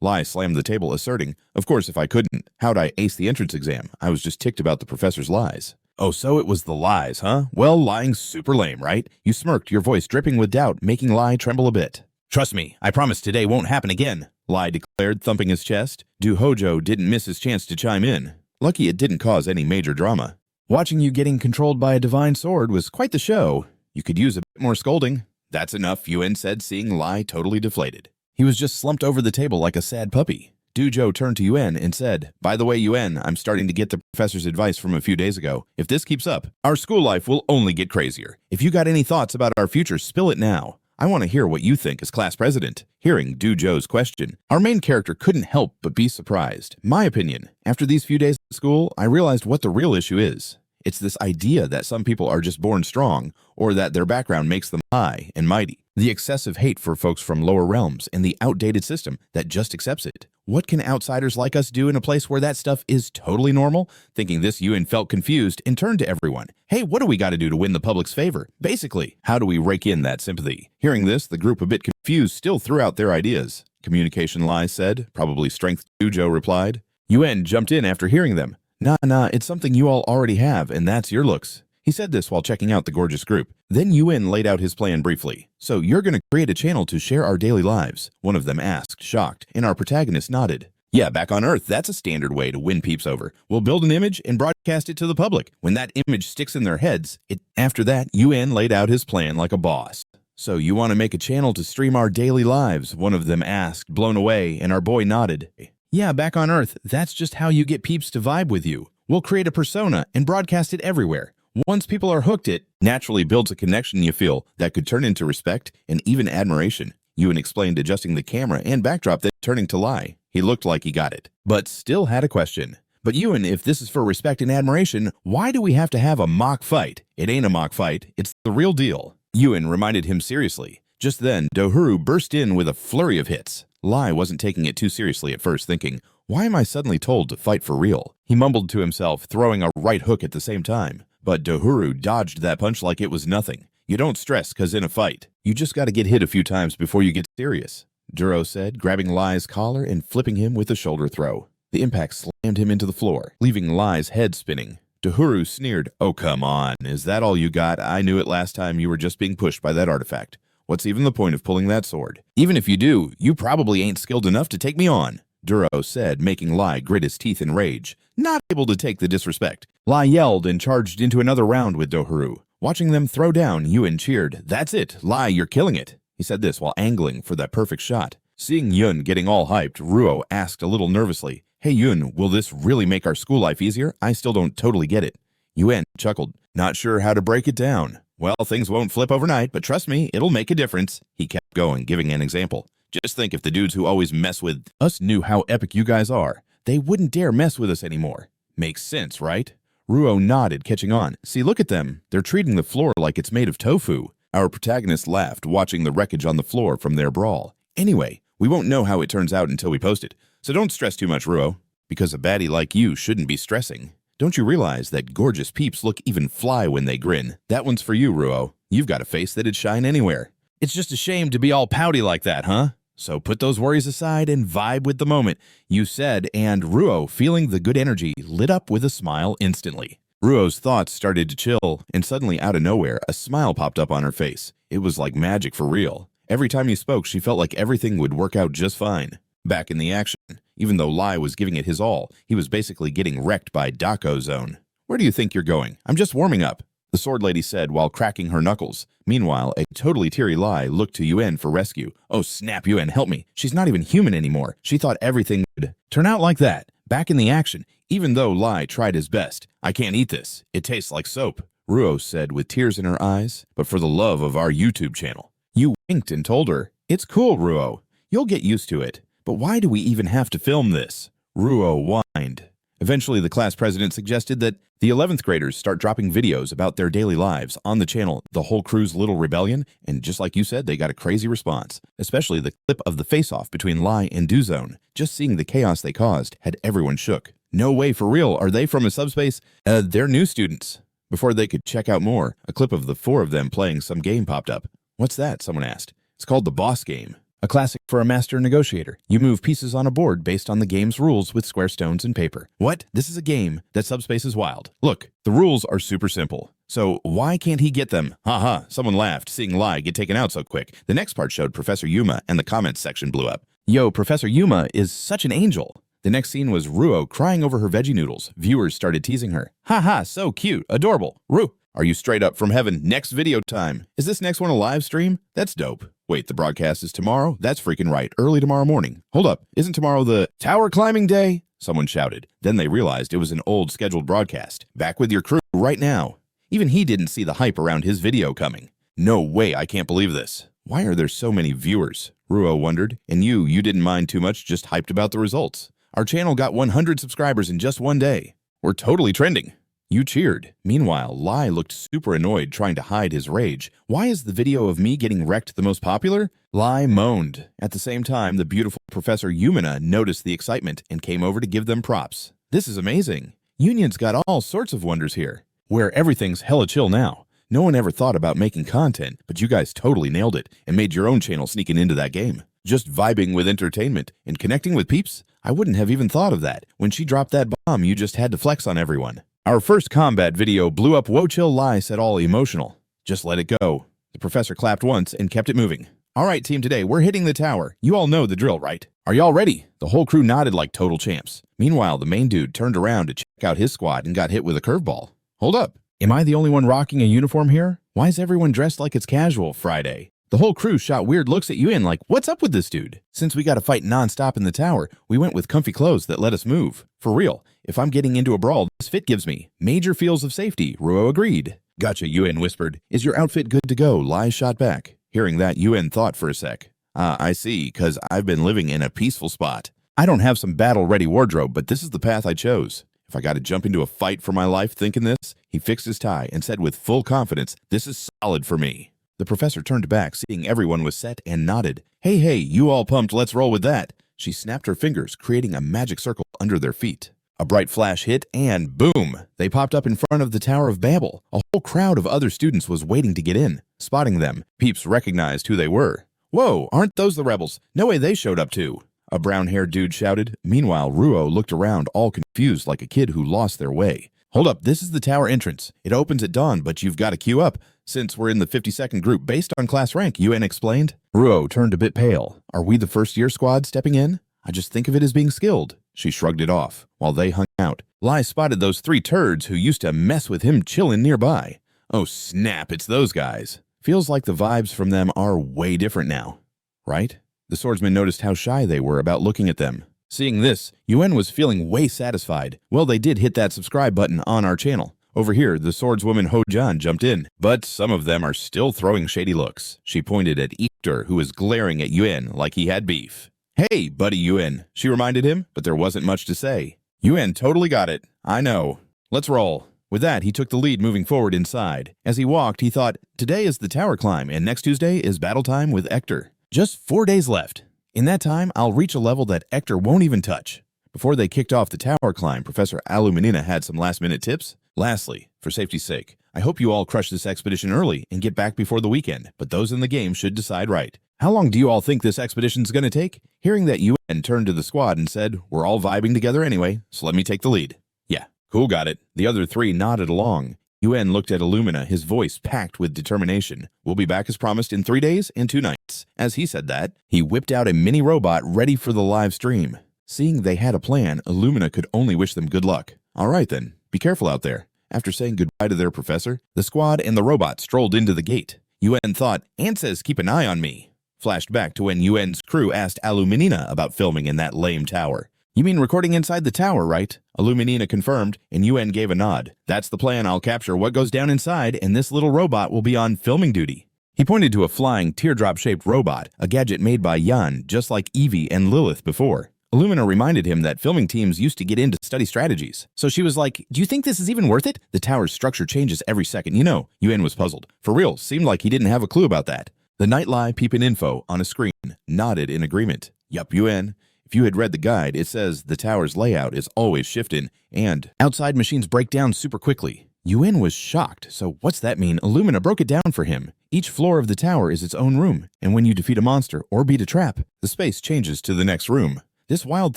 Lai slammed the table, asserting, of course if I couldn't, how'd I ace the entrance exam? I was just ticked about the professor's lies. Oh, so it was the lies, huh? Well, lying's super lame, right? You smirked, your voice dripping with doubt, making Lai tremble a bit. Trust me, I promise today won't happen again, Lai declared, thumping his chest. Du Hojo didn't miss his chance to chime in. Lucky it didn't cause any major drama. Watching you getting controlled by a divine sword was quite the show. You could use a bit more scolding. That's enough, Yuen said, seeing Lai totally deflated. He was just slumped over the table like a sad puppy. Dujo turned to Yuen and said, by the way, Yuen, I'm starting to get the professor's advice from a few days ago. If this keeps up, our school life will only get crazier. If you got any thoughts about our future, spill it now. I want to hear what you think as class president. Hearing Dujo's question, our main character couldn't help but be surprised. My opinion, after these few days at school, I realized what the real issue is. It's this idea that some people are just born strong, or that their background makes them high and mighty. The excessive hate for folks from lower realms and the outdated system that just accepts it. What can outsiders like us do in a place where that stuff is totally normal? Thinking this, Yuen felt confused and turned to everyone. Hey, what do we got to do to win the public's favor? Basically, how do we rake in that sympathy? Hearing this, the group, a bit confused, still threw out their ideas. Communication, Lai said. Probably strength, Dujo replied. Yuen jumped in after hearing them. Nah, it's something you all already have, and that's your looks. He said this while checking out the gorgeous group. Then Yuen laid out his plan briefly. So you're going to create a channel to share our daily lives? One of them asked, shocked, and our protagonist nodded. Yeah, back on Earth, that's a standard way to win peeps over. We'll build an image and broadcast it to the public. When that image sticks in their heads, After that, Yuen laid out his plan like a boss. So you want to make a channel to stream our daily lives? One of them asked, blown away, and our boy nodded. Yeah, back on Earth, that's just how you get peeps to vibe with you. We'll create a persona and broadcast it everywhere. Once people are hooked, it naturally builds a connection you feel that could turn into respect and even admiration. Yuen explained, adjusting the camera and backdrop, then turning to Lai. He looked like he got it, but still had a question. But Yuen, if this is for respect and admiration, why do we have to have a mock fight? It ain't a mock fight, it's the real deal. Yuen reminded him seriously. Just then, Dohuru burst in with a flurry of hits. Lai wasn't taking it too seriously at first, thinking, why am I suddenly told to fight for real? He mumbled to himself, throwing a right hook at the same time. But Dohuru dodged that punch like it was nothing. You don't stress, cause in a fight, you just gotta get hit a few times before you get serious, Duro said, grabbing Lai's collar and flipping him with a shoulder throw. The impact slammed him into the floor, leaving Lai's head spinning. Dohuru sneered, oh come on, is that all you got? I knew it last time you were just being pushed by that artifact. What's even the point of pulling that sword? Even if you do, you probably ain't skilled enough to take me on, Duro said, making Lai grit his teeth in rage. Not able to take the disrespect. Lai yelled and charged into another round with Dohuru. Watching them throw down, Yuen cheered. That's it, Lai, you're killing it. He said this while angling for that perfect shot. Seeing Yuen getting all hyped, Ruo asked a little nervously, hey Yuen, will this really make our school life easier? I still don't totally get it. Yuen chuckled, not sure how to break it down. Well, things won't flip overnight, but trust me, it'll make a difference. He kept going, giving an example. Just think if the dudes who always mess with us knew how epic you guys are, they wouldn't dare mess with us anymore. Makes sense, right? Ruo nodded, catching on. See, look at them. They're treating the floor like it's made of tofu. Our protagonist laughed, watching the wreckage on the floor from their brawl. Anyway, we won't know how it turns out until we post it. So don't stress too much, Ruo. Because a baddie like you shouldn't be stressing. Don't you realize that gorgeous peeps look even fly when they grin? That one's for you, Ruo. You've got a face that'd shine anywhere. It's just a shame to be all pouty like that, huh? So put those worries aside and vibe with the moment, you said, and Ruo, feeling the good energy, lit up with a smile instantly. Ruo's thoughts started to chill, and suddenly out of nowhere, a smile popped up on her face. It was like magic for real. Every time you spoke, she felt like everything would work out just fine. Back in the action, even though Lai was giving it his all, he was basically getting wrecked by Dako Zone. Where do you think you're going? I'm just warming up, the sword lady said while cracking her knuckles. Meanwhile, a totally teary Lai looked to Yuen for rescue. Oh snap, Yuen, help me. She's not even human anymore. She thought everything would turn out like that. Back in the action, even though Lai tried his best. I can't eat this. It tastes like soap, Ruo said with tears in her eyes. But for the love of our YouTube channel. You winked and told her, it's cool, Ruo. You'll get used to it. But why do we even have to film this? Ruo whined. Eventually, the class president suggested that the 11th graders start dropping videos about their daily lives on the channel The Whole Crew's Little Rebellion, and just like you said, they got a crazy response, especially the clip of the face-off between Lai and Duzone. Just seeing the chaos they caused had everyone shook. No way, for real, are they from a subspace? They're new students. Before they could check out more, a clip of the 4 of them playing some game popped up. What's that? Someone asked. It's called the Boss Game. A classic for a master negotiator. You move pieces on a board based on the game's rules with square stones and paper. What? This is a game that Subspace is wild. Look, the rules are super simple. So why can't he get them? Haha, someone laughed, seeing Lai get taken out so quick. The next part showed Professor Yuma and the comments section blew up. Yo, Professor Yuma is such an angel. The next scene was Ruo crying over her veggie noodles. Viewers started teasing her. Haha, so cute, adorable. Ru, are you straight up from heaven? Next video time. Is this next one a live stream? That's dope. Wait, the broadcast is tomorrow? That's freaking right, early tomorrow morning. Hold up, isn't tomorrow the tower climbing day? Someone shouted. Then they realized it was an old scheduled broadcast. Back with your crew right now. Even he didn't see the hype around his video coming. No way, I can't believe this. Why are there so many viewers? Ruo wondered. And you didn't mind too much, just hyped about the results. Our channel got 100 subscribers in just one day. We're totally trending. You cheered. Meanwhile, Lai looked super annoyed, trying to hide his rage. Why is the video of me getting wrecked the most popular? Lai moaned. At the same time, the beautiful Professor Yumina noticed the excitement and came over to give them props. This is amazing. Union's got all sorts of wonders here, where everything's hella chill now. No one ever thought about making content, but you guys totally nailed it and made your own channel sneaking into that game. Just vibing with entertainment and connecting with peeps? I wouldn't have even thought of that. When she dropped that bomb, you just had to flex on everyone. Our first combat video blew up. Wochill Lai said all emotional. Just let it go. The professor clapped once and kept it moving. All right, team, today we're hitting the tower. You all know the drill, right? Are y'all ready? The whole crew nodded like total champs. Meanwhile, the main dude turned around to check out his squad and got hit with a curveball. Hold up. Am I the only one rocking a uniform here? Why is everyone dressed like it's casual Friday? The whole crew shot weird looks at Yuen like, what's up with this dude? Since we gotta fight non-stop in the tower, we went with comfy clothes that let us move. For real, if I'm getting into a brawl, this fit gives me major feels of safety, Ruo agreed. Gotcha, Yuen whispered. Is your outfit good to go? Lai shot back. Hearing that, Yuen thought for a sec. I see, cause I've been living in a peaceful spot. I don't have some battle-ready wardrobe, but this is the path I chose. If I gotta jump into a fight for my life thinking this, he fixed his tie and said with full confidence, this is solid for me. The professor turned back, seeing everyone was set, and nodded. Hey, you all pumped, let's roll with that. She snapped her fingers, creating a magic circle under their feet. A bright flash hit, and boom! They popped up in front of the Tower of Babel. A whole crowd of other students was waiting to get in. Spotting them, peeps recognized who they were. Whoa, aren't those the rebels? No way they showed up too. A brown-haired dude shouted. Meanwhile, Ruo looked around all confused like a kid who lost their way. Hold up, this is the tower entrance. It opens at dawn, but you've got to queue up. Since we're in the 52nd group based on class rank, Yuen explained. Ruo turned a bit pale. Are we the first-year squad stepping in? I just think of it as being skilled. She shrugged it off, while they hung out. Lai spotted those 3 turds who used to mess with him chillin' nearby. Oh snap, it's those guys. Feels like the vibes from them are way different now. Right? The swordsman noticed how shy they were about looking at them. Seeing this, Yuen was feeling way satisfied. Well, they did hit that subscribe button on our channel. Over here, the swordswoman Ho-Jan jumped in, but some of them are still throwing shady looks. She pointed at Eater, who was glaring at Yuen like he had beef. Hey, buddy Yuen, she reminded him, but there wasn't much to say. Yuen totally got it. I know. Let's roll. With that, he took the lead moving forward inside. As he walked, he thought, today is the tower climb, and next Tuesday is battle time with Ector. Just 4 days left. In that time, I'll reach a level that Ector won't even touch. Before they kicked off the tower climb, Professor Aluminina had some last-minute tips. Lastly, for safety's sake, I hope you all crush this expedition early and get back before the weekend, but those in the game should decide right. How long do you all think this expedition's gonna take? Hearing that, Yuen turned to the squad and said, we're all vibing together anyway, so let me take the lead. Yeah, cool, got it. The other 3 nodded along. Yuen looked at Illumina, his voice packed with determination. We'll be back as promised in 3 days and 2 nights. As he said that, he whipped out a mini robot ready for the live stream. Seeing they had a plan, Illumina could only wish them good luck. All right then, be careful out there. After saying goodbye to their professor, the squad and the robot strolled into the gate. Yuen thought, Ant says keep an eye on me. Flashed back to when Yuen's crew asked Aluminina about filming in that lame tower. You mean recording inside the tower, right? Aluminina confirmed, and Yuen gave a nod. That's the plan. I'll capture what goes down inside, and this little robot will be on filming duty. He pointed to a flying teardrop-shaped robot, a gadget made by Yan, just like Evie and Lilith before. Illumina reminded him that filming teams used to get in to study strategies. So she was like, do you think this is even worth it? The tower's structure changes every second, you know. Yuan was puzzled. For real, seemed like he didn't have a clue about that. The night lie peeping info on a screen nodded in agreement. Yup, Yuan. If you had read the guide, it says the tower's layout is always shifting, and outside machines break down super quickly. Yuan was shocked. So what's that mean? Illumina broke it down for him. Each floor of the tower is its own room, and when you defeat a monster or beat a trap, the space changes to the next room. This wild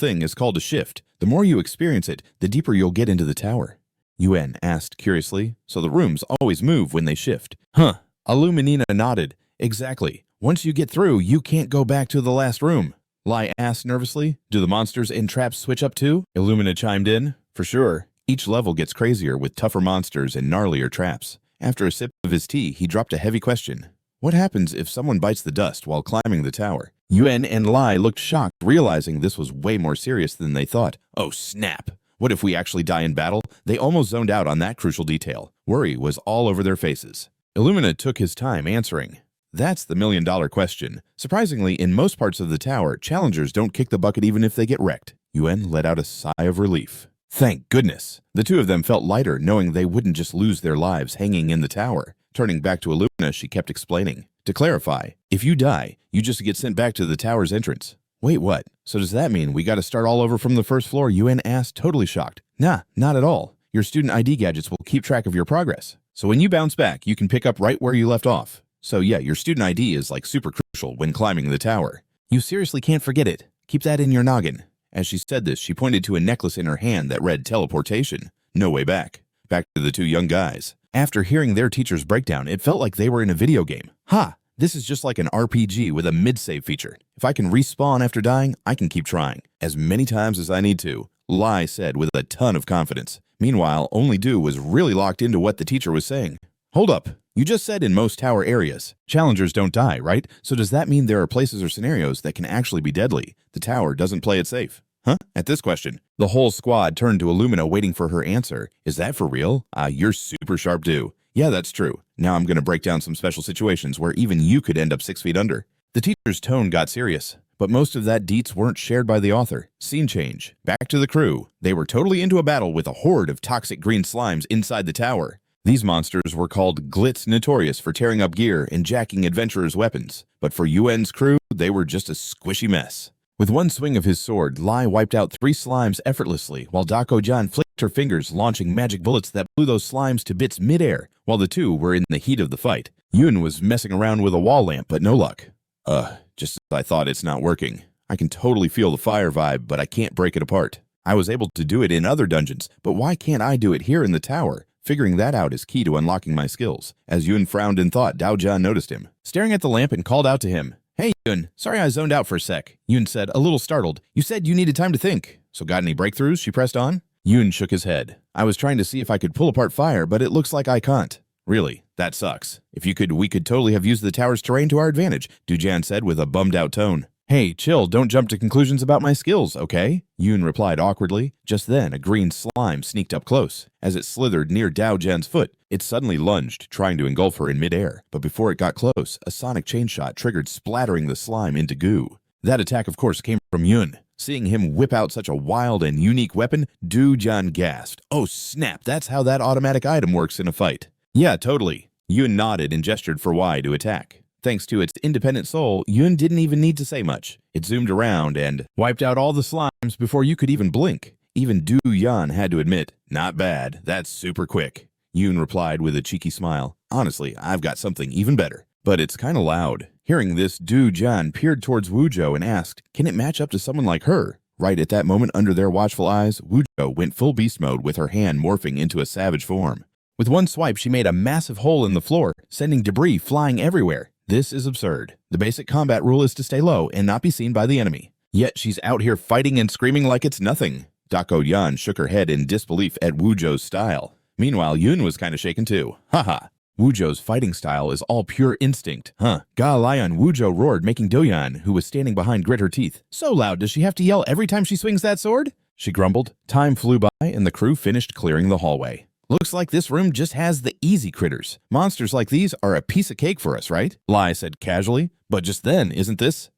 thing is called a shift. The more you experience it, the deeper you'll get into the tower. Yuan asked curiously. So the rooms always move when they shift. Huh. Illuminina nodded. Exactly. Once you get through, you can't go back to the last room. Lai asked nervously. Do the monsters and traps switch up too? Illumina chimed in. For sure. Each level gets crazier with tougher monsters and gnarlier traps. After a sip of his tea, he dropped a heavy question. What happens if someone bites the dust while climbing the tower? Yuan and Lai looked shocked, realizing this was way more serious than they thought. Oh snap! What if we actually die in battle? They almost zoned out on that crucial detail. Worry was all over their faces. Illumina took his time answering. That's the million-dollar question. Surprisingly, in most parts of the tower, challengers don't kick the bucket even if they get wrecked. Yuan let out a sigh of relief. Thank goodness. The two of them felt lighter, knowing they wouldn't just lose their lives hanging in the tower. Turning back to Illumina, she kept explaining. To clarify, if you die, you just get sent back to the tower's entrance. Wait, what? So does that mean we gotta start all over from the first floor? Yuan asked, totally shocked. Nah, not at all. Your student ID gadgets will keep track of your progress. So when you bounce back, you can pick up right where you left off. So yeah, your student ID is like super crucial when climbing the tower. You seriously can't forget it. Keep that in your noggin. As she said this, she pointed to a necklace in her hand that read teleportation. No way back. Back to the two young guys. After hearing their teacher's breakdown, it felt like they were in a video game. Ha! This is just like an RPG with a mid-save feature. If I can respawn after dying, I can keep trying. As many times as I need to, Lai said with a ton of confidence. Meanwhile, only Du was really locked into what the teacher was saying. Hold up. You just said in most tower areas, challengers don't die, right? So does that mean there are places or scenarios that can actually be deadly? The tower doesn't play it safe. Huh? At this question, the whole squad turned to Illumina waiting for her answer. Is that for real? You're super sharp, Du. Yeah, that's true. Now I'm going to break down some special situations where even you could end up 6 feet under. The teacher's tone got serious, but most of that deets weren't shared by the author. Scene change. Back to the crew. They were totally into a battle with a horde of toxic green slimes inside the tower. These monsters were called Glitz, notorious for tearing up gear and jacking adventurers' weapons. But for Yuan's crew, they were just a squishy mess. With one swing of his sword, Lai wiped out 3 slimes effortlessly, while Dako-Jan flicked her fingers, launching magic bullets that blew those slimes to bits midair, while the two were in the heat of the fight. Yun was messing around with a wall lamp, but no luck. Just as I thought, it's not working. I can totally feel the fire vibe, but I can't break it apart. I was able to do it in other dungeons, but why can't I do it here in the tower? Figuring that out is key to unlocking my skills. As Yun frowned in thought, Dao-Jan noticed him, staring at the lamp and called out to him. Hey, Yun, sorry I zoned out for a sec. Yun said, a little startled. You said you needed time to think. So got any breakthroughs? She pressed on. Yun shook his head. I was trying to see if I could pull apart fire, but it looks like I can't. Really? That sucks. If you could, we could totally have used the tower's terrain to our advantage, Du-Jan said with a bummed out tone. Hey, chill, don't jump to conclusions about my skills, okay? Yun replied awkwardly. Just then, a green slime sneaked up close. As it slithered near Dao-Jan's foot, it suddenly lunged, trying to engulf her in midair. But before it got close, a sonic chain shot triggered, splattering the slime into goo. That attack, of course, came from Yun. Seeing him whip out such a wild and unique weapon, Du-Jan gasped. Oh snap, that's how that automatic item works in a fight. Yeah, totally. Yun nodded and gestured for Y to attack. Thanks to its independent soul, Yun didn't even need to say much. It zoomed around and wiped out all the slimes before you could even blink. Even Du-Yan had to admit, not bad, that's super quick. Yun replied with a cheeky smile. Honestly, I've got something even better. But it's kinda loud. Hearing this, Du-Jan peered towards Wuzhou and asked, can it match up to someone like her? Right at that moment, under their watchful eyes, Wuzhou went full beast mode with her hand morphing into a savage form. With one swipe, she made a massive hole in the floor, sending debris flying everywhere. This is absurd. The basic combat rule is to stay low and not be seen by the enemy. Yet she's out here fighting and screaming like it's nothing. Dako-Yan shook her head in disbelief at Wuzhou's style. Meanwhile, Yun was kinda shaken too. Haha. Wuzhou's fighting style is all pure instinct. Ga Lion, Wuzhou roared, making Do-Yan, who was standing behind, grit her teeth. So loud, does she have to yell every time she swings that sword? She grumbled. Time flew by and the crew finished clearing the hallway. Looks like this room just has the easy critters. Monsters like these are a piece of cake for us, right? Lai said casually. But just then, isn't this?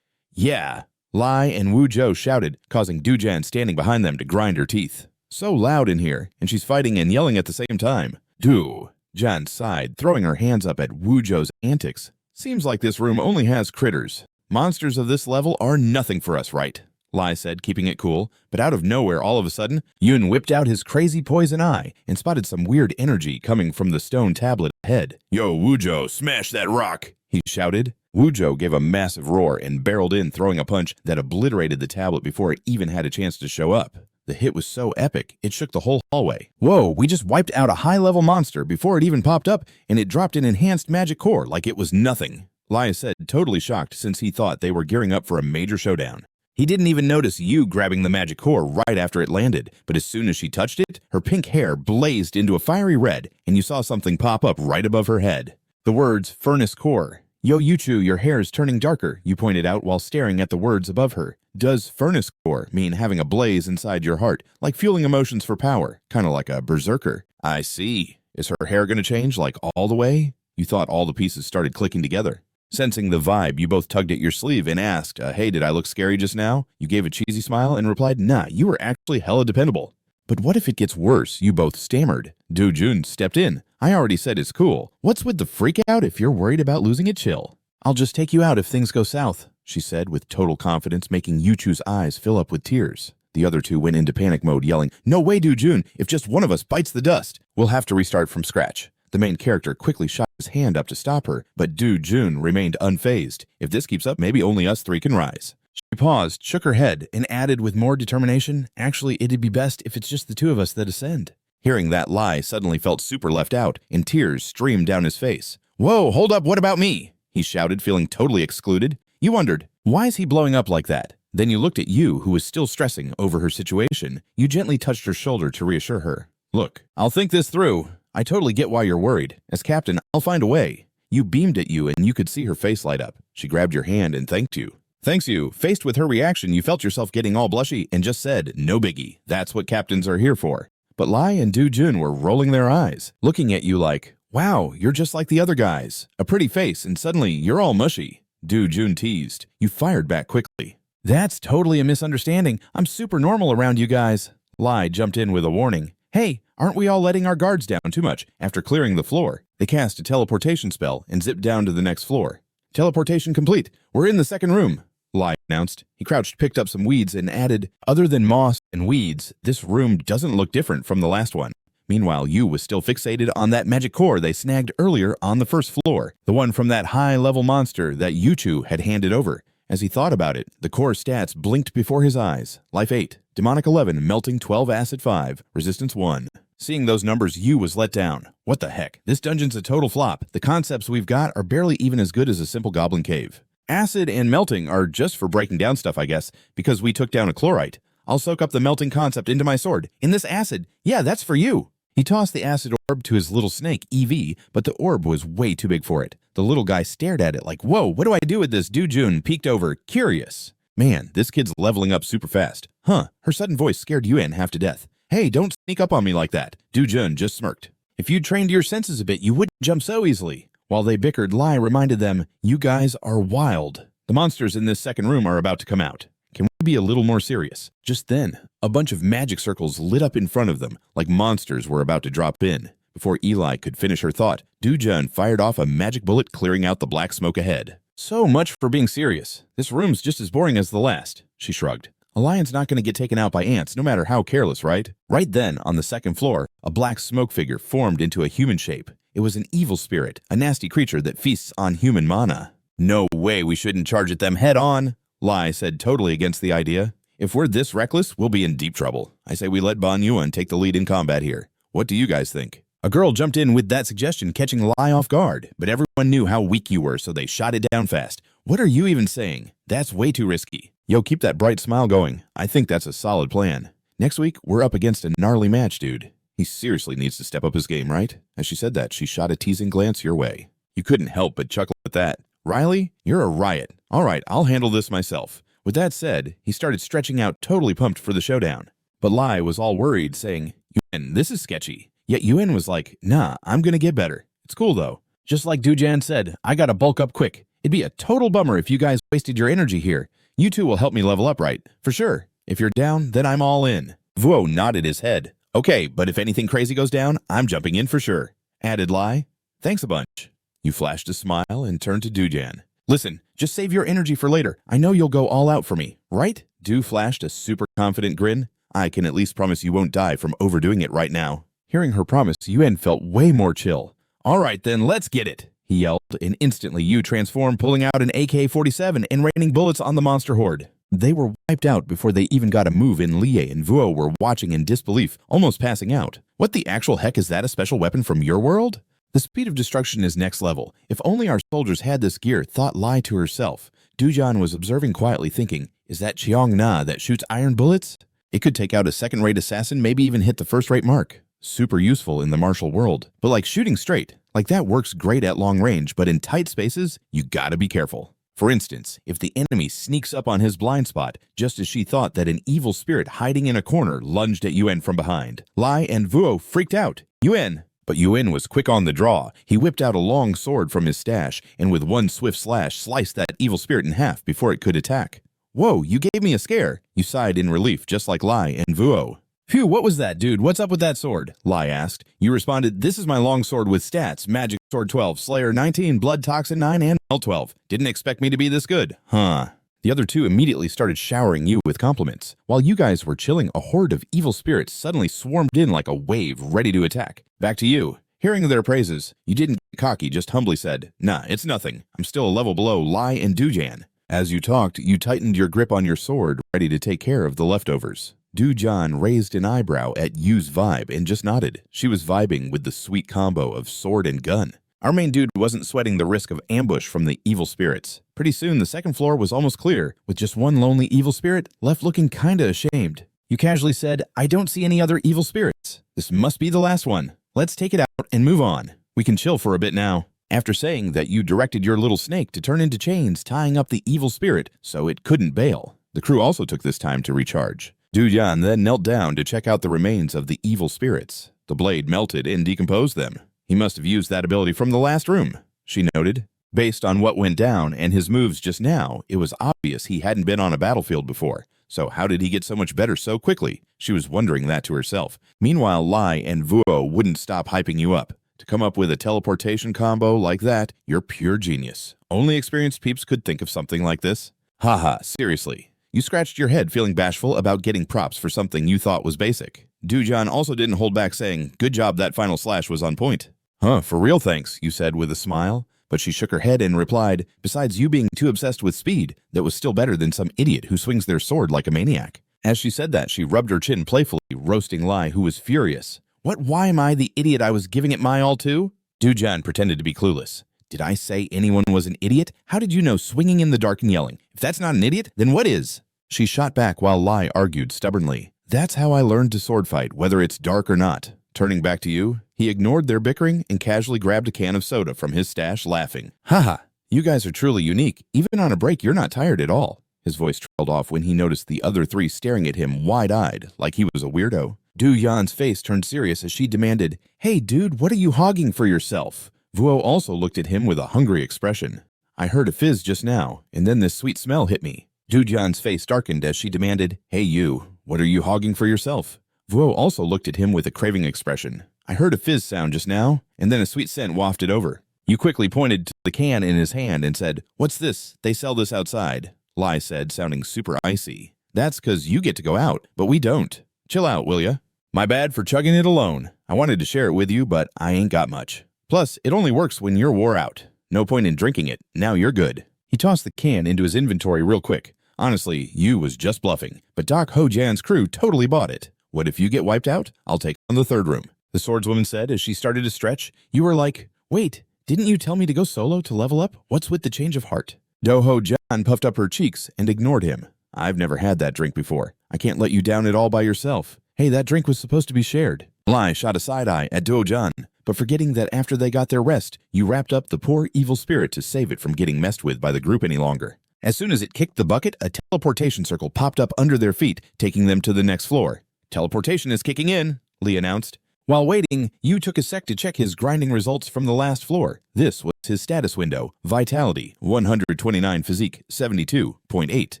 Yeah. Lai and Wu Zhou shouted, causing Dujan standing behind them to grind her teeth. So loud in here, and she's fighting and yelling at the same time. Du. Jan sighed, throwing her hands up at Wu Zhou's antics. Seems like this room only has critters. Monsters of this level are nothing for us, right? Lai said, keeping it cool, but out of nowhere all of a sudden, Yun whipped out his crazy poison eye and spotted some weird energy coming from the stone tablet ahead. Yo, Wu Zhou, smash that rock, he shouted. Wu Zhou gave a massive roar and barreled in, throwing a punch that obliterated the tablet before it even had a chance to show up. The hit was so epic, it shook the whole hallway. Whoa, we just wiped out a high-level monster before it even popped up, and it dropped an enhanced magic core like it was nothing. Lai said, totally shocked since he thought they were gearing up for a major showdown. He didn't even notice Yu grabbing the magic core right after it landed, but as soon as she touched it, her pink hair blazed into a fiery red, and you saw something pop up right above her head. The words, Furnace Core. Yo, Yuchu, your hair is turning darker, you pointed out while staring at the words above her. Does Furnace Core mean having a blaze inside your heart, like fueling emotions for power, kind of like a berserker? I see. Is her hair going to change, like all the way? You thought all the pieces started clicking together. Sensing the vibe, you both tugged at your sleeve and asked, hey, did I look scary just now? You gave a cheesy smile and replied, nah, you were actually hella dependable. But what if it gets worse? You both stammered. Du Jun stepped in. I already said it's cool. What's with the freak out if you're worried about losing it? Chill. I'll just take you out if things go south, she said with total confidence, making Yuchu's eyes fill up with tears. The other two went into panic mode, yelling, no way, Du Jun, if just one of us bites the dust, we'll have to restart from scratch. The main character quickly shot his hand up to stop her, but Du Jun remained unfazed. If this keeps up, maybe only us three can rise. She paused, shook her head, and added with more determination, actually, it'd be best if it's just the two of us that ascend. Hearing that, Lai suddenly felt super left out, and tears streamed down his face. Whoa, hold up, what about me? He shouted, feeling totally excluded. You wondered, why is he blowing up like that? Then you looked at Yu, who was still stressing over her situation. You gently touched her shoulder to reassure her. Look, I'll think this through. I totally get why you're worried. As captain, I'll find a way. You beamed at Yu, and you could see her face light up. She grabbed your hand and thanked you. Thanks, Yu. Faced with her reaction, you felt yourself getting all blushy and just said, no biggie. That's what captains are here for. But Lai and Du Jun were rolling their eyes, looking at you like, wow, you're just like the other guys. A pretty face, and suddenly you're all mushy. Du Jun teased. You fired back quickly. That's totally a misunderstanding. I'm super normal around you guys. Lai jumped in with a warning. Hey, aren't we all letting our guards down too much after clearing the floor? They cast a teleportation spell and zipped down to the next floor. Teleportation complete. We're in the second room, Lai announced. He crouched, picked up some weeds, and added, other than moss and weeds, this room doesn't look different from the last one. Meanwhile, Yu was still fixated on that magic core they snagged earlier on the first floor, the one from that high-level monster that Yuchu had handed over. As he thought about it, the core stats blinked before his eyes. Life 8, Demonic 11, Melting 12, Acid 5, Resistance 1. Seeing those numbers, Yu was let down. What the heck? This dungeon's a total flop. The concepts we've got are barely even as good as a simple goblin cave. Acid and melting are just for breaking down stuff, I guess, because we took down a chlorite. I'll soak up the melting concept into my sword. In this acid, yeah, that's for you. He tossed the acid orb to his little snake, EV, but the orb was way too big for it. The little guy stared at it like, whoa, what do I do with this? Du Jun peeked over, curious. Man, this kid's leveling up super fast. Huh, her sudden voice scared Yuan half to death. Hey, don't sneak up on me like that. Du Jun just smirked. If you'd trained your senses a bit, you wouldn't jump so easily. While they bickered, Lai reminded them, you guys are wild. The monsters in this second room are about to come out. Can we be a little more serious? Just then, a bunch of magic circles lit up in front of them, like monsters were about to drop in. Before Eli could finish her thought, Du Jun fired off a magic bullet, clearing out the black smoke ahead. So much for being serious. This room's just as boring as the last, she shrugged. A lion's not going to get taken out by ants, no matter how careless, right? Right then, on the second floor, a black smoke figure formed into a human shape. It was an evil spirit, a nasty creature that feasts on human mana. No way we shouldn't charge at them head on, Lai said, totally against the idea. If we're this reckless, we'll be in deep trouble. I say we let Ban Yuan take the lead in combat here. What do you guys think? A girl jumped in with that suggestion, catching Lai off guard, but everyone knew how weak you were, so they shot it down fast. What are you even saying? That's way too risky. Yo, keep that bright smile going. I think that's a solid plan. Next week, we're up against a gnarly match, dude. He seriously needs to step up his game, right? As she said that, she shot a teasing glance your way. You couldn't help but chuckle at that. Riley, you're a riot. All right, I'll handle this myself. With that said, he started stretching out, totally pumped for the showdown. But Lai was all worried, saying, Yuan, this is sketchy. Yet Yuan was like, nah, I'm gonna get better. It's cool though. Just like Dujan said, I gotta bulk up quick. It'd be a total bummer if you guys wasted your energy here. You two will help me level up, right? For sure. If you're down, then I'm all in. Vuo nodded his head. Okay, but if anything crazy goes down, I'm jumping in for sure. Added Lai. Thanks a bunch. You flashed a smile and turned to Dujan. Listen, just save your energy for later. I know you'll go all out for me, right? Du flashed a super confident grin. I can at least promise you won't die from overdoing it right now. Hearing her promise, Yuen felt way more chill. All right then, let's get it, he yelled, and instantly Yu transformed, pulling out an AK-47 and raining bullets on the monster horde. They were wiped out before they even got a move in. Lie and Vuo were watching in disbelief, almost passing out. What the actual heck is that, a special weapon from your world? The speed of destruction is next level. If only our soldiers had this gear, thought Lai to herself. Dujan was observing quietly, thinking, is that Cheong Na that shoots iron bullets? It could take out a second-rate assassin, maybe even hit the first-rate mark. Super useful in the martial world. But like shooting straight, like that works great at long range, but in tight spaces, you gotta be careful. For instance, if the enemy sneaks up on his blind spot, just as she thought that an evil spirit hiding in a corner lunged at Yuen from behind. Lai and Vuo freaked out. Yuen! But Yuen was quick on the draw. He whipped out a long sword from his stash, and with one swift slash, sliced that evil spirit in half before it could attack. Whoa, you gave me a scare. You sighed in relief, just like Lai and Vuo. Phew, what was that, dude? What's up with that sword? Lai asked. You responded, this is my long sword with stats, Magic Sword 12, Slayer 19, Blood Toxin 9, and L 12. Didn't expect me to be this good. Huh. The other two immediately started showering you with compliments. While you guys were chilling, a horde of evil spirits suddenly swarmed in like a wave, ready to attack. Back to you. Hearing their praises, you didn't get cocky, just humbly said, nah, it's nothing. I'm still a level below Lai and Dujan. As you talked, you tightened your grip on your sword, ready to take care of the leftovers. Dujan raised an eyebrow at Yu's vibe and just nodded. She was vibing with the sweet combo of sword and gun. Our main dude wasn't sweating the risk of ambush from the evil spirits. Pretty soon, the second floor was almost clear, with just one lonely evil spirit left looking kinda ashamed. You casually said, I don't see any other evil spirits. This must be the last one. Let's take it out and move on. We can chill for a bit now. After saying that, you directed your little snake to turn into chains, tying up the evil spirit so it couldn't bail. The crew also took this time to recharge. Dujan then knelt down to check out the remains of the evil spirits. The blade melted and decomposed them. He must have used that ability from the last room, she noted. Based on what went down and his moves just now, it was obvious he hadn't been on a battlefield before. So how did he get so much better so quickly? She was wondering that to herself. Meanwhile, Lai and Vuo wouldn't stop hyping you up. To come up with a teleportation combo like that, you're pure genius. Only experienced peeps could think of something like this. Haha, seriously. You scratched your head feeling bashful about getting props for something you thought was basic. Dujan also didn't hold back saying, good job, that final slash was on point. Huh, for real thanks, you said with a smile. But she shook her head and replied, besides you being too obsessed with speed, that was still better than some idiot who swings their sword like a maniac. As she said that, she rubbed her chin playfully, roasting Lai, who was furious. Why am I the idiot I was giving it my all to? Dujan pretended to be clueless. Did I say anyone was an idiot? How did you know swinging in the dark and yelling? If that's not an idiot, then what is? She shot back while Lai argued stubbornly. That's how I learned to sword fight, whether it's dark or not. Turning back to you, he ignored their bickering and casually grabbed a can of soda from his stash, laughing. Haha, you guys are truly unique. Even on a break, you're not tired at all. His voice trailed off when he noticed the other three staring at him wide-eyed, like he was a weirdo. Du-Yan's face turned serious as she demanded, Hey dude, what are you hogging for yourself? Vuo also looked at him with a hungry expression. I heard a fizz just now, and then this sweet smell hit me. Du-Yan's face darkened as she demanded, Hey you, what are you hogging for yourself? Vuo also looked at him with a craving expression. I heard a fizz sound just now, and then a sweet scent wafted over. You quickly pointed to the can in his hand and said, What's this? They sell this outside. Lai said, sounding super icy. That's 'cause you get to go out, but we don't. Chill out, will ya? My bad for chugging it alone. I wanted to share it with you, but I ain't got much. Plus, it only works when you're wore out. No point in drinking it. Now you're good. He tossed the can into his inventory real quick. Honestly, you was just bluffing, but Doc Ho-Jan's crew totally bought it. What if you get wiped out? I'll take on the third room. The swordswoman said as she started to stretch. You were like, wait, didn't you tell me to go solo to level up? What's with the change of heart? Do-Ho-Jan puffed up her cheeks and ignored him. I've never had that drink before. I can't let you down it all by yourself. Hey, that drink was supposed to be shared. Lai shot a side-eye at Do-Jan, but forgetting that after they got their rest, you wrapped up the poor evil spirit to save it from getting messed with by the group any longer. As soon as it kicked the bucket, a teleportation circle popped up under their feet, taking them to the next floor. Teleportation is kicking in, Lee announced. While waiting, Yu took a sec to check his grinding results from the last floor. This was his status window. Vitality, 129 physique, 72.8.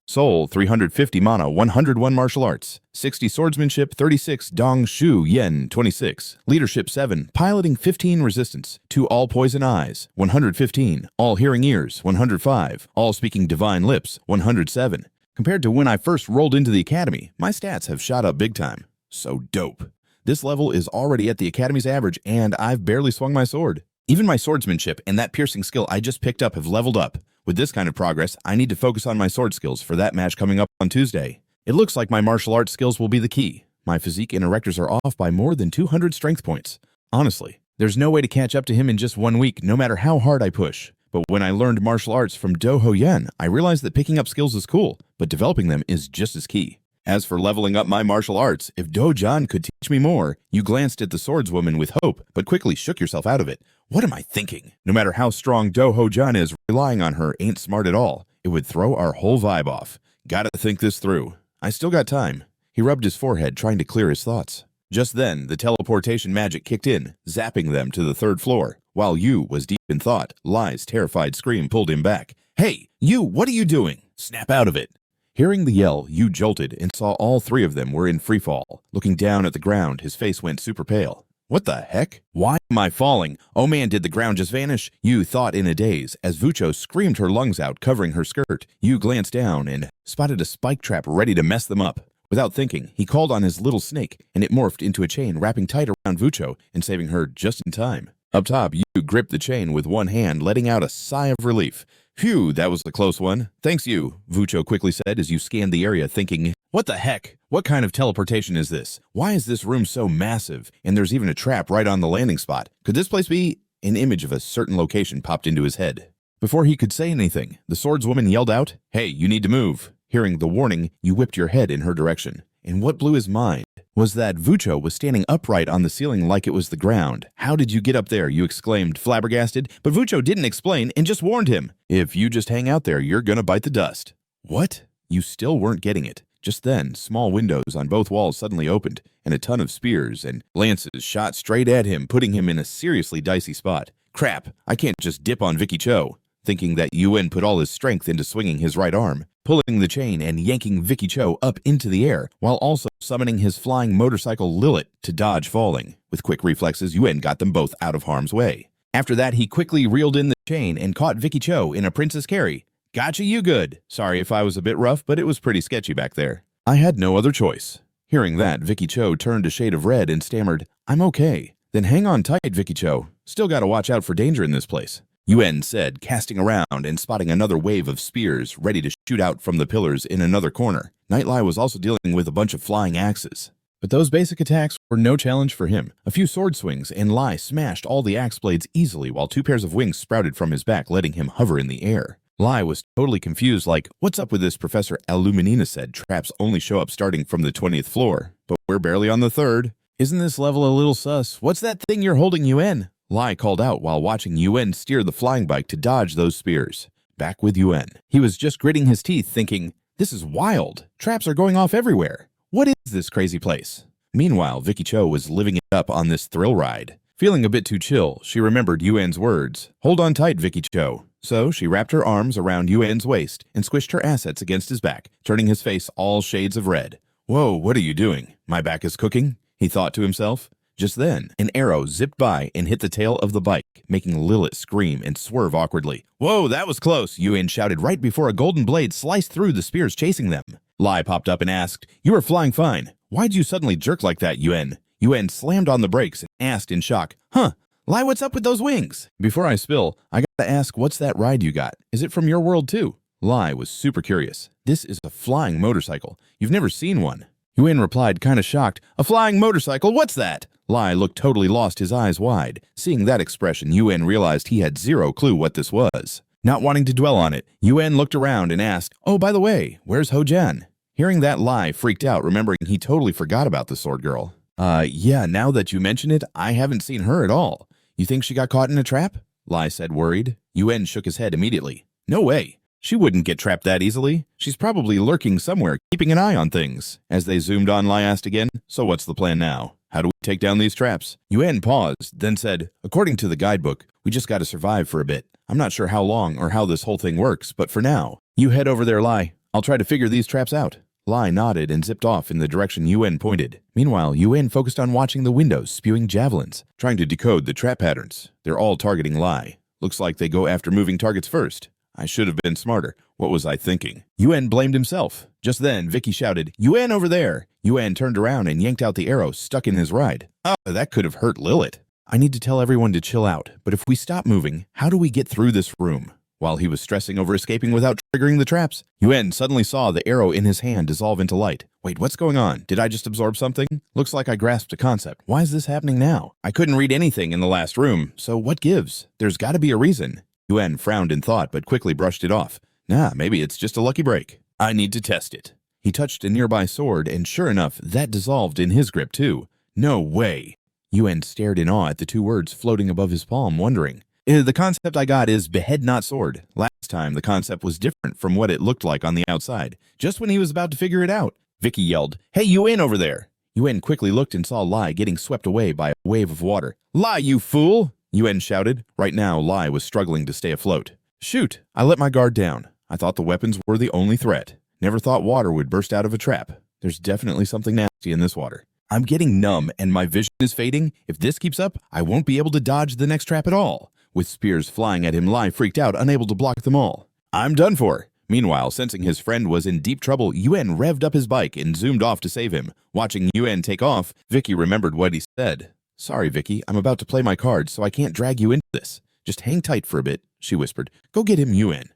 Soul, 350 mana, 101 martial arts. 60 swordsmanship, 36 dong shu yen, 26. Leadership 7, piloting 15 resistance. 2 all poison eyes, 115. All hearing ears, 105. All speaking divine lips, 107. Compared to when I first rolled into the academy, my stats have shot up big time. So dope. This level is already at the Academy's average, and I've barely swung my sword. Even my swordsmanship and that piercing skill I just picked up have leveled up. With this kind of progress, I need to focus on my sword skills for that match coming up on Tuesday. It looks like my martial arts skills will be the key. My physique and erectors are off by more than 200 strength points. Honestly, there's no way to catch up to him in just 1 week, no matter how hard I push. But when I learned martial arts from Do Ho Yen, I realized that picking up skills is cool, but developing them is just as key. As for leveling up my martial arts, if Do-Jan could teach me more, you glanced at the swordswoman with hope, but quickly shook yourself out of it. What am I thinking? No matter how strong Do-Ho-Jan is, relying on her ain't smart at all. It would throw our whole vibe off. Gotta think this through. I still got time. He rubbed his forehead, trying to clear his thoughts. Just then, the teleportation magic kicked in, zapping them to the 3rd floor. While Yu was deep in thought, Lai's terrified scream pulled him back. Hey, Yu, what are you doing? Snap out of it. Hearing the yell, Yu jolted and saw all 3 of them were in freefall. Looking down at the ground, his face went super pale. What the heck? Why am I falling? Oh man, did the ground just vanish? Yu thought in a daze as Vucho screamed her lungs out, covering her skirt. Yu glanced down and spotted a spike trap ready to mess them up. Without thinking, he called on his little snake, and it morphed into a chain wrapping tight around Vucho and saving her just in time. Up top, Yu gripped the chain with one hand, letting out a sigh of relief. Phew, that was a close one. Thanks, Yu, Vucho quickly said as you scanned the area, thinking, what the heck? What kind of teleportation is this? Why is this room so massive? And there's even a trap right on the landing spot. Could this place be? An image of a certain location popped into his head. Before he could say anything, the swordswoman yelled out, hey, you need to move. Hearing the warning, you whipped your head in her direction. And what blew his mind was that Vucho was standing upright on the ceiling like it was the ground. How did you get up there? You exclaimed, flabbergasted. But Vucho didn't explain and just warned him. If you just hang out there, you're gonna bite the dust. What? You still weren't getting it. Just then, small windows on both walls suddenly opened, and a ton of spears and lances shot straight at him, putting him in a seriously dicey spot. Crap, I can't just dip on Vicky Cho. Thinking that Yuen put all his strength into swinging his right arm, pulling the chain and yanking Vicky Cho up into the air, while also summoning his flying motorcycle Lilith to dodge falling. With quick reflexes, Yuen got them both out of harm's way. After that, he quickly reeled in the chain and caught Vicky Cho in a princess carry. Gotcha, you good. Sorry if I was a bit rough, but it was pretty sketchy back there. I had no other choice. Hearing that, Vicky Cho turned a shade of red and stammered, I'm okay. Then hang on tight, Vicky Cho. Still gotta watch out for danger in this place. Yuen said, casting around and spotting another wave of spears ready to shoot out from the pillars in another corner. Nightlie was also dealing with a bunch of flying axes. But those basic attacks were no challenge for him. A few sword swings and Lai smashed all the axe blades easily while 2 pairs of wings sprouted from his back, letting him hover in the air. Lai was totally confused, like, what's up with this? Professor Aluminina said traps only show up starting from the 20th floor, but we're barely on the 3rd. Isn't this level a little sus? What's that thing you're holding, Yuen? Lai called out while watching Yuen steer the flying bike to dodge those spears. Back with Yuen. He was just gritting his teeth, thinking, this is wild. Traps are going off everywhere. What is this crazy place? Meanwhile, Vicky Cho was living it up on this thrill ride. Feeling a bit too chill, she remembered Yuen's words. Hold on tight, Vicky Cho. So she wrapped her arms around Yuen's waist and squished her assets against his back, turning his face all shades of red. Whoa, what are you doing? My back is cooking, he thought to himself. Just then, an arrow zipped by and hit the tail of the bike, making Lilith scream and swerve awkwardly. Whoa, that was close, Yuen shouted right before a golden blade sliced through the spears chasing them. Lai popped up and asked, you were flying fine. Why'd you suddenly jerk like that, Yuen? Yuen slammed on the brakes and asked in shock, huh, Lai, what's up with those wings? Before I spill, I gotta ask, what's that ride you got? Is it from your world too? Lai was super curious. This is a flying motorcycle. You've never seen one. Yuen replied, kinda shocked, a flying motorcycle, what's that? Lai looked totally lost, his eyes wide. Seeing that expression, Yuen realized he had zero clue what this was. Not wanting to dwell on it, Yuen looked around and asked, oh, by the way, where's Ho-Jan? Hearing that, Lai freaked out, remembering he totally forgot about the sword girl. Yeah, now that you mention it, I haven't seen her at all. You think she got caught in a trap? Lai said, worried. Yuen shook his head immediately. No way. She wouldn't get trapped that easily. She's probably lurking somewhere, keeping an eye on things. As they zoomed on, Lai asked again, so what's the plan now? How do we take down these traps? Yuan paused, then said, according to the guidebook, we just gotta survive for a bit. I'm not sure how long or how this whole thing works, but for now, you head over there, Lai. I'll try to figure these traps out. Lai nodded and zipped off in the direction Yuan pointed. Meanwhile, Yuan focused on watching the windows spewing javelins, trying to decode the trap patterns. They're all targeting Lai. Looks like they go after moving targets first. I should have been smarter. What was I thinking? Yuan blamed himself. Just then, Vicky shouted, Yuan over there! Yuan turned around and yanked out the arrow stuck in his ride. Oh, that could have hurt Lilith. I need to tell everyone to chill out, but if we stop moving, how do we get through this room? While he was stressing over escaping without triggering the traps, Yuan suddenly saw the arrow in his hand dissolve into light. Wait, what's going on? Did I just absorb something? Looks like I grasped a concept. Why is this happening now? I couldn't read anything in the last room, so what gives? There's gotta be a reason. Yuan frowned in thought, but quickly brushed it off. Nah, maybe it's just a lucky break. I need to test it. He touched a nearby sword, and sure enough, that dissolved in his grip too. No way. Yuan stared in awe at the two words floating above his palm, wondering. The concept I got is behead not sword. Last time, the concept was different from what it looked like on the outside. Just when he was about to figure it out, Vicky yelled, Hey, Yuan over there! Yuan quickly looked and saw Lai getting swept away by a wave of water. Lai, you fool! Yuan shouted. Right now, Lai was struggling to stay afloat. Shoot! I let my guard down. I thought the weapons were the only threat. Never thought water would burst out of a trap. There's definitely something nasty in this water. I'm getting numb and my vision is fading. If this keeps up, I won't be able to dodge the next trap at all. With spears flying at him, Lai freaked out, unable to block them all. I'm done for. Meanwhile, sensing his friend was in deep trouble, Yuan revved up his bike and zoomed off to save him. Watching Yuan take off, Vicky remembered what he said. Sorry, Vicky, I'm about to play my cards, so I can't drag you into this. Just hang tight for a bit, she whispered. Go get him, Yuan.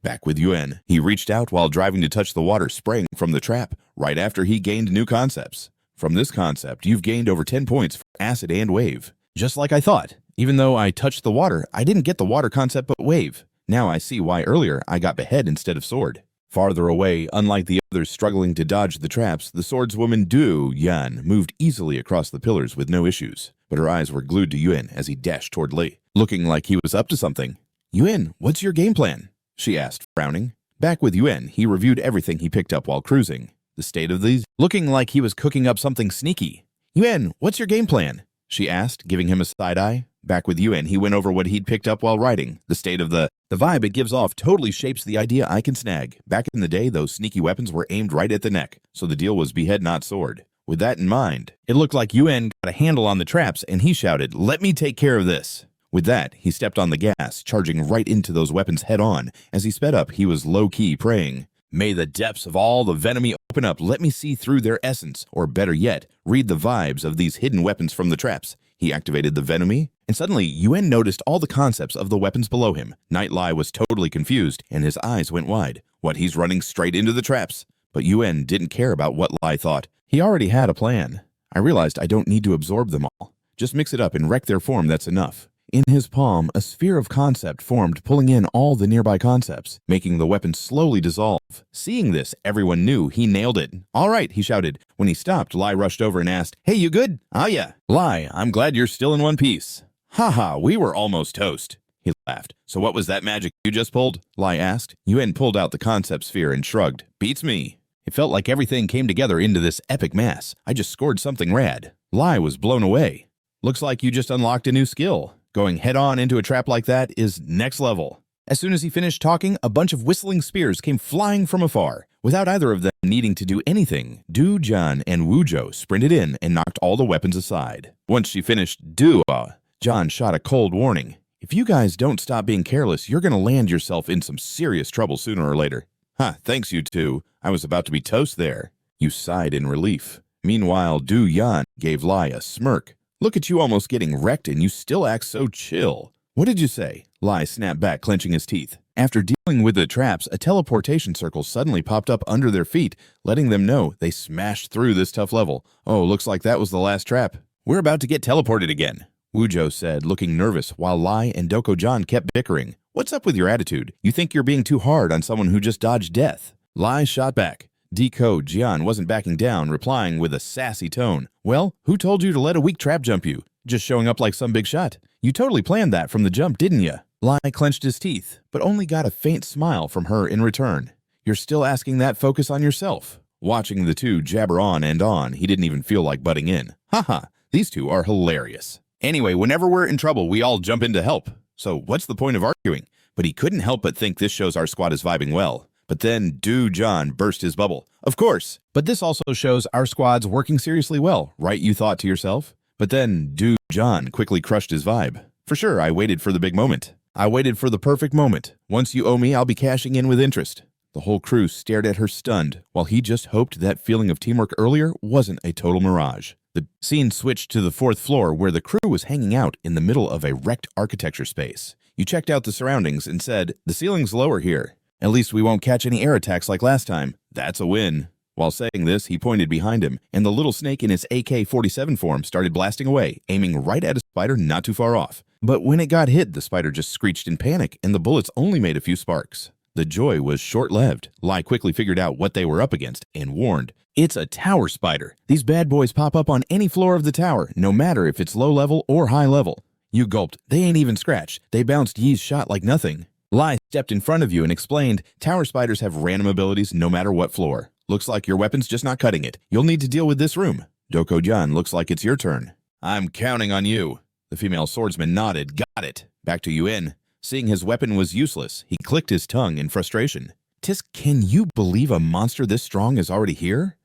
Back with Yuan, he reached out while driving to touch the water spraying from the trap, right after he gained new concepts. From this concept, you've gained over 10 points for acid and wave. Just like I thought. Even though I touched the water, I didn't get the water concept but wave. Now I see why earlier I got behead instead of sword. Farther away, unlike the others struggling to dodge the traps, the swordswoman Du Yan moved easily across the pillars with no issues, but her eyes were glued to Yuan as he dashed toward Li, looking like he was up to something. Yuan, what's your game plan? She asked, frowning. Back with Yuan, he reviewed everything he picked up while cruising. The state of these, looking like he was cooking up something sneaky. Yuan, what's your game plan? She asked, giving him a side eye. Back with Yuan, he went over what he'd picked up while riding. The state of the vibe it gives off totally shapes the idea I can snag. Back in the day, those sneaky weapons were aimed right at the neck, so the deal was behead not sword. With that in mind, it looked like Yuan got a handle on the traps and he shouted, Let me take care of this. With that, he stepped on the gas, charging right into those weapons head on. As he sped up, he was low-key praying. May the depths of all the venomy open up, let me see through their essence, or better yet, read the vibes of these hidden weapons from the traps. He activated the venomy, and suddenly Yuan noticed all the concepts of the weapons below him. Night Lai was totally confused, and his eyes went wide. What, he's running straight into the traps? But Yuan didn't care about what Lai thought. He already had a plan. I realized I don't need to absorb them all. Just mix it up and wreck their form, that's enough. In his palm, a sphere of concept formed, pulling in all the nearby concepts, making the weapon slowly dissolve. Seeing this, everyone knew he nailed it. All right, he shouted. When he stopped, Lai rushed over and asked, Hey, you good? Ah, yeah. Lai, I'm glad you're still in one piece. Haha, we were almost toast. He laughed. So what was that magic you just pulled? Lai asked. Yuan pulled out the concept sphere and shrugged. Beats me. It felt like everything came together into this epic mass. I just scored something rad. Lai was blown away. Looks like you just unlocked a new skill. Going head-on into a trap like that is next level. As soon as he finished talking, a bunch of whistling spears came flying from afar. Without either of them needing to do anything, Du John and Wu Zhou sprinted in and knocked all the weapons aside. Once she finished John shot a cold warning. If you guys don't stop being careless, you're going to land yourself in some serious trouble sooner or later. Thanks you two. I was about to be toast there. You sighed in relief. Meanwhile, Du Yan gave Lai a smirk. Look at you almost getting wrecked and you still act so chill. What did you say? Lai snapped back, clenching his teeth. After dealing with the traps, a teleportation circle suddenly popped up under their feet, letting them know they smashed through this tough level. Oh, looks like that was the last trap. We're about to get teleported again, Wu Zhou said, looking nervous, while Lai and Doko-John kept bickering. What's up with your attitude? You think you're being too hard on someone who just dodged death? Lai shot back. Doko-John wasn't backing down, replying with a sassy tone. Well, who told you to let a weak trap jump you? Just showing up like some big shot. You totally planned that from the jump, didn't you? Lai clenched his teeth, but only got a faint smile from her in return. You're still asking that focus on yourself. Watching the two jabber on and on, he didn't even feel like butting in. Haha, These two are hilarious. Anyway, whenever we're in trouble, we all jump in to help. So what's the point of arguing? But he couldn't help but think this shows our squad is vibing well. But then John burst his bubble. Of course. But this also shows our squad's working seriously well, right, you thought to yourself? But then John quickly crushed his vibe. For sure, I waited for the big moment. I waited for the perfect moment. Once you owe me, I'll be cashing in with interest. The whole crew stared at her stunned, while he just hoped that feeling of teamwork earlier wasn't a total mirage. The scene switched to the 4th floor where the crew was hanging out in the middle of a wrecked architecture space. You checked out the surroundings and said, the ceiling's lower here. At least we won't catch any air attacks like last time. That's a win. While saying this, he pointed behind him, and the little snake in its AK-47 form started blasting away, aiming right at a spider not too far off. But when it got hit, the spider just screeched in panic, and the bullets only made a few sparks. The joy was short-lived. Lai quickly figured out what they were up against and warned, it's a tower spider. These bad boys pop up on any floor of the tower, no matter if it's low level or high level. You gulped. They ain't even scratched. They bounced Yi's shot like nothing. Lai stepped in front of you and explained, tower spiders have random abilities no matter what floor. Looks like your weapon's just not cutting it. You'll need to deal with this room. Doko-Jan, looks like it's your turn. I'm counting on you. The female swordsman nodded. Got it. Back to Yuen. Seeing his weapon was useless, he clicked his tongue in frustration. Tisk, can you believe a monster this strong is already here?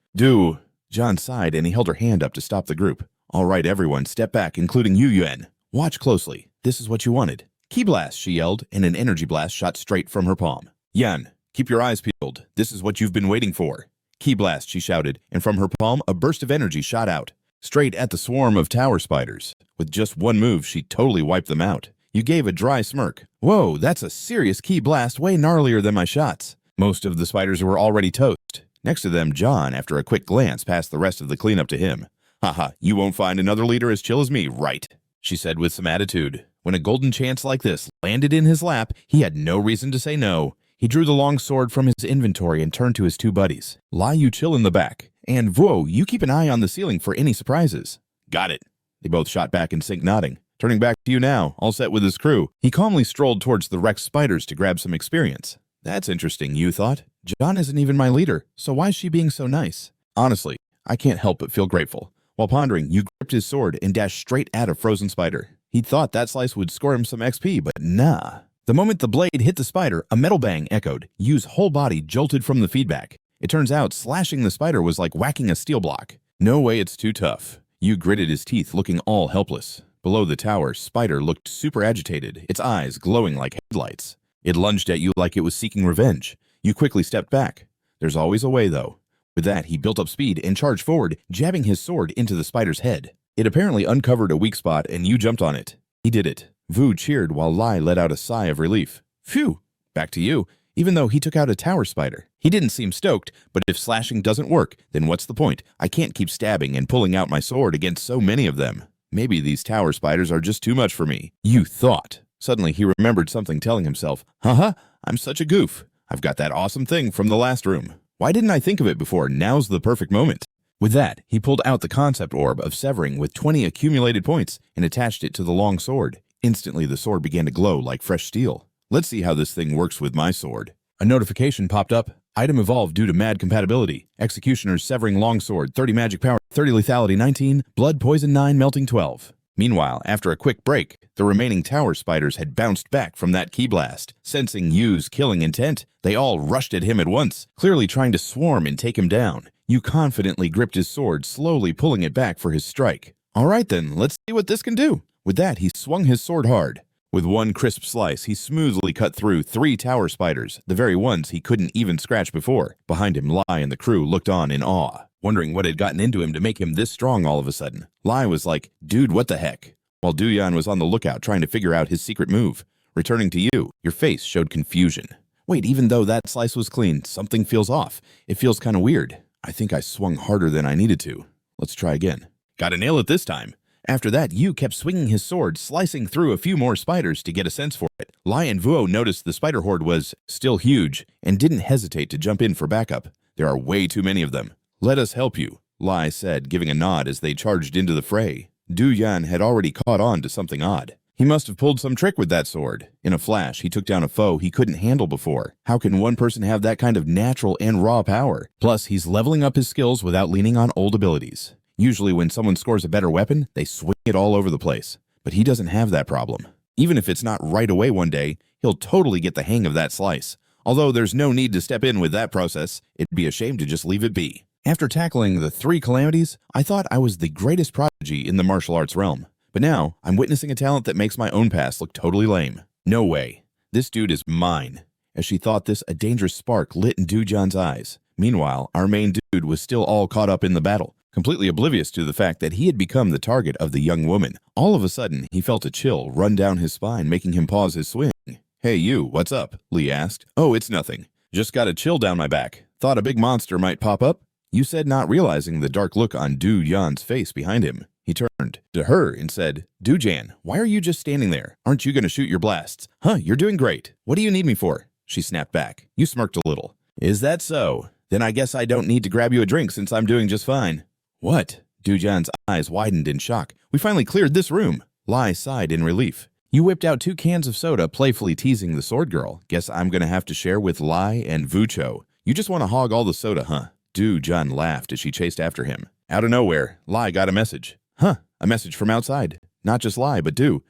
John sighed and he held her hand up to stop the group. All right, everyone, step back, including you, Yuen. Watch closely. This is what you wanted. Ki blast, she yelled, and an energy blast shot straight from her palm. Yan, keep your eyes peeled. This is what you've been waiting for. Ki blast, she shouted, and from her palm, a burst of energy shot out, straight at the swarm of tower spiders. With just one move, she totally wiped them out. You gave a dry smirk. Whoa, that's a serious ki blast, way gnarlier than my shots. Most of the spiders were already toast. Next to them, John, after a quick glance, passed the rest of the cleanup to him. Haha, you won't find another leader as chill as me, right? She said with some attitude. When a golden chance like this landed in his lap, he had no reason to say no. He drew the long sword from his inventory and turned to his two buddies. Lai, you chill in the back. And Vuo, you keep an eye on the ceiling for any surprises. Got it. They both shot back in sync, nodding. Turning back to you now, all set with his crew. He calmly strolled towards the wrecked spiders to grab some experience. That's interesting, you thought. John isn't even my leader, so why is she being so nice? Honestly, I can't help but feel grateful. While pondering, you gripped his sword and dashed straight at a frozen spider. He'd thought that slice would score him some XP, but nah. The moment the blade hit the spider, a metal bang echoed. Yu's whole body jolted from the feedback. It turns out slashing the spider was like whacking a steel block. No way, it's too tough. Yu gritted his teeth, looking all helpless. Below the tower, Spider looked super agitated, its eyes glowing like headlights. It lunged at you like it was seeking revenge. You quickly stepped back. There's always a way, though. With that, he built up speed and charged forward, jabbing his sword into the spider's head. It apparently uncovered a weak spot, and you jumped on it. He did it. Vu cheered while Lai let out a sigh of relief. Phew! Back to you. Even though he took out a tower spider. He didn't seem stoked, but if slashing doesn't work, then what's the point? I can't keep stabbing and pulling out my sword against so many of them. Maybe these tower spiders are just too much for me. You thought. Suddenly he remembered something, telling himself, haha, I'm such a goof. I've got that awesome thing from the last room. Why didn't I think of it before? Now's the perfect moment. With that, he pulled out the concept orb of severing with 20 accumulated points and attached it to the long sword. Instantly, the sword began to glow like fresh steel. Let's see how this thing works with my sword. A notification popped up. Item evolved due to mad compatibility. Executioner's severing longsword, 30 magic power, 30 lethality 19, blood poison 9, melting 12. Meanwhile, after a quick break, the remaining tower spiders had bounced back from that ki blast. Sensing Yu's killing intent, they all rushed at him at once, clearly trying to swarm and take him down. Yu confidently gripped his sword, slowly pulling it back for his strike. All right then, let's see what this can do. With that, he swung his sword hard. With one crisp slice, he smoothly cut through 3 tower spiders, the very ones he couldn't even scratch before. Behind him, Lai and the crew looked on in awe, wondering what had gotten into him to make him this strong all of a sudden. Lai was like, dude, what the heck? While Duyan was on the lookout trying to figure out his secret move. Returning to you, your face showed confusion. Wait, even though that slice was clean, something feels off. It feels kind of weird. I think I swung harder than I needed to. Let's try again. Gotta nail it this time. After that, Yu kept swinging his sword, slicing through a few more spiders to get a sense for it. Lai and Vuo noticed the spider horde was still huge and didn't hesitate to jump in for backup. There are way too many of them. Let us help you, Lai said, giving a nod as they charged into the fray. Du Yan had already caught on to something odd. He must have pulled some trick with that sword. In a flash, he took down a foe he couldn't handle before. How can one person have that kind of natural and raw power? Plus, he's leveling up his skills without leaning on old abilities. Usually when someone scores a better weapon, they swing it all over the place. But he doesn't have that problem. Even if it's not right away one day, he'll totally get the hang of that slice. Although there's no need to step in with that process, it'd be a shame to just leave it be. After tackling the 3 calamities, I thought I was the greatest prodigy in the martial arts realm. But now, I'm witnessing a talent that makes my own past look totally lame. No way. This dude is mine. As she thought this, a dangerous spark lit in Do-John's eyes. Meanwhile, our main dude was still all caught up in the battle, completely oblivious to the fact that he had become the target of the young woman. All of a sudden, he felt a chill run down his spine, making him pause his swing. "Hey you, what's up?" Lee asked. "Oh, it's nothing. Just got a chill down my back. Thought a big monster might pop up?" You said, not realizing the dark look on Do-John's face behind him. He turned to her and said, "Do-Jan, why are you just standing there? Aren't you going to shoot your blasts?" "Huh, you're doing great. What do you need me for?" She snapped back. You smirked a little. "Is that so? Then I guess I don't need to grab you a drink since I'm doing just fine." "What?" Do-John's eyes widened in shock. "We finally cleared this room." Lai sighed in relief. You whipped out 2 cans of soda, playfully teasing the sword girl. "Guess I'm going to have to share with Lai and Vucho. You just want to hog all the soda, huh?" Do-John laughed as she chased after him. Out of nowhere, Lai got a message. "Huh, a message from outside. Not just Lai, but Do."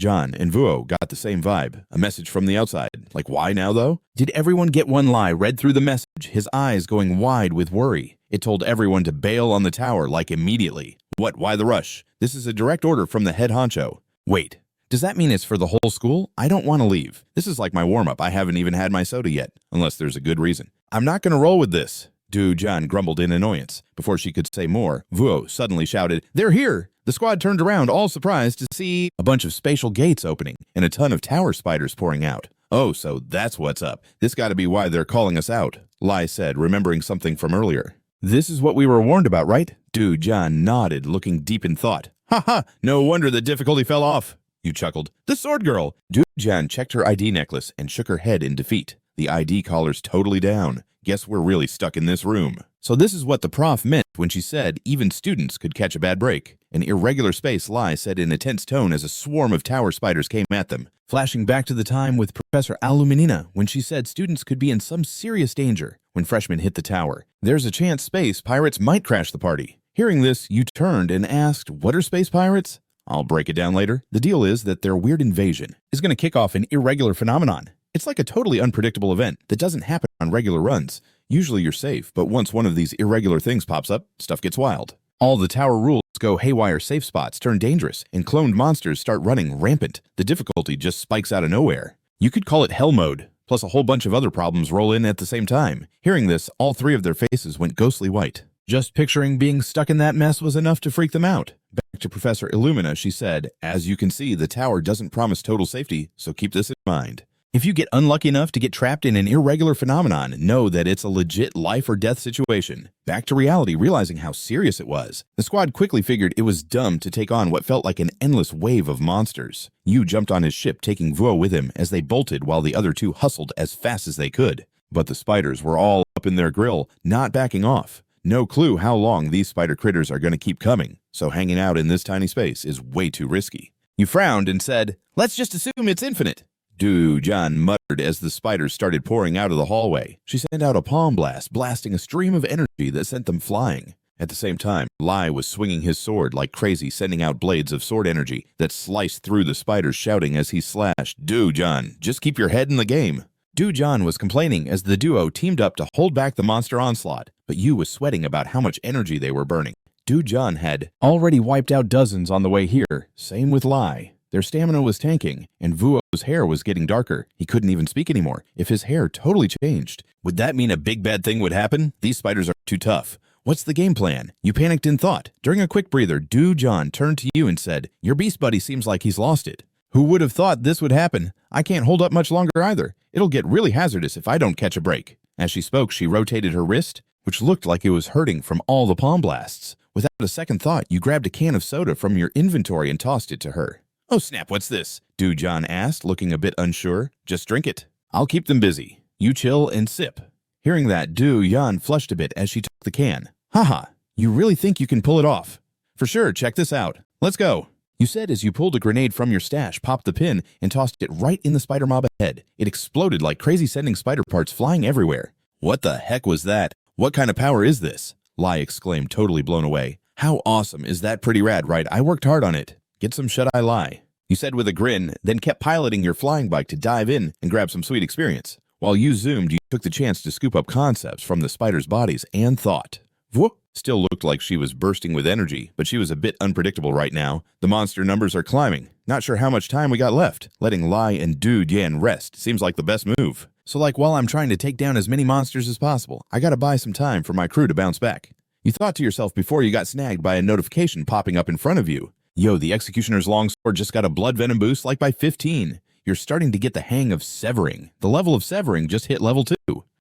John and Vuo got the same vibe. A message from the outside. Like, why now, though? Did everyone get one? Lai read through the message, his eyes going wide with worry. It told everyone to bail on the tower, like immediately. What? Why the rush? This is a direct order from the head honcho. Wait. Does that mean it's for the whole school? I don't want to leave. This is like my warm-up. I haven't even had my soda yet, unless there's a good reason. I'm not going to roll with this. Do-John grumbled in annoyance. Before she could say more, Vuo suddenly shouted, "They're here!" The squad turned around, all surprised to see a bunch of spatial gates opening and a ton of tower spiders pouring out. "Oh, so that's what's up. This gotta be why they're calling us out," Lai said, remembering something from earlier. "This is what we were warned about, right?" Do-John nodded, looking deep in thought. "Ha ha! No wonder the difficulty fell off." You chuckled. "The sword girl!" Do-John checked her ID necklace and shook her head in defeat. The ID collar's totally down. Guess we're really stuck in this room. So this is what the prof meant when she said even students could catch a bad break. An irregular space, Lai said in a tense tone as a swarm of tower spiders came at them, flashing back to the time with Professor Aluminina when she said students could be in some serious danger when freshmen hit the tower. There's a chance space pirates might crash the party. Hearing this, you turned and asked, "What are space pirates?" I'll break it down later. The deal is that their weird invasion is going to kick off an irregular phenomenon. It's like a totally unpredictable event that doesn't happen on regular runs. Usually you're safe, but once one of these irregular things pops up, stuff gets wild. All the tower rules go haywire, safe spots turn dangerous, and cloned monsters start running rampant. The difficulty just spikes out of nowhere. You could call it hell mode, plus a whole bunch of other problems roll in at the same time. Hearing this, all 3 of their faces went ghostly white. Just picturing being stuck in that mess was enough to freak them out. Back to Professor Illumina, she said, "As you can see, the tower doesn't promise total safety, so keep this in mind. If you get unlucky enough to get trapped in an irregular phenomenon, know that it's a legit life or death situation." Back to reality, realizing how serious it was. The squad quickly figured it was dumb to take on what felt like an endless wave of monsters. Yu jumped on his ship, taking Vuo with him as they bolted while the other 2 hustled as fast as they could. But the spiders were all up in their grill, not backing off. No clue how long these spider critters are going to keep coming, so hanging out in this tiny space is way too risky. You frowned and said, "Let's just assume it's infinite." Do-John muttered as the spiders started pouring out of the hallway. She sent out a palm blast, blasting a stream of energy that sent them flying. At the same time, Lai was swinging his sword like crazy, sending out blades of sword energy that sliced through the spiders, shouting as he slashed, "Do-John, just keep your head in the game." Do-John was complaining as the duo teamed up to hold back the monster onslaught, but Yu was sweating about how much energy they were burning. Do-John had already wiped out dozens on the way here, same with Lai. Their stamina was tanking, and Vuo's hair was getting darker. He couldn't even speak anymore. If his hair totally changed, would that mean a big bad thing would happen? These spiders are too tough. What's the game plan? You panicked in thought. During a quick breather, Do-John turned to you and said, "Your beast buddy seems like he's lost it." Who would have thought this would happen? I can't hold up much longer either. It'll get really hazardous if I don't catch a break. As she spoke, she rotated her wrist, which looked like it was hurting from all the palm blasts. Without a second thought, you grabbed a can of soda from your inventory and tossed it to her. "Oh snap, what's this?" Do-John asked, looking a bit unsure. "Just drink it. I'll keep them busy. You chill and sip." Hearing that, Do-Yan flushed a bit as she took the can. "Haha, you really think you can pull it off?" "For sure, check this out. Let's go." You said as you pulled a grenade from your stash, popped the pin, and tossed it right in the spider mob ahead. It exploded like crazy, sending spider parts flying everywhere. "What the heck was that? What kind of power is this?" Lai exclaimed, totally blown away. How awesome. Is that pretty rad, right? I worked hard on it. Get some shut-eye lie. You said with a grin, then kept piloting your flying bike to dive in and grab some sweet experience. While you zoomed, you took the chance to scoop up concepts from the spiders' bodies and thought. Whoop! Still looked like she was bursting with energy, but she was a bit unpredictable right now. The monster numbers are climbing. Not sure how much time we got left. Letting Lai and Dude Yan rest seems like the best move. So while I'm trying to take down as many monsters as possible, I gotta buy some time for my crew to bounce back. You thought to yourself before you got snagged by a notification popping up in front of you. Yo, the Executioner's longsword just got a blood venom boost like by 15. You're starting to get the hang of severing. The level of severing just hit level 2.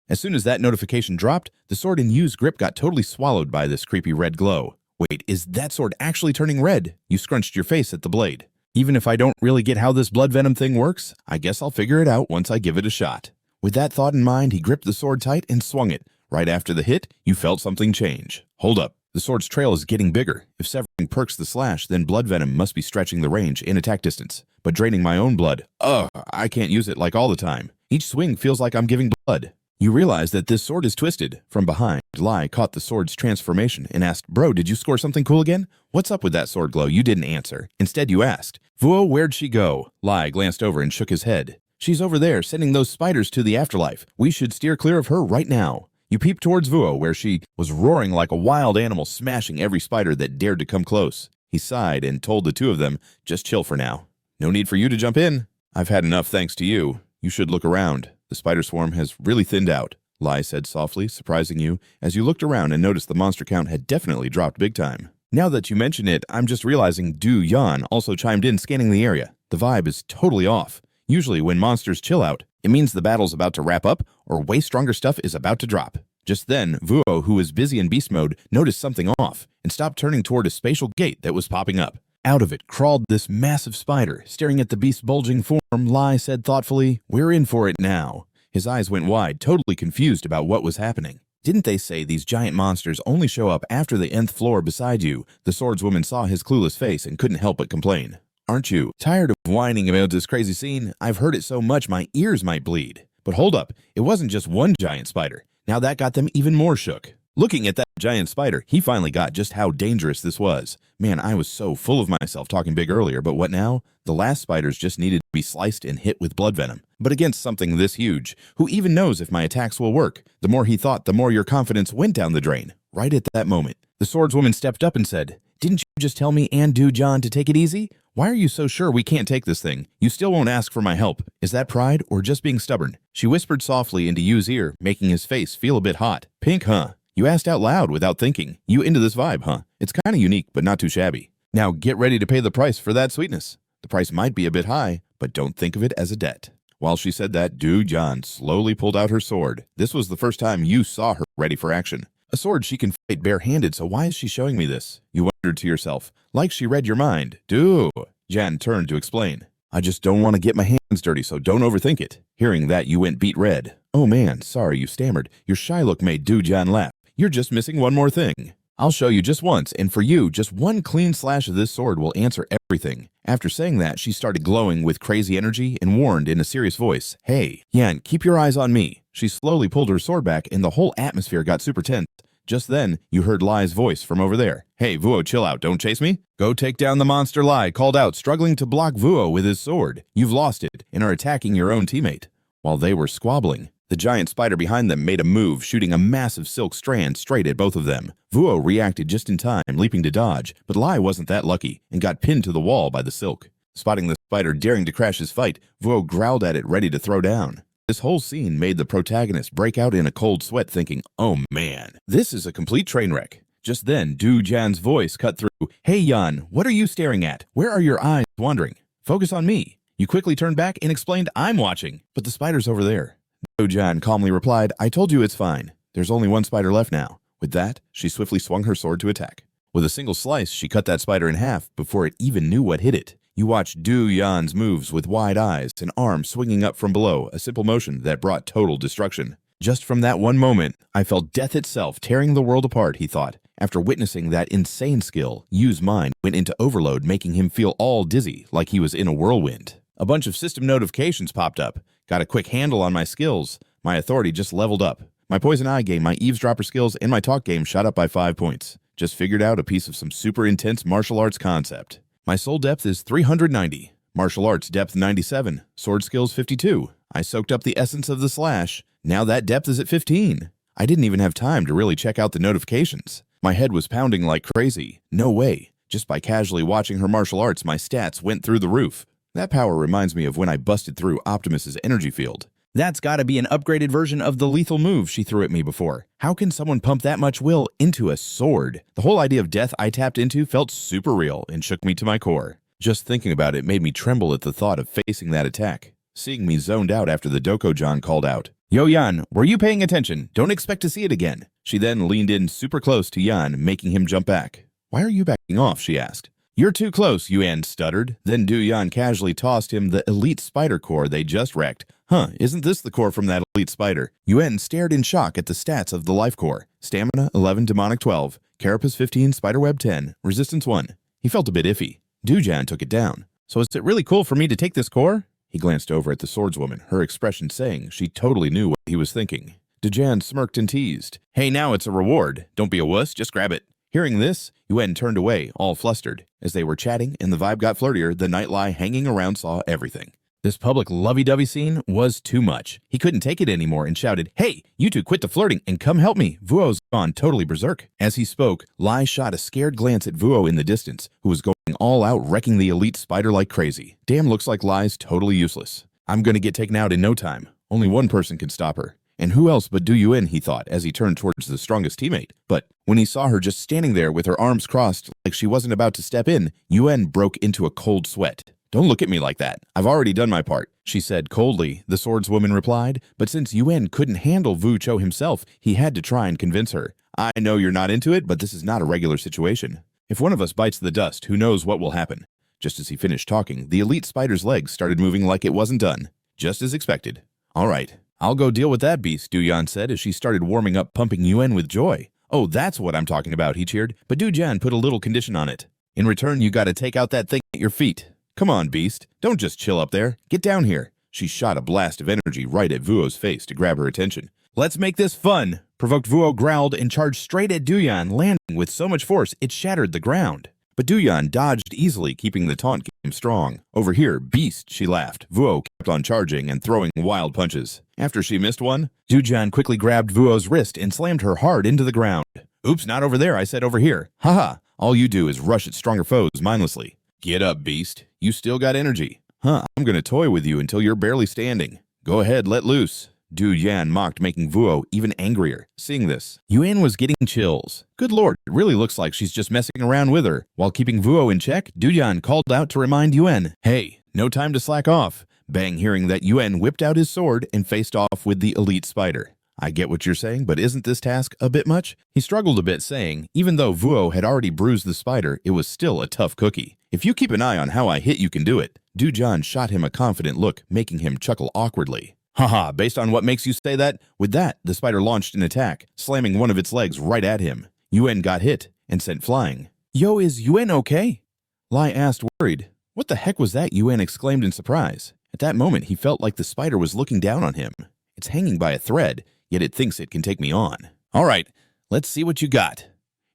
As soon as that notification dropped, the sword in Yu's grip got totally swallowed by this creepy red glow. Wait, is that sword actually turning red? You scrunched your face at the blade. Even if I don't really get how this blood venom thing works, I guess I'll figure it out once I give it a shot. With that thought in mind, he gripped the sword tight and swung it. Right after the hit, you felt something change. Hold up. The sword's trail is getting bigger. If severing perks the slash, then blood venom must be stretching the range and attack distance. But draining my own blood, I can't use it like all the time. Each swing feels like I'm giving blood. You realize that this sword is twisted. From behind, Lai caught the sword's transformation and asked, Bro, did you score something cool again? What's up with that sword glow? You didn't answer. Instead, you asked, Vuo, where'd she go? Lai glanced over and shook his head. She's over there, sending those spiders to the afterlife. We should steer clear of her right now. You peeped towards Vuo, where she was roaring like a wild animal, smashing every spider that dared to come close. He sighed and told the two of them, just chill for now. No need for you to jump in. I've had enough thanks to you. You should look around. The spider swarm has really thinned out, Lai said softly, surprising you, as you looked around and noticed the monster count had definitely dropped big time. Now that you mention it, I'm just realizing Du Yan also chimed in, scanning the area. The vibe is totally off. Usually when monsters chill out, it means the battle's about to wrap up or way stronger stuff is about to drop. Just then, Vuo, who was busy in beast mode, noticed something off and stopped turning toward a spatial gate that was popping up. Out of it crawled this massive spider. Staring at the beast's bulging form, Lai said thoughtfully, We're in for it now. His eyes went wide, totally confused about what was happening. Didn't they say these giant monsters only show up after the nth floor beside you? The swordswoman saw his clueless face and couldn't help but complain. Aren't you tired of whining about this crazy scene? I've heard it so much my ears might bleed. But hold up, it wasn't just one giant spider. Now that got them even more shook. Looking at that giant spider, he finally got just how dangerous this was. Man, I was so full of myself talking big earlier, but what now? The last spiders just needed to be sliced and hit with blood venom. But against something this huge, who even knows if my attacks will work? The more he thought, the more your confidence went down the drain. Right at that moment, the swordswoman stepped up and said, Didn't you just tell me and Do John to take it easy? Why are you so sure we can't take this thing? You still won't ask for my help. Is that pride or just being stubborn? She whispered softly into Yu's ear, making his face feel a bit hot. Pink, huh? You asked out loud without thinking. You into this vibe, huh? It's kinda unique, but not too shabby. Now get ready to pay the price for that sweetness. The price might be a bit high, but don't think of it as a debt. While she said that, Du Yan slowly pulled out her sword. This was the first time you saw her ready for action. A sword she can fight barehanded, so why is she showing me this? You wondered to yourself, like she read your mind. Du Yan turned to explain. I just don't want to get my hands dirty, so don't overthink it. Hearing that, you went beet red. Oh man, sorry, you stammered. Your shy look made Du Yan laugh. You're just missing one more thing. I'll show you just once, and for you, just one clean slash of this sword will answer everything. After saying that, she started glowing with crazy energy and warned in a serious voice, Hey, Yan, keep your eyes on me. She slowly pulled her sword back, and the whole atmosphere got super tense. Just then, you heard Lai's voice from over there. Hey, Vuo, chill out, don't chase me. Go take down the monster, Lai called out, struggling to block Vuo with his sword. You've lost it and are attacking your own teammate. While they were squabbling, the giant spider behind them made a move, shooting a massive silk strand straight at both of them. Vuo reacted just in time, leaping to dodge, but Lai wasn't that lucky and got pinned to the wall by the silk. Spotting the spider daring to crash his fight, Vuo growled at it, ready to throw down. This whole scene made the protagonist break out in a cold sweat, thinking, oh man, this is a complete train wreck. Just then, Du Yan's voice cut through. Hey Yan, what are you staring at? Where are your eyes wandering? Focus on me. You quickly turned back and explained, I'm watching, but the spider's over there. Du Yan calmly replied, I told you it's fine. There's only one spider left now. With that, she swiftly swung her sword to attack. With a single slice, she cut that spider in half before it even knew what hit it. You watched Du Yan's moves with wide eyes and arms swinging up from below, a simple motion that brought total destruction. Just from that one moment, I felt death itself tearing the world apart, he thought. After witnessing that insane skill, Yu's mind went into overload, making him feel all dizzy, like he was in a whirlwind. A bunch of system notifications popped up. Got a quick handle on my skills. My authority just leveled up. My poison eye game, my eavesdropper skills, and my talk game shot up by 5 points. Just figured out a piece of some super intense martial arts concept. My soul depth is 390. Martial arts depth 97. Sword skills 52. I soaked up the essence of the slash. Now that depth is at 15. I didn't even have time to really check out the notifications. My head was pounding like crazy. No way. Just by casually watching her martial arts, my stats went through the roof. That power reminds me of when I busted through Optimus's energy field. That's gotta be an upgraded version of the lethal move she threw at me before. How can someone pump that much will into a sword? The whole idea of death I tapped into felt super real and shook me to my core. Just thinking about it made me tremble at the thought of facing that attack. Seeing me zoned out after the Dokojan called out, "Yo, Yan, were you paying attention? Don't expect to see it again." She then leaned in super close to Yan, making him jump back. "Why are you backing off?" she asked. "You're too close," Yuan stuttered. Then Du-Yan casually tossed him the elite spider core they just wrecked. "Huh, isn't this the core from that elite spider?" Yuan stared in shock at the stats of the life core. Stamina 11, demonic 12, carapace 15, spiderweb 10, resistance 1. He felt a bit iffy. Du-Yan took it down. "So is it really cool for me to take this core?" He glanced over at the swordswoman, her expression saying she totally knew what he was thinking. Du-Yan smirked and teased. "Hey, now it's a reward. Don't be a wuss, just grab it." Hearing this, Yuan turned away, all flustered. As they were chatting and the vibe got flirtier, the night lie hanging around saw everything. This public lovey-dovey scene was too much. He couldn't take it anymore and shouted, "Hey, you two quit the flirting and come help me. Vuo's gone totally berserk." As he spoke, Lai shot a scared glance at Vuo in the distance, who was going all out wrecking the elite spider like crazy. Damn, looks like Lai's totally useless. I'm gonna get taken out in no time. Only one person can stop her. And who else but Du Yuan, he thought, as he turned towards the strongest teammate. But when he saw her just standing there with her arms crossed like she wasn't about to step in, Yuan broke into a cold sweat. "Don't look at me like that. I've already done my part," she said coldly, the swordswoman replied. But since Yuan couldn't handle Vu Cho himself, he had to try and convince her. "I know you're not into it, but this is not a regular situation. If one of us bites the dust, who knows what will happen." Just as he finished talking, the elite spider's legs started moving like it wasn't done. Just as expected. "All right. I'll go deal with that beast," Du-Yan said as she started warming up, pumping Yuan with joy. "Oh, that's what I'm talking about," he cheered. But Du-Yan put a little condition on it. "In return, you gotta take out that thing at your feet. Come on, beast. Don't just chill up there. Get down here." She shot a blast of energy right at Vuo's face to grab her attention. "Let's make this fun." Provoked Vuo growled and charged straight at Du-Yan, landing with so much force it shattered the ground. But Du-Yan dodged easily, keeping the taunt game strong. "Over here, beast," she laughed. Vuo kept on charging and throwing wild punches. After she missed one, Du-Yan quickly grabbed Vuo's wrist and slammed her hard into the ground. "Oops, not over there, I said over here. Haha, all you do is rush at stronger foes mindlessly. Get up, beast. You still got energy. Huh, I'm gonna toy with you until you're barely standing. Go ahead, let loose." Du-Yan mocked, making Vuo even angrier. Seeing this, Yuan was getting chills. Good lord, it really looks like she's just messing around with her. While keeping Vuo in check, Du-Yan called out to remind Yuan, "Hey, no time to slack off." Bang, hearing that, Yuan whipped out his sword and faced off with the elite spider. "I get what you're saying, but isn't this task a bit much?" He struggled a bit, saying, even though Vuo had already bruised the spider, it was still a tough cookie. "If you keep an eye on how I hit, you can do it." Du-Yan shot him a confident look, making him chuckle awkwardly. "Haha, based on what makes you say that?" With that, the spider launched an attack, slamming one of its legs right at him. Yuan got hit and sent flying. "Yo, is Yuan okay?" Lai asked, worried. "What the heck was that?" Yuan exclaimed in surprise. At that moment, he felt like the spider was looking down on him. It's hanging by a thread, yet it thinks it can take me on. "All right, let's see what you got."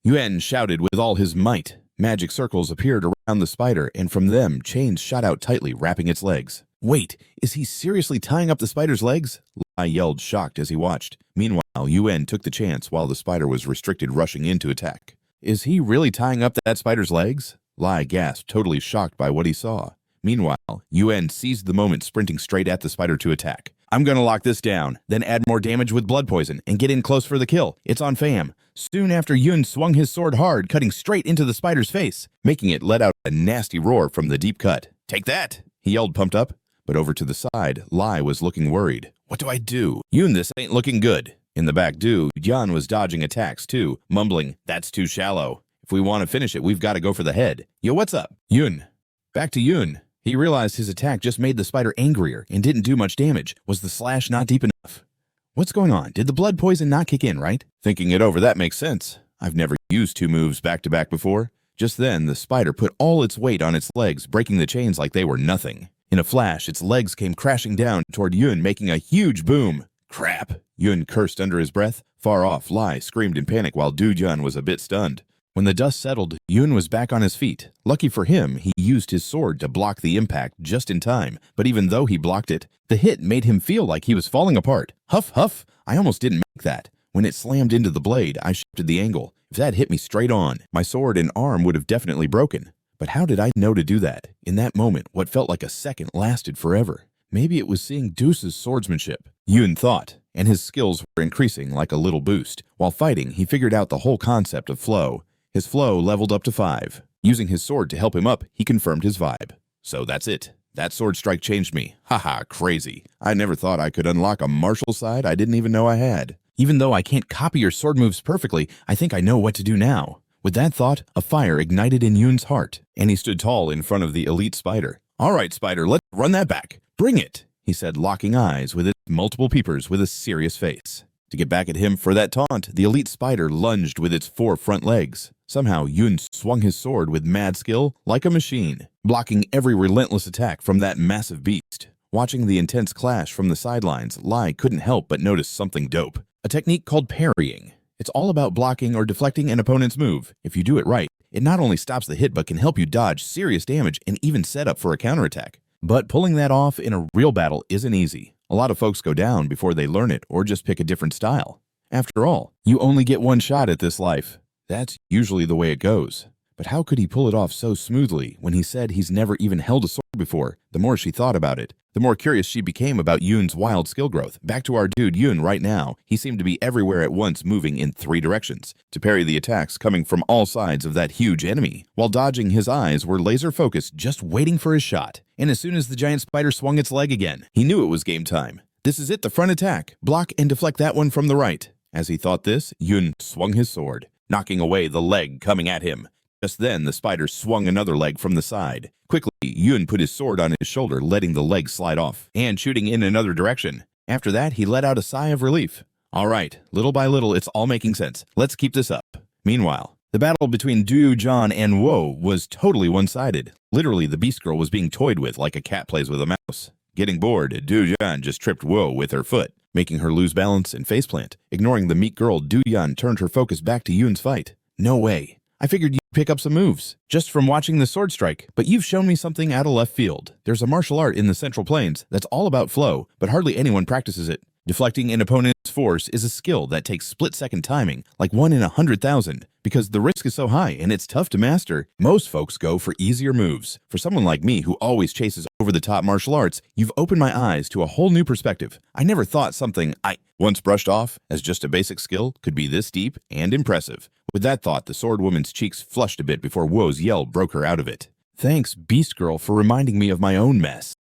Yuan shouted with all his might. Magic circles appeared around the spider, and from them, chains shot out tightly, wrapping its legs. "Wait, is he seriously tying up the spider's legs?" Lai yelled, shocked as he watched. Meanwhile, Yuan took the chance while the spider was restricted, rushing in to attack. "Is he really tying up that spider's legs?" Lai gasped, totally shocked by what he saw. Meanwhile, Yuan seized the moment, sprinting straight at the spider to attack. "I'm gonna lock this down, then add more damage with blood poison, and get in close for the kill. It's on fam." Soon after, Yun swung his sword hard, cutting straight into the spider's face, making it let out a nasty roar from the deep cut. "Take that!" he yelled, pumped up. But over to the side, Lai was looking worried. "What do I do? Yun, this ain't looking good." In the back, Yan was dodging attacks too, mumbling, "That's too shallow. If we want to finish it, we've got to go for the head. Yo, what's up?" "Yun." Back to Yun. He realized his attack just made the spider angrier and didn't do much damage. Was the slash not deep enough? What's going on? Did the blood poison not kick in, right? Thinking it over, that makes sense. I've never used two moves back to back before. Just then, the spider put all its weight on its legs, breaking the chains like they were nothing. In a flash, its legs came crashing down toward Yun, making a huge boom. "Crap!" Yun cursed under his breath. Far off, Lai screamed in panic while Du-Yan was a bit stunned. When the dust settled, Yun was back on his feet. Lucky for him, he used his sword to block the impact just in time, but even though he blocked it, the hit made him feel like he was falling apart. Huff, huff, I almost didn't make that. When it slammed into the blade, I shifted the angle. If that hit me straight on, my sword and arm would have definitely broken. But how did I know to do that? In that moment, what felt like a second lasted forever. Maybe it was seeing Deuce's swordsmanship. Yun thought, and his skills were increasing like a little boost. While fighting, he figured out the whole concept of flow. His flow leveled up to 5. Using his sword to help him up, he confirmed his vibe. So that's it. That sword strike changed me. Haha, crazy. I never thought I could unlock a martial side I didn't even know I had. Even though I can't copy your sword moves perfectly, I think I know what to do now. With that thought, a fire ignited in Yun's heart, and he stood tall in front of the elite spider. All right, spider, let's run that back. Bring it, he said, locking eyes with its multiple peepers with a serious face. To get back at him for that taunt, the elite spider lunged with its 4 front legs. Somehow, Yun swung his sword with mad skill, like a machine, blocking every relentless attack from that massive beast. Watching the intense clash from the sidelines, Lai couldn't help but notice something dope. A technique called parrying. It's all about blocking or deflecting an opponent's move. If you do it right, it not only stops the hit but can help you dodge serious damage and even set up for a counterattack. But pulling that off in a real battle isn't easy. A lot of folks go down before they learn it or just pick a different style. After all, you only get one shot at this life. That's usually the way it goes. But how could he pull it off so smoothly when he said he's never even held a sword before? The more she thought about it, the more curious she became about Yun's wild skill growth. Back to our dude Yun right now, he seemed to be everywhere at once, moving in 3 directions to parry the attacks coming from all sides of that huge enemy. While dodging, his eyes were laser focused, just waiting for his shot. And as soon as the giant spider swung its leg again, he knew it was game time. This is it, the front attack. Block and deflect that one from the right. As he thought this, Yun swung his sword, knocking away the leg coming at him. Just then, the spider swung another leg from the side. Quickly, Yun put his sword on his shoulder, letting the leg slide off, and shooting in another direction. After that, he let out a sigh of relief. All right, little by little, it's all making sense. Let's keep this up. Meanwhile, the battle between Du John and Wo was totally one-sided. Literally, the beast girl was being toyed with like a cat plays with a mouse. Getting bored, Du John just tripped Wo with her foot, making her lose balance and faceplant. Ignoring the meek girl, Du Yan turned her focus back to Yun's fight. No way. I figured you'd pick up some moves, just from watching the sword strike, but you've shown me something out of left field. There's a martial art in the Central Plains that's all about flow, but hardly anyone practices it. Deflecting an opponent's force is a skill that takes split-second timing, like 1 in 100,000. Because the risk is so high and it's tough to master, most folks go for easier moves. For someone like me who always chases over-the-top martial arts, you've opened my eyes to a whole new perspective. I never thought something I once brushed off as just a basic skill could be this deep and impressive. With that thought, the sword woman's cheeks flushed a bit before Wo's yell broke her out of it. Thanks, Beast Girl, for reminding me of my own mess.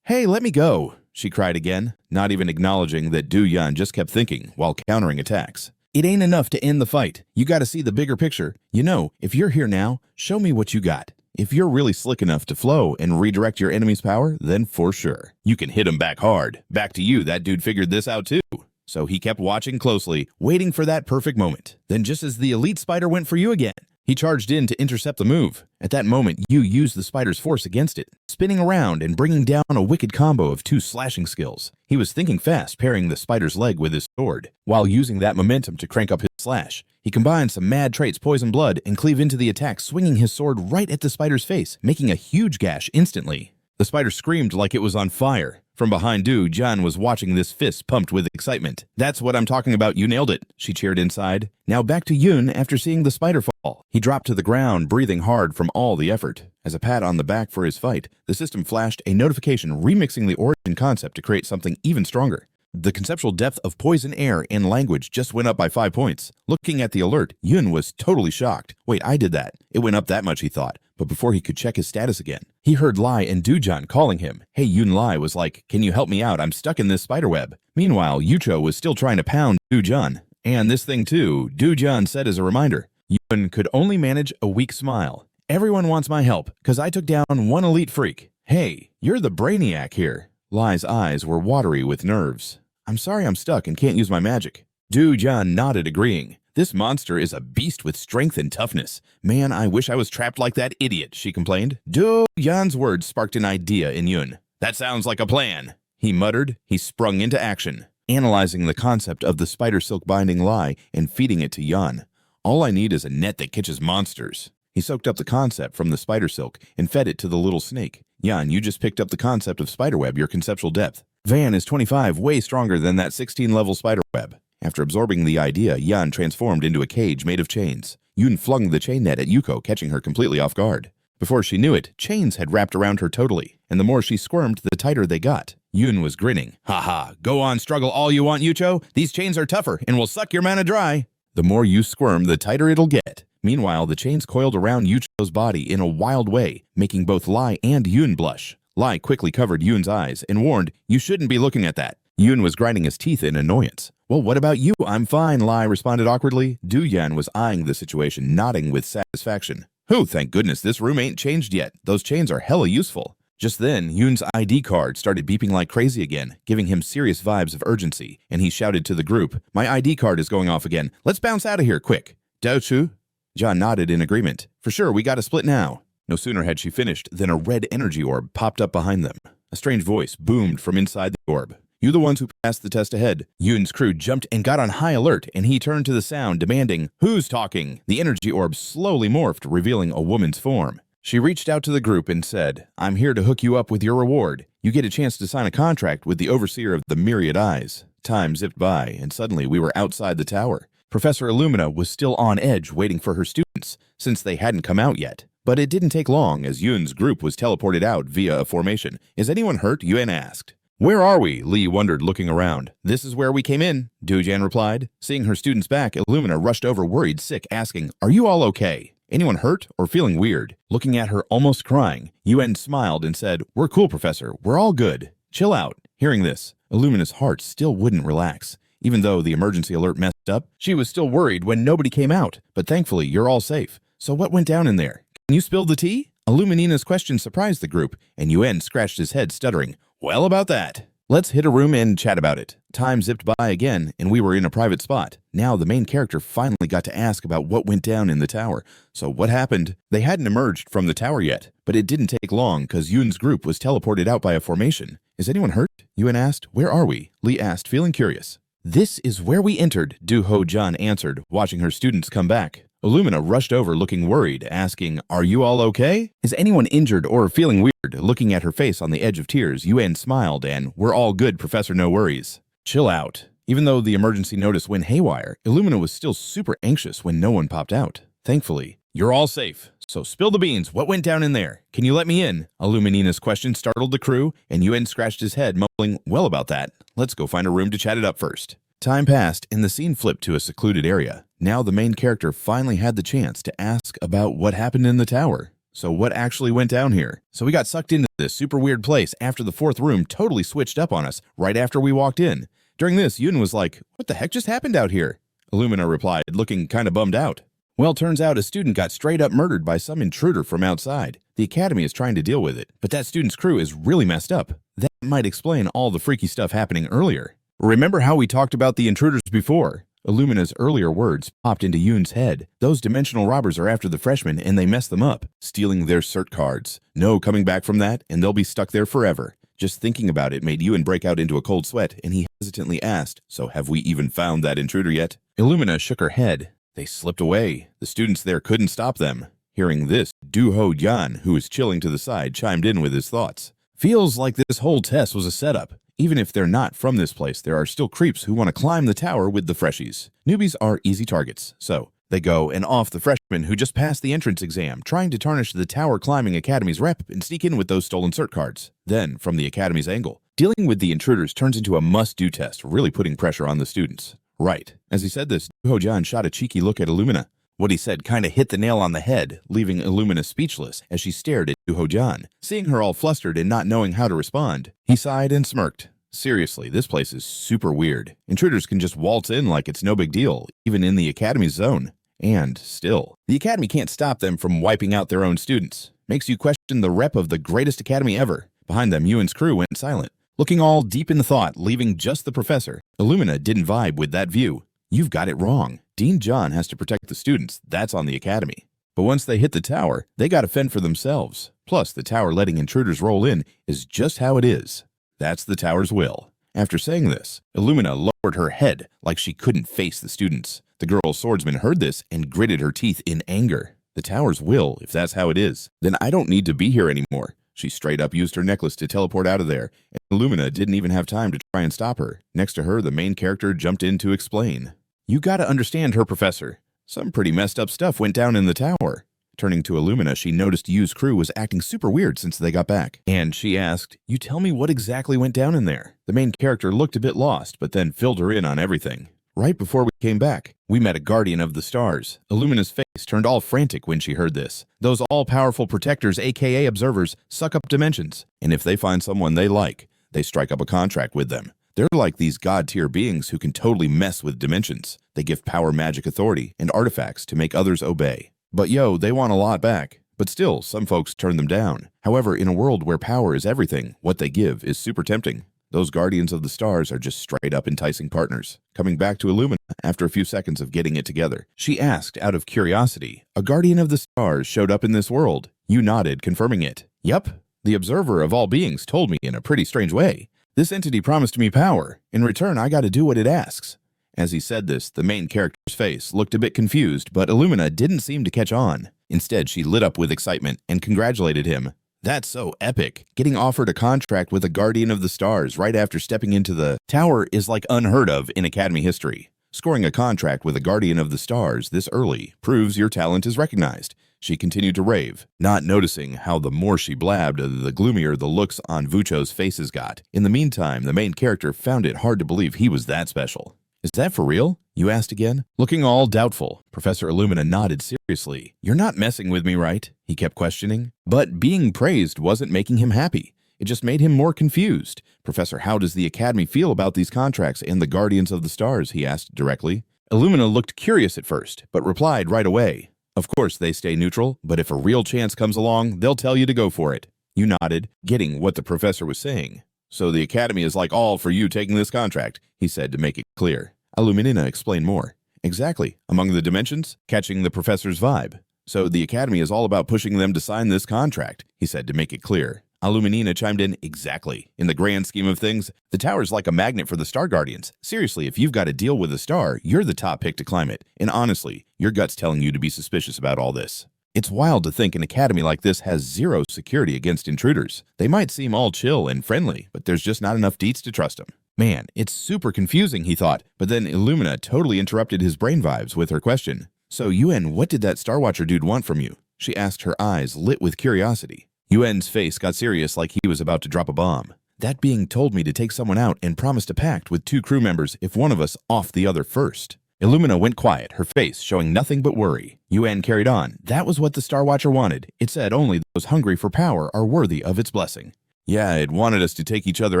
Hey, let me go, she cried again, not even acknowledging that Du Yan just kept thinking while countering attacks. It ain't enough to end the fight. You gotta see the bigger picture. You know, if you're here now, show me what you got. If you're really slick enough to flow and redirect your enemy's power, then for sure, you can hit him back hard. Back to you, that dude figured this out too. So he kept watching closely, waiting for that perfect moment. Then just as the elite spider went for you again, he charged in to intercept the move. At that moment, you used the spider's force against it, spinning around and bringing down a wicked combo of 2 slashing skills. He was thinking fast, parrying the spider's leg with his sword, while using that momentum to crank up his slash. He combined some mad traits, poison blood, and cleave into the attack, swinging his sword right at the spider's face, making a huge gash instantly. The spider screamed like it was on fire. From behind Du, John was watching this fist pumped with excitement. That's what I'm talking about, you nailed it, she cheered inside. Now back to Yun after seeing the spider fall. He dropped to the ground, breathing hard from all the effort. As a pat on the back for his fight, the system flashed a notification remixing the origin concept to create something even stronger. The conceptual depth of poison air and language just went up by 5 points. Looking at the alert, Yun was totally shocked. Wait, I did that. It went up that much, he thought. But before he could check his status again, he heard Lai and Dujan calling him. Hey, Yun Lai was like, can you help me out? I'm stuck in this spiderweb. Meanwhile, Yucho was still trying to pound Dujan. And this thing too, Dujan said as a reminder. Yun could only manage a weak smile. Everyone wants my help, cause I took down one elite freak. Hey, you're the brainiac here. Lai's eyes were watery with nerves. I'm sorry I'm stuck and can't use my magic. Dujan nodded, agreeing. This monster is a beast with strength and toughness. Man, I wish I was trapped like that idiot, she complained. Dujan's words sparked an idea in Yun. That sounds like a plan, he muttered. He sprung into action, analyzing the concept of the spider silk binding Lai and feeding it to Yan. All I need is a net that catches monsters. He soaked up the concept from the spider silk and fed it to the little snake. Jan, you just picked up the concept of spiderweb, your conceptual depth. Van is 25, way stronger than that 16-level spiderweb. After absorbing the idea, Jan transformed into a cage made of chains. Yoon flung the chain net at Yuko, catching her completely off guard. Before she knew it, chains had wrapped around her totally, and the more she squirmed, the tighter they got. Yoon was grinning. "Ha, go on, struggle all you want, Yucho. These chains are tougher and will suck your mana dry." The more you squirm, the tighter it'll get. Meanwhile, the chains coiled around Yucho's body in a wild way, making both Lai and Yoon blush. Lai quickly covered Yoon's eyes and warned, "You shouldn't be looking at that." Yoon was grinding his teeth in annoyance. "Well, what about you? I'm fine," Lai responded awkwardly. Du-Yan was eyeing the situation, nodding with satisfaction. "Oh, thank goodness this room ain't changed yet. Those chains are hella useful." Just then, Yoon's ID card started beeping like crazy again, giving him serious vibes of urgency, and he shouted to the group, "My ID card is going off again. Let's bounce out of here, quick." "Daochu?" John nodded in agreement. "For sure, we gotta split now." No sooner had she finished than a red energy orb popped up behind them. A strange voice boomed from inside the orb. "You the ones who passed the test ahead." Yoon's crew jumped and got on high alert, and he turned to the sound, demanding, "Who's talking?" The energy orb slowly morphed, revealing a woman's form. She reached out to the group and said, "I'm here to hook you up with your reward. You get a chance to sign a contract with the overseer of the Myriad Eyes." Time zipped by, and suddenly we were outside the tower. Professor Illumina was still on edge waiting for her students, since they hadn't come out yet. But it didn't take long as Yoon's group was teleported out via a formation. "Is anyone hurt?" Yuan asked. "Where are we?" Lee wondered, looking around. "This is where we came in," Du-Jan replied. Seeing her students back, Illumina rushed over worried sick, asking, "Are you all okay? Anyone hurt or feeling weird?" Looking at her almost crying, Yuan smiled and said, "We're cool, Professor. We're all good. Chill out." Hearing this, Illumina's heart still wouldn't relax. Even though the emergency alert messed up, she was still worried when nobody came out. But thankfully, you're all safe. So what went down in there? Can you spill the tea? Illuminina's question surprised the group, and Yuan scratched his head, stuttering, "Well, about that. Let's hit a room and chat about it." Time zipped by again, and we were in a private spot. Now the main character finally got to ask about what went down in the tower. So what happened? They hadn't emerged from the tower yet, but it didn't take long because Yoon's group was teleported out by a formation. "Is anyone hurt?" Yuan asked. "Where are we?" Lee asked, feeling curious. "This is where we entered," Du-Ho-Jan answered, watching her students come back. Illumina rushed over looking worried, asking, "Are you all okay? Is anyone injured or feeling weird?" Looking at her face on the edge of tears, Yuan smiled and, "We're all good, Professor, no worries." Chill out. Even though the emergency notice went haywire, Illumina was still super anxious when no one popped out. Thankfully, "You're all safe. So spill the beans. What went down in there? Can you let me in?" Illumina's question startled the crew, and Yuan scratched his head, mumbling, "Well, about that. Let's go find a room to chat it up first." Time passed, and the scene flipped to a secluded area. Now the main character finally had the chance to ask about what happened in the tower. So what actually went down here? So we got sucked into this super weird place after the fourth room totally switched up on us right after we walked in. During this, Yun was like, "What the heck just happened out here?" Illumina replied, looking kinda bummed out. "Well, turns out a student got straight up murdered by some intruder from outside. The academy is trying to deal with it, but that student's crew is really messed up. That might explain all the freaky stuff happening earlier. Remember how we talked about the intruders before?" Illumina's earlier words popped into Yoon's head. "Those dimensional robbers are after the freshmen and they mess them up, stealing their cert cards. No coming back from that, and they'll be stuck there forever." Just thinking about it made Yoon break out into a cold sweat, and he hesitantly asked, "So have we even found that intruder yet?" Illumina shook her head. "They slipped away. The students there couldn't stop them." Hearing this, Du-Ho-Yan, who was chilling to the side, chimed in with his thoughts. "Feels like this whole test was a setup. Even if they're not from this place, there are still creeps who want to climb the tower with the freshies. Newbies are easy targets, so they go and off the freshmen who just passed the entrance exam, trying to tarnish the Tower Climbing Academy's rep and sneak in with those stolen cert cards. Then, from the Academy's angle, dealing with the intruders turns into a must-do test, really putting pressure on the students." Right. As he said this, Du-Ho-Jan shot a cheeky look at Illumina. What he said kinda hit the nail on the head, leaving Illumina speechless as she stared at Du-Ho-Jan. Seeing her all flustered and not knowing how to respond, he sighed and smirked. "Seriously, this place is super weird. Intruders can just waltz in like it's no big deal, even in the Academy's zone. And still, the Academy can't stop them from wiping out their own students. Makes you question the rep of the greatest Academy ever." Behind them, Yuan's crew went silent, looking all deep in thought, leaving just the professor. Illumina didn't vibe with that view. "You've got it wrong. Dean John has to protect the students. That's on the Academy. But once they hit the tower, they gotta fend for themselves. Plus, the tower letting intruders roll in is just how it is. That's the tower's will." After saying this, Illumina lowered her head like she couldn't face the students. The girl swordsman heard this and gritted her teeth in anger. The towers will, if that's how it is. Then I don't need to be here anymore. She straight up used her necklace to teleport out of there, and Illumina didn't even have time to try and stop her. Next to her, the main character jumped in to explain. You gotta understand her, Professor. Some pretty messed up stuff went down in the tower. Turning to Illumina, she noticed Yu's crew was acting super weird since they got back. And she asked, you tell me what exactly went down in there? The main character looked a bit lost, but then filled her in on everything. Right before we came back, we met a guardian of the stars. Illumina's face turned all frantic when she heard this. Those all-powerful protectors, aka observers, suck up dimensions. And if they find someone they like, they strike up a contract with them. They're like these god-tier beings who can totally mess with dimensions. They give power, magic, authority, and artifacts to make others obey. But they want a lot back. But still, some folks turn them down. However, in a world where power is everything, what they give is super tempting. Those guardians of the stars are just straight up enticing partners. Coming back to Illumina after a few seconds of getting it together, she asked out of curiosity, a guardian of the stars showed up in this world. You nodded, confirming it. Yup, the observer of all beings told me in a pretty strange way. This entity promised me power. In return, I gotta do what it asks. As he said this, the main character's face looked a bit confused, but Illumina didn't seem to catch on. Instead, she lit up with excitement and congratulated him. That's so epic. Getting offered a contract with a guardian of the stars right after stepping into the tower is like unheard of in Academy history. Scoring a contract with a guardian of the stars this early proves your talent is recognized. She continued to rave, not noticing how the more she blabbed, the gloomier the looks on Vucho's faces got. In the meantime, the main character found it hard to believe he was that special. Is that for real? You asked again. Looking all doubtful, Professor Illumina nodded seriously. You're not messing with me, right? He kept questioning. But being praised wasn't making him happy. It just made him more confused. Professor, how does the Academy feel about these contracts and the Guardians of the Stars? He asked directly. Illumina looked curious at first, but replied right away. Of course they stay neutral, but if a real chance comes along, they'll tell you to go for it. You nodded, getting what the professor was saying. So the Academy is like all for you taking this contract, he said to make it clear. Illuminina explained more. Exactly. Among the dimensions, catching the professor's vibe. So the Academy is all about pushing them to sign this contract, he said to make it clear. Illuminina chimed in, exactly. In the grand scheme of things, the tower's like a magnet for the Star Guardians. Seriously, if you've got to deal with a star, you're the top pick to climb it. And honestly, your gut's telling you to be suspicious about all this. It's wild to think an academy like this has zero security against intruders. They might seem all chill and friendly, but there's just not enough deets to trust them. Man, it's super confusing, he thought, but then Illumina totally interrupted his brain vibes with her question. So Yuen, what did that Star Watcher dude want from you? She asked, her eyes lit with curiosity. Yuen's face got serious like he was about to drop a bomb. That being told me to take someone out and promised a pact with 2 crew members if one of us offed the other first. Illumina went quiet, her face showing nothing but worry. Yuen carried on. That was what the Star Watcher wanted. It said only those hungry for power are worthy of its blessing. Yeah, it wanted us to take each other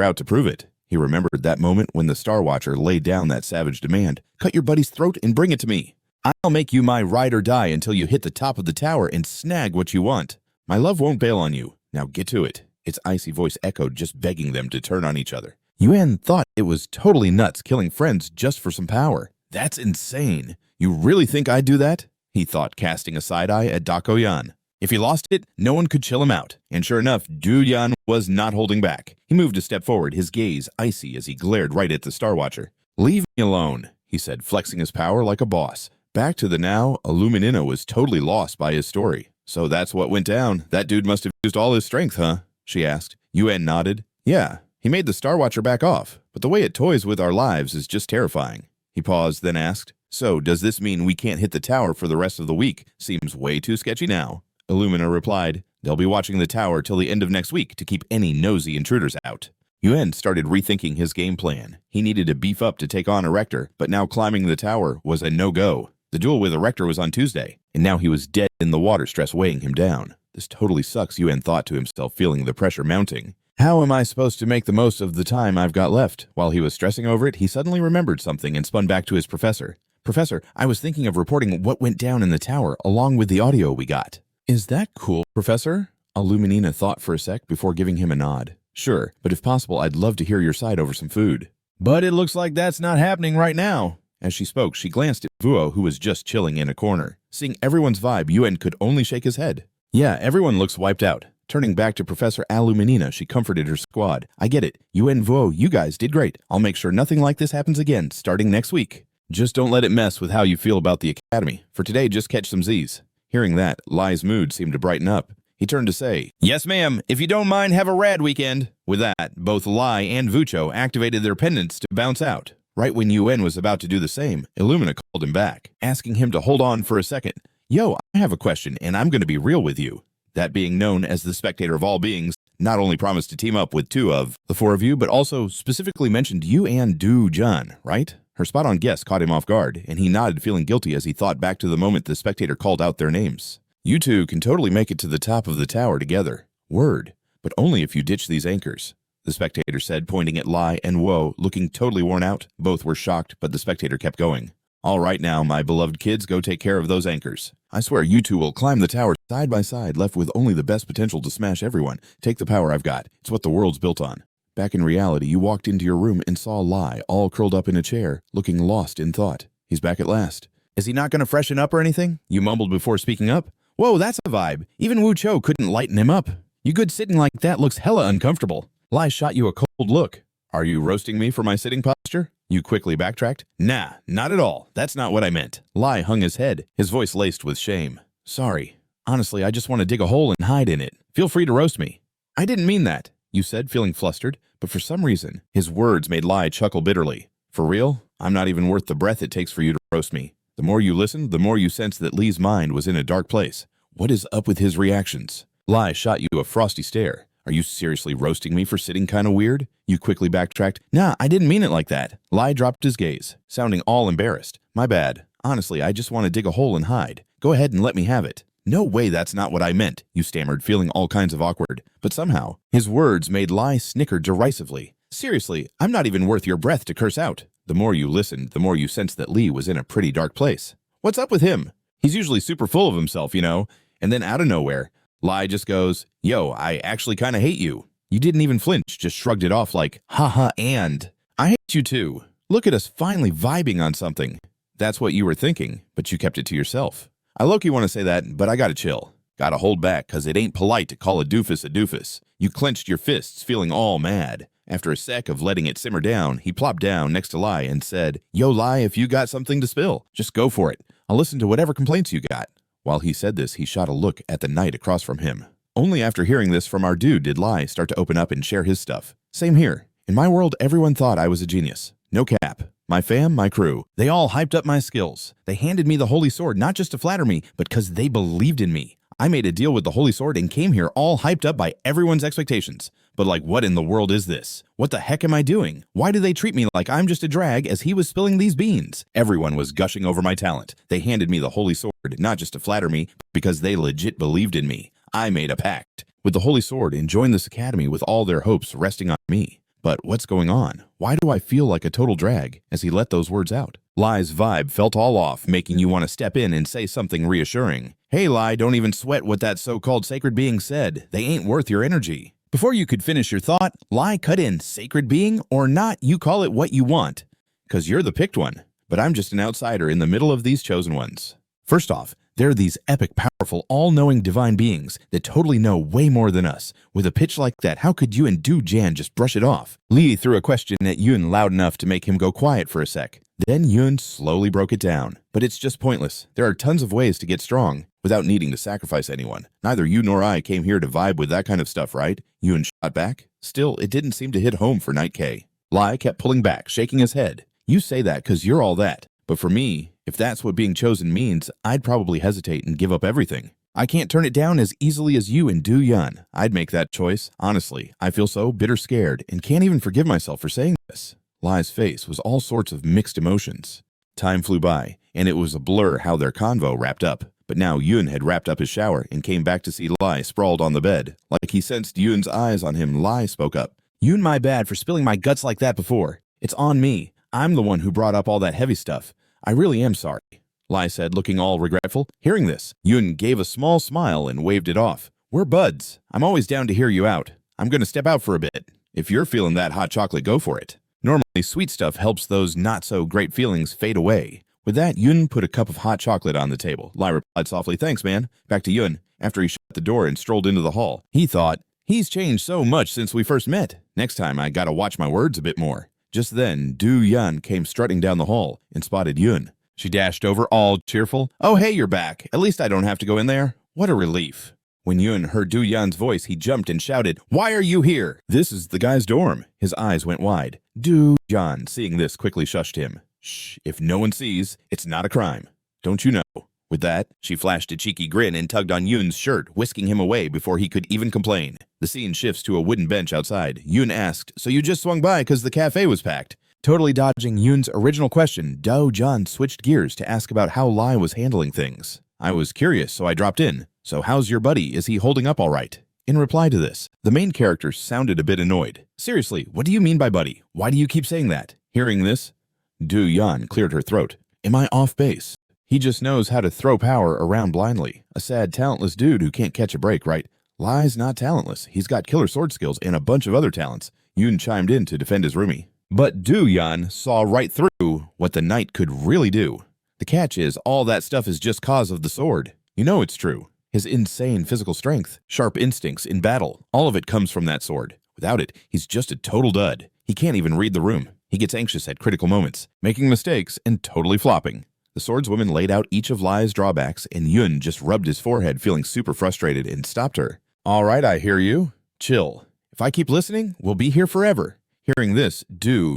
out to prove it. He remembered that moment when the Star Watcher laid down that savage demand. Cut your buddy's throat and bring it to me. I'll make you my ride or die until you hit the top of the tower and snag what you want. My love won't bail on you. Now get to it. Its icy voice echoed, just begging them to turn on each other. Yuen thought it was totally nuts killing friends just for some power. That's insane. You really think I'd do that? He thought, casting a side eye at Dako Yan. If he lost it, no one could chill him out. And sure enough, Du Yan was not holding back. He moved a step forward, his gaze icy as he glared right at the Star Watcher. Leave me alone, he said, flexing his power like a boss. Back to the now, Illuminina was totally lost by his story. So that's what went down. That dude must have used all his strength, huh? She asked. Yuen nodded. Yeah, he made the Star Watcher back off, but the way it toys with our lives is just terrifying. He paused, then asked, so does this mean we can't hit the tower for the rest of the week? Seems way too sketchy now. Illumina replied, they'll be watching the tower till the end of next week to keep any nosy intruders out. Yuen started rethinking his game plan. He needed to beef up to take on a rector, but now climbing the tower was a no-go. The duel with a rector was on Tuesday, and now he was dead in the water stress weighing him down. This totally sucks, Yuen thought to himself, feeling the pressure mounting. How am I supposed to make the most of the time I've got left? While he was stressing over it, he suddenly remembered something and spun back to his professor. Professor, I was thinking of reporting what went down in the tower along with the audio we got. Is that cool, Professor? Illuminina thought for a sec before giving him a nod. Sure, but if possible, I'd love to hear your side over some food. But it looks like that's not happening right now. As she spoke, she glanced at Vuo, who was just chilling in a corner. Seeing everyone's vibe, Yuen could only shake his head. Yeah, everyone looks wiped out. Turning back to Professor Aluminina, she comforted her squad. I get it. You and Vo, you guys did great. I'll make sure nothing like this happens again, starting next week. Just don't let it mess with how you feel about the academy. For today, just catch some Z's. Hearing that, Lai's mood seemed to brighten up. He turned to say, Yes, ma'am. If you don't mind, have a rad weekend. With that, both Lai and Vucho activated their pendants to bounce out. Right when Yuen was about to do the same, Illumina called him back, asking him to hold on for a second. Yo, I have a question, and I'm going to be real with you. That being known as the spectator of all beings, not only promised to team up with two of the four of you, but also specifically mentioned you and Du Jun, right? Her spot-on guess caught him off guard, and he nodded, feeling guilty as he thought back to the moment the spectator called out their names. You two can totally make it to the top of the tower together. Word. But only if you ditch these anchors. The spectator said, pointing at Lai and Woe, looking totally worn out. Both were shocked, but the spectator kept going. All right now, my beloved kids, go take care of those anchors. I swear you two will climb the tower side by side, left with only the best potential to smash everyone. Take the power I've got. It's what the world's built on. Back in reality, you walked into your room and saw Lai all curled up in a chair, looking lost in thought. He's back at last. Is he not going to freshen up or anything? You mumbled before speaking up. Whoa, that's a vibe. Even Wu Cho couldn't lighten him up. You good sitting like that looks hella uncomfortable. Lai shot you a cold look. Are you roasting me for my sitting posture? You quickly backtracked. Nah, not at all. That's not what I meant. Lai hung his head, his voice laced with shame. Sorry. Honestly, I just want to dig a hole and hide in it. Feel free to roast me. I didn't mean that, you said, feeling flustered, but for some reason, his words made Lai chuckle bitterly. For real? I'm not even worth the breath it takes for you to roast me. The more you listened, the more you sensed that Li's mind was in a dark place. What is up with his reactions? Lai shot you a frosty stare. Are you seriously roasting me for sitting kinda weird? You quickly backtracked. Nah, I didn't mean it like that. Lai dropped his gaze, sounding all embarrassed. My bad. Honestly, I just want to dig a hole and hide. Go ahead and let me have it. No way, that's not what I meant, you stammered, feeling all kinds of awkward. But somehow, his words made Lai snicker derisively. Seriously, I'm not even worth your breath to curse out. The more you listened, the more you sensed that Li was in a pretty dark place. What's up with him? He's usually super full of himself, you know? And then out of nowhere, Lai just goes, Yo, I actually kinda hate you. You didn't even flinch, just shrugged it off like, haha, and I hate you too. Look at us finally vibing on something. That's what you were thinking, but you kept it to yourself. I low-key want to say that, but I gotta chill. Gotta hold back, cause it ain't polite to call a doofus. You clenched your fists, feeling all mad. After a sec of letting it simmer down, he plopped down next to Lai and said, Yo, Lai, if you got something to spill, just go for it. I'll listen to whatever complaints you got. While he said this, he shot a look at the knight across from him. Only after hearing this from our dude did Lai start to open up and share his stuff. Same here. In my world, everyone thought I was a genius. No cap. My fam, my crew, they all hyped up my skills. They handed me the Holy Sword not just to flatter me, but because they believed in me. I made a deal with the Holy Sword and came here all hyped up by everyone's expectations. But like, what in the world is this? What the heck am I doing? Why do they treat me like I'm just a drag as he was spilling these beans? Everyone was gushing over my talent. They handed me the Holy Sword not just to flatter me, but because they legit believed in me. I made a pact with the Holy Sword and joined this academy with all their hopes resting on me. But what's going on? Why do I feel like a total drag as he let those words out? Lai's vibe felt all off, making you want to step in and say something reassuring. Hey Lai, don't even sweat what that so-called sacred being said. They ain't worth your energy. Before you could finish your thought, Lai cut in, sacred being or not, you call it what you want. Cause you're the picked one, but I'm just an outsider in the middle of these chosen ones. First off, there are these epic, powerful, all-knowing divine beings that totally know way more than us. With a pitch like that, how could you and Du Jan just brush it off? Li threw a question at Yun loud enough to make him go quiet for a sec. Then Yun slowly broke it down. But it's just pointless. There are tons of ways to get strong without needing to sacrifice anyone. Neither you nor I came here to vibe with that kind of stuff, right? Yun shot back. Still, it didn't seem to hit home for Night K. Lai kept pulling back, shaking his head. You say that because you're all that. But for me, if that's what being chosen means, I'd probably hesitate and give up everything. I can't turn it down as easily as you and Du Yun. I'd make that choice. Honestly, I feel so bitter scared and can't even forgive myself for saying this. Lai's face was all sorts of mixed emotions. Time flew by, and it was a blur how their convo wrapped up. But now Yun had wrapped up his shower and came back to see Lai sprawled on the bed. Like he sensed Yun's eyes on him, Lai spoke up. Yun, my bad for spilling my guts like that before. It's on me. I'm the one who brought up all that heavy stuff. I really am sorry, Lai said, looking all regretful. Hearing this, Yun gave a small smile and waved it off. We're buds. I'm always down to hear you out. I'm going to step out for a bit. If you're feeling that hot chocolate, go for it. Normally, sweet stuff helps those not-so-great feelings fade away. With that, Yun put a cup of hot chocolate on the table. Lai replied softly, "Thanks, man." Back to Yun. After he shut the door and strolled into the hall, he thought, "He's changed so much since we first met. Next time I gotta watch my words a bit more." Just then, Du Yan came strutting down the hall and spotted Yun. She dashed over, all cheerful. "Oh, hey, you're back. At least I don't have to go in there." What a relief. When Yun heard Du Yan's voice, he jumped and shouted, "Why are you here?" "This is the guy's dorm." His eyes went wide. Du Yan, seeing this, quickly shushed him. "Shh, if no one sees, it's not a crime. Don't you know?" With that, she flashed a cheeky grin and tugged on Yun's shirt, whisking him away before he could even complain. The scene shifts to a wooden bench outside. Yun asked, "So you just swung by because the cafe was packed?" Totally dodging Yun's original question, Dao John switched gears to ask about how Lai was handling things. "I was curious, so I dropped in. So how's your buddy? Is he holding up all right?" In reply to this, the main character sounded a bit annoyed. "Seriously, what do you mean by buddy? Why do you keep saying that?" Hearing this, Du Yan cleared her throat. "Am I off base? He just knows how to throw power around blindly. A sad, talentless dude who can't catch a break, right?" Lai's not talentless. He's got killer sword skills and a bunch of other talents. Yun chimed in to defend his roomie. But Du Yan saw right through what the knight could really do. The catch is, all that stuff is just cause of the sword. You know it's true. His insane physical strength, sharp instincts in battle, all of it comes from that sword. Without it, he's just a total dud. He can't even read the room. He gets anxious at critical moments, making mistakes and totally flopping. The swordswoman laid out each of Lai's drawbacks, and Yun just rubbed his forehead, feeling super frustrated, and stopped her. "All right, I hear you. Chill. If I keep listening, we'll be here forever." Hearing this,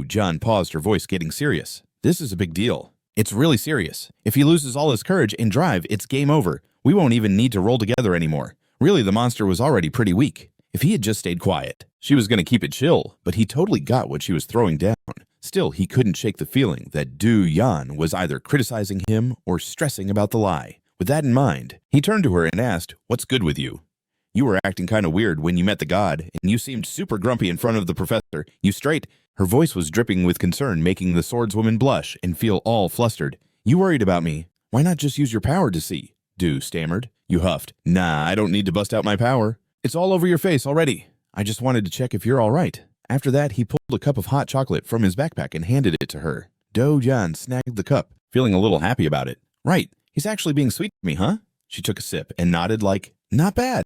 John paused, her voice getting serious. "This is a big deal. It's really serious. If he loses all his courage and drive, it's game over. We won't even need to roll together anymore. Really, the monster was already pretty weak. If he had just stayed quiet, she was going to keep it chill, but he totally got what she was throwing down. Still, he couldn't shake the feeling that Du Yan was either criticizing him or stressing about the lie. With that in mind, he turned to her and asked, "What's good with you? You were acting kind of weird when you met the god, and you seemed super grumpy in front of the professor. You straight?" Her voice was dripping with concern, making the swordswoman blush and feel all flustered. "You worried about me? Why not just use your power to see?" Du stammered. You huffed. "Nah, I don't need to bust out my power. It's all over your face already. I just wanted to check if you're all right." After that, he pulled a cup of hot chocolate from his backpack and handed it to her. Do Jan snagged the cup, feeling a little happy about it. "Right, he's actually being sweet to me, huh?" She took a sip and nodded like, "Not bad."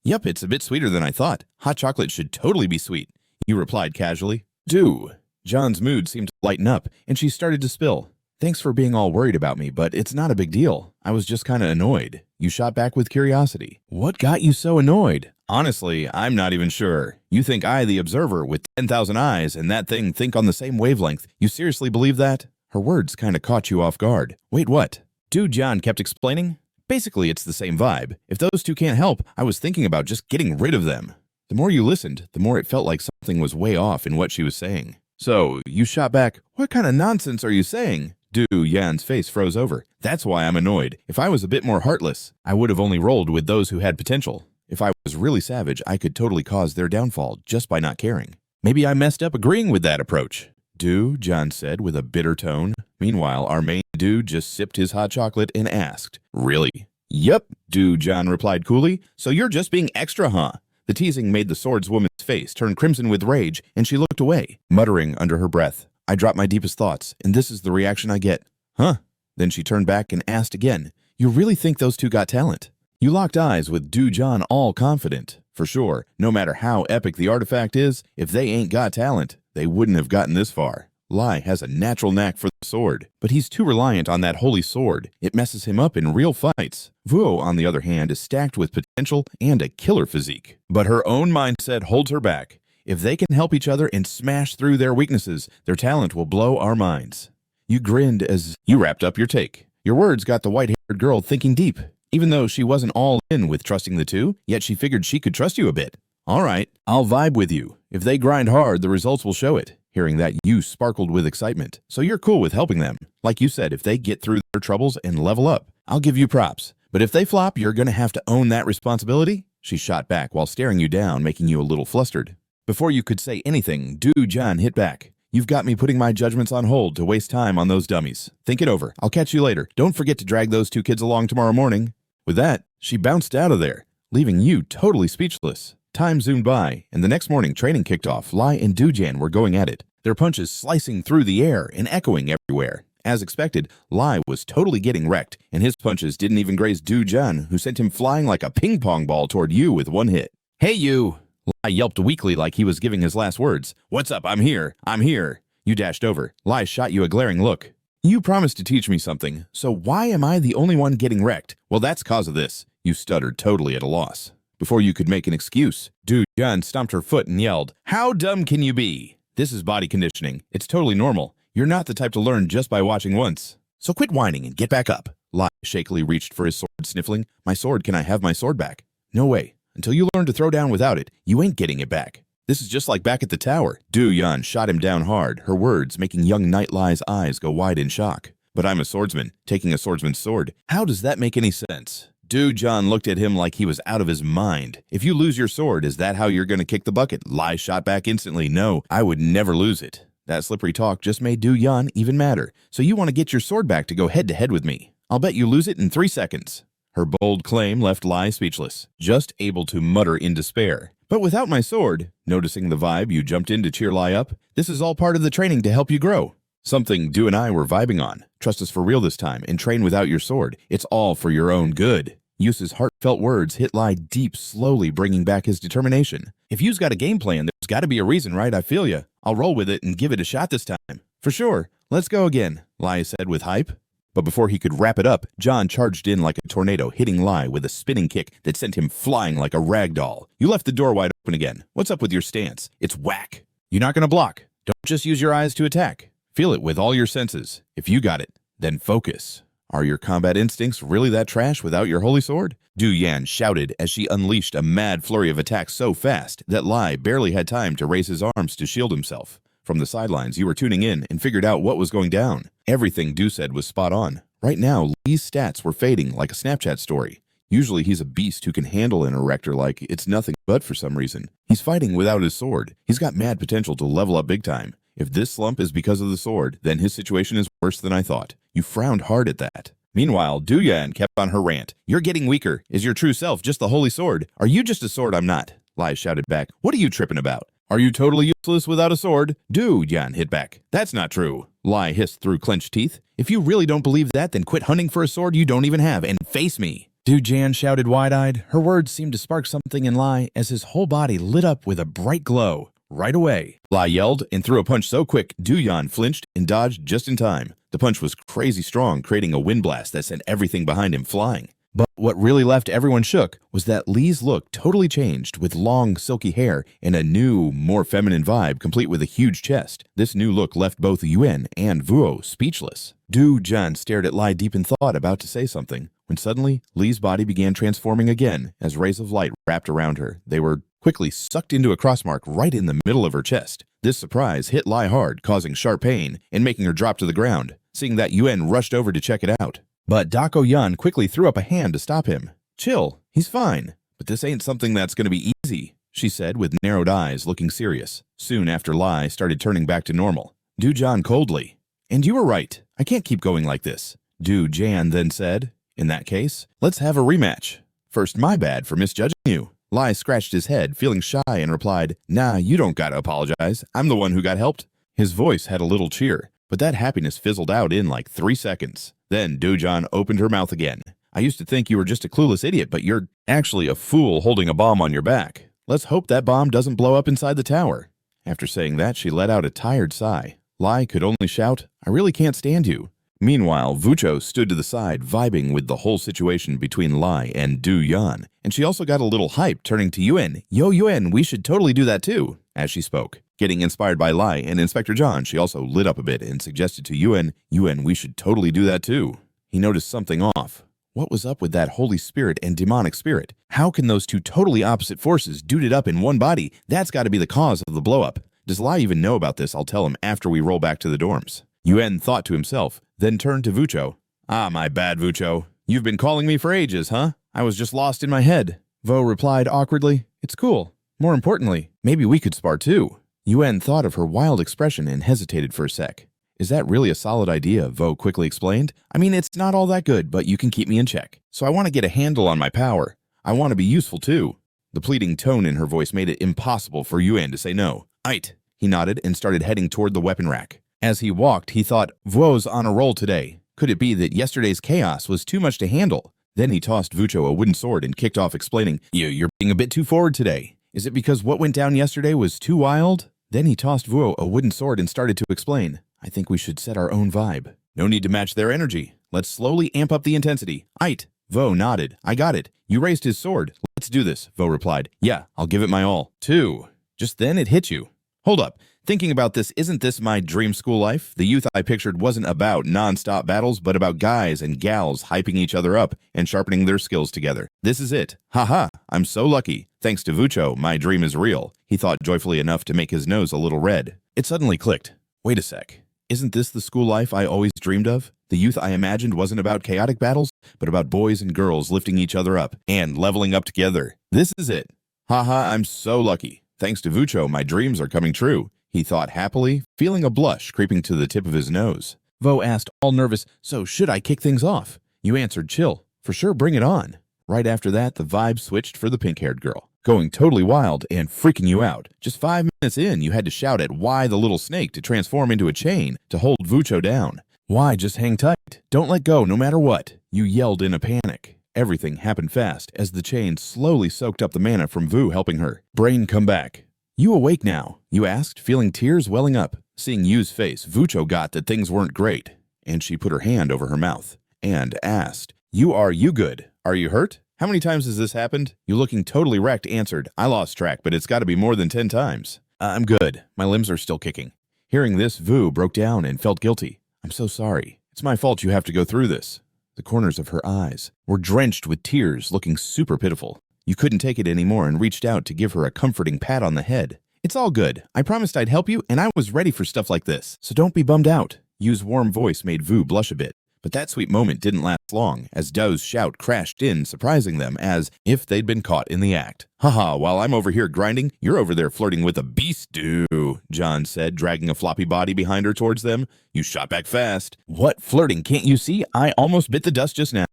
"Yup, it's a bit sweeter than I thought. Hot chocolate should totally be sweet," you replied casually. "Do." John's mood seemed to lighten up, and she started to spill. "Thanks for being all worried about me, but it's not a big deal. I was just kind of annoyed." You shot back with curiosity. "What got you so annoyed?" "Honestly, I'm not even sure. You think I, the observer, with 10,000 eyes, and that thing think on the same wavelength. You seriously believe that?" Her words kind of caught you off guard. "Wait, what?" Dude John kept explaining. "Basically, it's the same vibe. If those two can't help, I was thinking about just getting rid of them." The more you listened, the more it felt like something was way off in what she was saying. So, you shot back, "What kind of nonsense are you saying?" Du Yan's face froze over. "That's why I'm annoyed. If I was a bit more heartless, I would have only rolled with those who had potential. If I was really savage, I could totally cause their downfall just by not caring. Maybe I messed up agreeing with that approach." "Du," John said with a bitter tone. Meanwhile, our main dude just sipped his hot chocolate and asked, "Really?" "Yup," Du John replied coolly. "So you're just being extra, huh?" The teasing made the swordswoman's face turn crimson with rage, and she looked away, muttering under her breath, "I dropped my deepest thoughts, and this is the reaction I get." "Huh?" Then she turned back and asked again, "You really think those two got talent?" You locked eyes with Du John, all confident. For sure, no matter how epic the artifact is, if they ain't got talent, they wouldn't have gotten this far. Lai has a natural knack for the sword, but he's too reliant on that holy sword. It messes him up in real fights. Vuo, on the other hand, is stacked with potential and a killer physique. But her own mindset holds her back. If they can help each other and smash through their weaknesses, their talent will blow our minds. You grinned as you wrapped up your take. Your words got the white-haired girl thinking deep. Even though she wasn't all in with trusting the two, yet she figured she could trust you a bit. "All right, I'll vibe with you. If they grind hard, the results will show it." Hearing that, you sparkled with excitement. "So you're cool with helping them. Like you said, if they get through their troubles and level up, I'll give you props. But if they flop, you're gonna have to own that responsibility?" She shot back while staring you down, making you a little flustered. Before you could say anything, Du John hit back. "You've got me putting my judgments on hold to waste time on those dummies. Think it over. I'll catch you later. Don't forget to drag those two kids along tomorrow morning." With that, she bounced out of there, leaving you totally speechless. Time zoomed by, and the next morning training kicked off. Lai and Dujan were going at it, their punches slicing through the air and echoing everywhere. As expected, Lai was totally getting wrecked, and his punches didn't even graze Du Jun, who sent him flying like a ping pong ball toward you with one hit. "Hey you!" Lai yelped weakly like he was giving his last words. "What's up? I'm here. I'm here." You dashed over. Lai shot you a glaring look. "You promised to teach me something, so why am I the only one getting wrecked?" "Well, that's cause of this." You stuttered, totally at a loss. Before you could make an excuse, Du Jun stomped her foot and yelled, "How dumb can you be? This is body conditioning. It's totally normal. You're not the type to learn just by watching once. So quit whining and get back up." Lai shakily reached for his sword, sniffling. "My sword, can I have my sword back?" "No way. Until you learn to throw down without it, you ain't getting it back." "This is just like back at the tower." Du Yan shot him down hard, her words making young Night Lai's eyes go wide in shock. "But I'm a swordsman, taking a swordsman's sword. How does that make any sense?" Du John looked at him like he was out of his mind. "If you lose your sword, is that how you're going to kick the bucket?" Lai shot back instantly. "No, I would never lose it." That slippery talk just made Du Yan even madder. "So you want to get your sword back to go head-to-head with me? I'll bet you lose it in 3 seconds. Her bold claim left Lai speechless, just able to mutter in despair. "But without my sword," noticing the vibe, you jumped in to cheer Lai up. "This is all part of the training to help you grow. Something Du and I were vibing on. Trust us for real this time and train without your sword. It's all for your own good." Yuse's heartfelt words hit Lai deep, slowly bringing back his determination. "If you's got a game plan, there's got to be a reason, right? I feel ya. I'll roll with it and give it a shot this time." "For sure. Let's go again," Lai said with hype. But before he could wrap it up, John charged in like a tornado, hitting Lai with a spinning kick that sent him flying like a rag doll. "You left the door wide open again. What's up with your stance? It's whack. You're not going to block. Don't just use your eyes to attack. Feel it with all your senses. If you got it, then focus. Are your combat instincts really that trash without your holy sword?" Du Yan shouted as she unleashed a mad flurry of attacks so fast that Lai barely had time to raise his arms to shield himself. From the sidelines, you were tuning in and figured out what was going down. Everything Du said was spot on. Right now, Lee's stats were fading like a Snapchat story. Usually he's a beast who can handle an erector like it's nothing, but for some reason, he's fighting without his sword. He's got mad potential to level up big time. If this slump is because of the sword, then his situation is worse than I thought. You frowned hard at that. Meanwhile, Du Yan kept on her rant. "You're getting weaker. Is your true self just the holy sword? Are you just a sword I'm not?" Lai shouted back. "What are you tripping about? Are you totally useless without a sword?" Du Yan hit back. "That's not true." Lai hissed through clenched teeth. "If you really don't believe that, then quit hunting for a sword you don't even have and face me." Du Jan shouted wide-eyed. Her words seemed to spark something in Lai as his whole body lit up with a bright glow. "Right away." Lai yelled and threw a punch so quick, Du Yan flinched and dodged just in time. The punch was crazy strong, creating a wind blast that sent everything behind him flying. But what really left everyone shook was that Lee's look totally changed, with long, silky hair and a new, more feminine vibe, complete with a huge chest. This new look left both Yuen and Vuo speechless. Du Jan stared at Lai deep in thought, about to say something, when suddenly Lee's body began transforming again as rays of light wrapped around her. They were quickly sucked into a crossmark right in the middle of her chest. This surprise hit Lai hard, causing sharp pain and making her drop to the ground. Seeing that, Yuen rushed over to check it out. But Dako Yan quickly threw up a hand to stop him. "Chill, he's fine. But this ain't something that's going to be easy," she said with narrowed eyes, looking serious. Soon after, Lai started turning back to normal. Du Jan coldly. "And you were right. I can't keep going like this." Du Jan then said, "In that case, let's have a rematch. First, my bad for misjudging you." Lai scratched his head, feeling shy, and replied, "Nah, you don't gotta apologize. I'm the one who got helped." His voice had a little cheer, but that happiness fizzled out in like 3 seconds. Then Du Jan opened her mouth again. "I used to think you were just a clueless idiot, but you're actually a fool holding a bomb on your back. Let's hope that bomb doesn't blow up inside the tower." After saying that, she let out a tired sigh. Lai could only shout, "I really can't stand you." Meanwhile, Vucho stood to the side, vibing with the whole situation between Lai and Du Yan, and she also got a little hype, turning to Yuen. "Yo, Yuen, we should totally do that too," as she spoke. Getting inspired by Lai and Inspector John, she also lit up a bit and suggested to Yuen, we should totally do that too." He noticed something off. What was up with that Holy Spirit and demonic spirit? How can those two totally opposite forces duded up in one body? That's got to be the cause of the blow-up. Does Lai even know about this? I'll tell him after we roll back to the dorms. Yuen thought to himself, then turned to Vucho. "Ah, my bad, Vucho. You've been calling me for ages, huh? I was just lost in my head." Vo replied awkwardly, "It's cool. More importantly, maybe we could spar too." Yuen thought of her wild expression and hesitated for a sec. "Is that really a solid idea?" Vo quickly explained. "I mean, it's not all that good, but you can keep me in check. So I want to get a handle on my power. I want to be useful too." The pleading tone in her voice made it impossible for Yuen to say no. "Aight." He nodded and started heading toward the weapon rack. As he walked, he thought, Vuo's on a roll today. Could it be that yesterday's chaos was too much to handle? Then he tossed Vucho a wooden sword and kicked off, explaining, You're being a bit too forward today. Is it because what went down yesterday was too wild? Then he tossed Vuo a wooden sword and started to explain, I think we should set our own vibe. No need to match their energy. Let's slowly amp up the intensity. Aight. Vo nodded. I got it. You raised his sword. Let's do this, Vo replied. Yeah, I'll give it my all. 2. Just then it hit you. Hold up. Thinking about this, isn't this my dream school life? The youth I pictured wasn't about non-stop battles, but about guys and gals hyping each other up and sharpening their skills together. This is it. Haha, I'm so lucky. Thanks to Vucho, my dream is real. He thought joyfully enough to make his nose a little red. It suddenly clicked. Wait a sec. Isn't this the school life I always dreamed of? The youth I imagined wasn't about chaotic battles, but about boys and girls lifting each other up and leveling up together. This is it. Haha, I'm so lucky. Thanks to Vucho, my dreams are coming true. He thought happily, feeling a blush creeping to the tip of his nose. Vo asked, all nervous, so should I kick things off? You answered, chill. For sure, bring it on. Right after that, the vibe switched for the pink-haired girl, going totally wild and freaking you out. Just 5 minutes in, you had to shout at Why the little snake to transform into a chain to hold Vucho down. Why just hang tight? Don't let go no matter what. You yelled in a panic. Everything happened fast as the chain slowly soaked up the mana from Vu helping her. Brain, come back. You awake now? You asked, feeling tears welling up. Seeing Yu's face, Vucho got that things weren't great, and she put her hand over her mouth and asked, you good? Are you hurt? How many times has this happened? You looking totally wrecked answered, I lost track, but it's got to be more than 10 times. I'm good. My limbs are still kicking. Hearing this, Vu broke down and felt guilty. I'm so sorry. It's my fault you have to go through this. The corners of her eyes were drenched with tears, looking super pitiful. You couldn't take it anymore and reached out to give her a comforting pat on the head. It's all good. I promised I'd help you, and I was ready for stuff like this. So don't be bummed out. Yu's warm voice made Vu blush a bit. But that sweet moment didn't last long, as Do's shout crashed in, surprising them as if they'd been caught in the act. Haha, while I'm over here grinding, you're over there flirting with a beast, dude, John said, dragging a floppy body behind her towards them. You shot back fast. What flirting, can't you see? I almost bit the dust just now.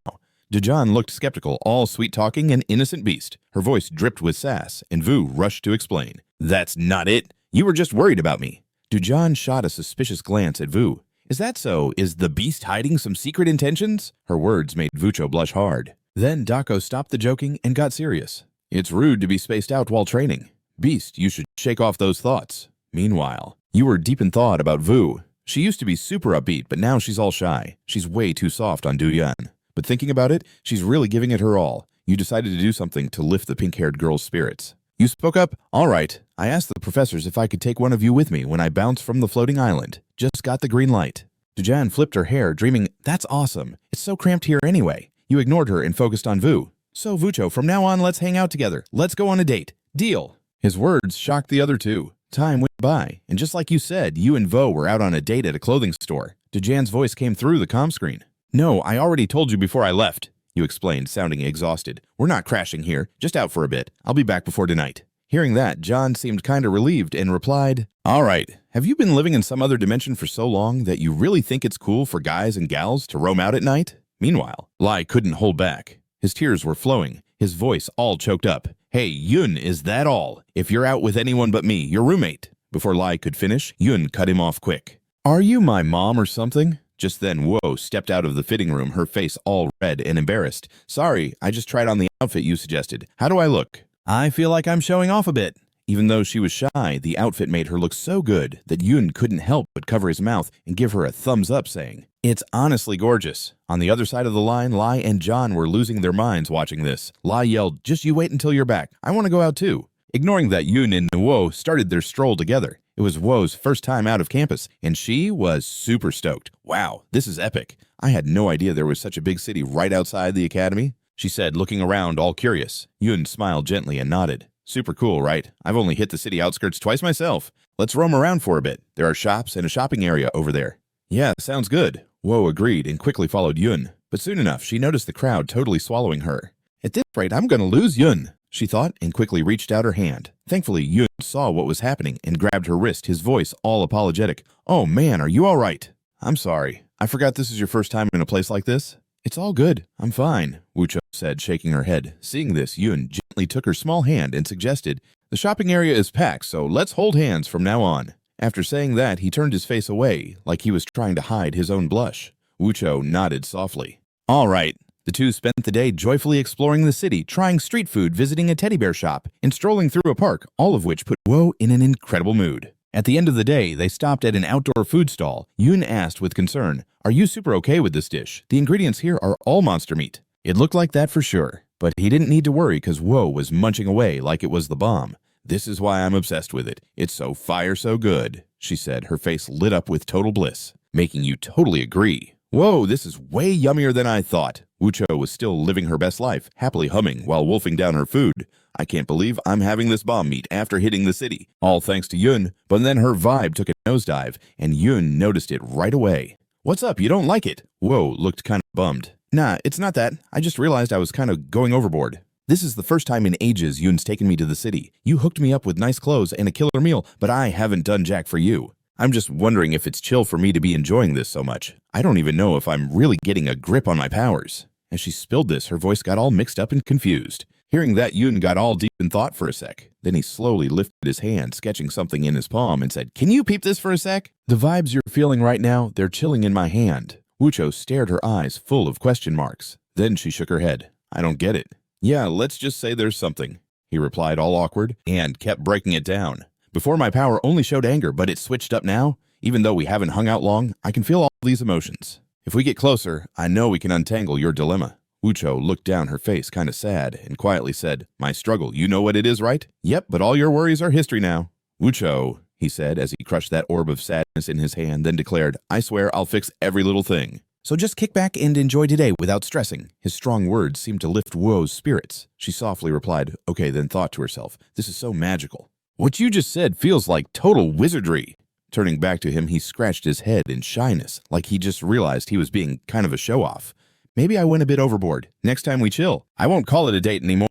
Dejan looked skeptical, all sweet-talking and innocent beast. Her voice dripped with sass, and Vu rushed to explain. That's not it. You were just worried about me. Dejan shot a suspicious glance at Vu. Is that so? Is the beast hiding some secret intentions? Her words made Vucho blush hard. Then Dako stopped the joking and got serious. It's rude to be spaced out while training. Beast, you should shake off those thoughts. Meanwhile, you were deep in thought about Vu. She used to be super upbeat, but now she's all shy. She's way too soft on Duyan. But thinking about it, she's really giving it her all. You decided to do something to lift the pink-haired girl's spirits. You spoke up? All right. I asked the professors if I could take one of you with me when I bounced from the floating island. Just got the green light. Dejan flipped her hair, dreaming, that's awesome. It's so cramped here anyway. You ignored her and focused on Vu. So Vucho, from now on, let's hang out together. Let's go on a date. Deal. His words shocked the other two. Time went by, and just like you said, you and Vo were out on a date at a clothing store. Dejan's voice came through the comm screen. No, I already told you before I left, you explained, sounding exhausted. We're not crashing here, just out for a bit. I'll be back before tonight. Hearing that, John seemed kinda relieved and replied, all right, have you been living in some other dimension for so long that you really think it's cool for guys and gals to roam out at night? Meanwhile, Lai couldn't hold back. His tears were flowing, his voice all choked up. Hey, Yun, is that all? If you're out with anyone but me, your roommate. Before Lai could finish, Yun cut him off quick. Are you my mom or something? Just then, Woe stepped out of the fitting room, her face all red and embarrassed. Sorry, I just tried on the outfit you suggested. How do I look? I feel like I'm showing off a bit. Even though she was shy, the outfit made her look so good that Yun couldn't help but cover his mouth and give her a thumbs up, saying, it's honestly gorgeous. On the other side of the line, Lai and John were losing their minds watching this. Lai yelled, just you wait until you're back. I want to go out too. Ignoring that, Yun and Woe started their stroll together. It was Woe's first time out of campus, and she was super stoked. Wow, this is epic. I had no idea there was such a big city right outside the academy, she said, looking around all curious. Yun smiled gently and nodded. Super cool, right? I've only hit the city outskirts twice myself. Let's roam around for a bit. There are shops and a shopping area over there. Yeah, sounds good. Woe agreed and quickly followed Yun. But soon enough, she noticed the crowd totally swallowing her. At this rate, I'm gonna lose Yun, she thought, and quickly reached out her hand. Thankfully, Yun saw what was happening and grabbed her wrist, his voice all apologetic. Oh man, are you all right? I'm sorry. I forgot this is your first time in a place like this. It's all good. I'm fine, Wucho said, shaking her head. Seeing this, Yun gently took her small hand and suggested, the shopping area is packed, so let's hold hands from now on. After saying that, he turned his face away, like he was trying to hide his own blush. Wucho nodded softly. All right. The two spent the day joyfully exploring the city, trying street food, visiting a teddy bear shop, and strolling through a park, all of which put Wo in an incredible mood. At the end of the day, they stopped at an outdoor food stall. Yoon asked with concern, "Are you super okay with this dish? The ingredients here are all monster meat." It looked like that for sure, but he didn't need to worry because Wo was munching away like it was the bomb. "This is why I'm obsessed with it. It's so fire so good," she said, her face lit up with total bliss. "Making you totally agree. Whoa, this is way yummier than I thought." Wucho was still living her best life, happily humming while wolfing down her food. "I can't believe I'm having this bomb meat after hitting the city. All thanks to Yoon." But then her vibe took a nosedive, and Yoon noticed it right away. "What's up, you don't like it?" Wo looked kind of bummed. "Nah, it's not that. I just realized I was kind of going overboard. This is the first time in ages Yoon's taken me to the city. You hooked me up with nice clothes and a killer meal, but I haven't done jack for you. I'm just wondering if it's chill for me to be enjoying this so much. I don't even know if I'm really getting a grip on my powers." As she spilled this, her voice got all mixed up and confused. Hearing that, Yoon got all deep in thought for a sec. Then he slowly lifted his hand, sketching something in his palm, and said, "Can you peep this for a sec? The vibes you're feeling right now, they're chilling in my hand." Wucho stared, her eyes full of question marks. Then she shook her head. "I don't get it." "Yeah, let's just say there's something," he replied, all awkward, and kept breaking it down. "Before my power only showed anger, but it switched up now. Even though we haven't hung out long, I can feel all these emotions. If we get closer, I know we can untangle your dilemma." Wucho looked down, her face kind of sad, and quietly said, "My struggle, you know what it is, right?" "Yep, but all your worries are history now." "Wucho," he said as he crushed that orb of sadness in his hand, then declared, "I swear I'll fix every little thing. So just kick back and enjoy today without stressing." His strong words seemed to lift Wo's spirits. She softly replied, "Okay," then thought to herself, "This is so magical. What you just said feels like total wizardry." Turning back to him, he scratched his head in shyness, like he just realized he was being kind of a show-off. "Maybe I went a bit overboard. Next time we chill. I won't call it a date anymore."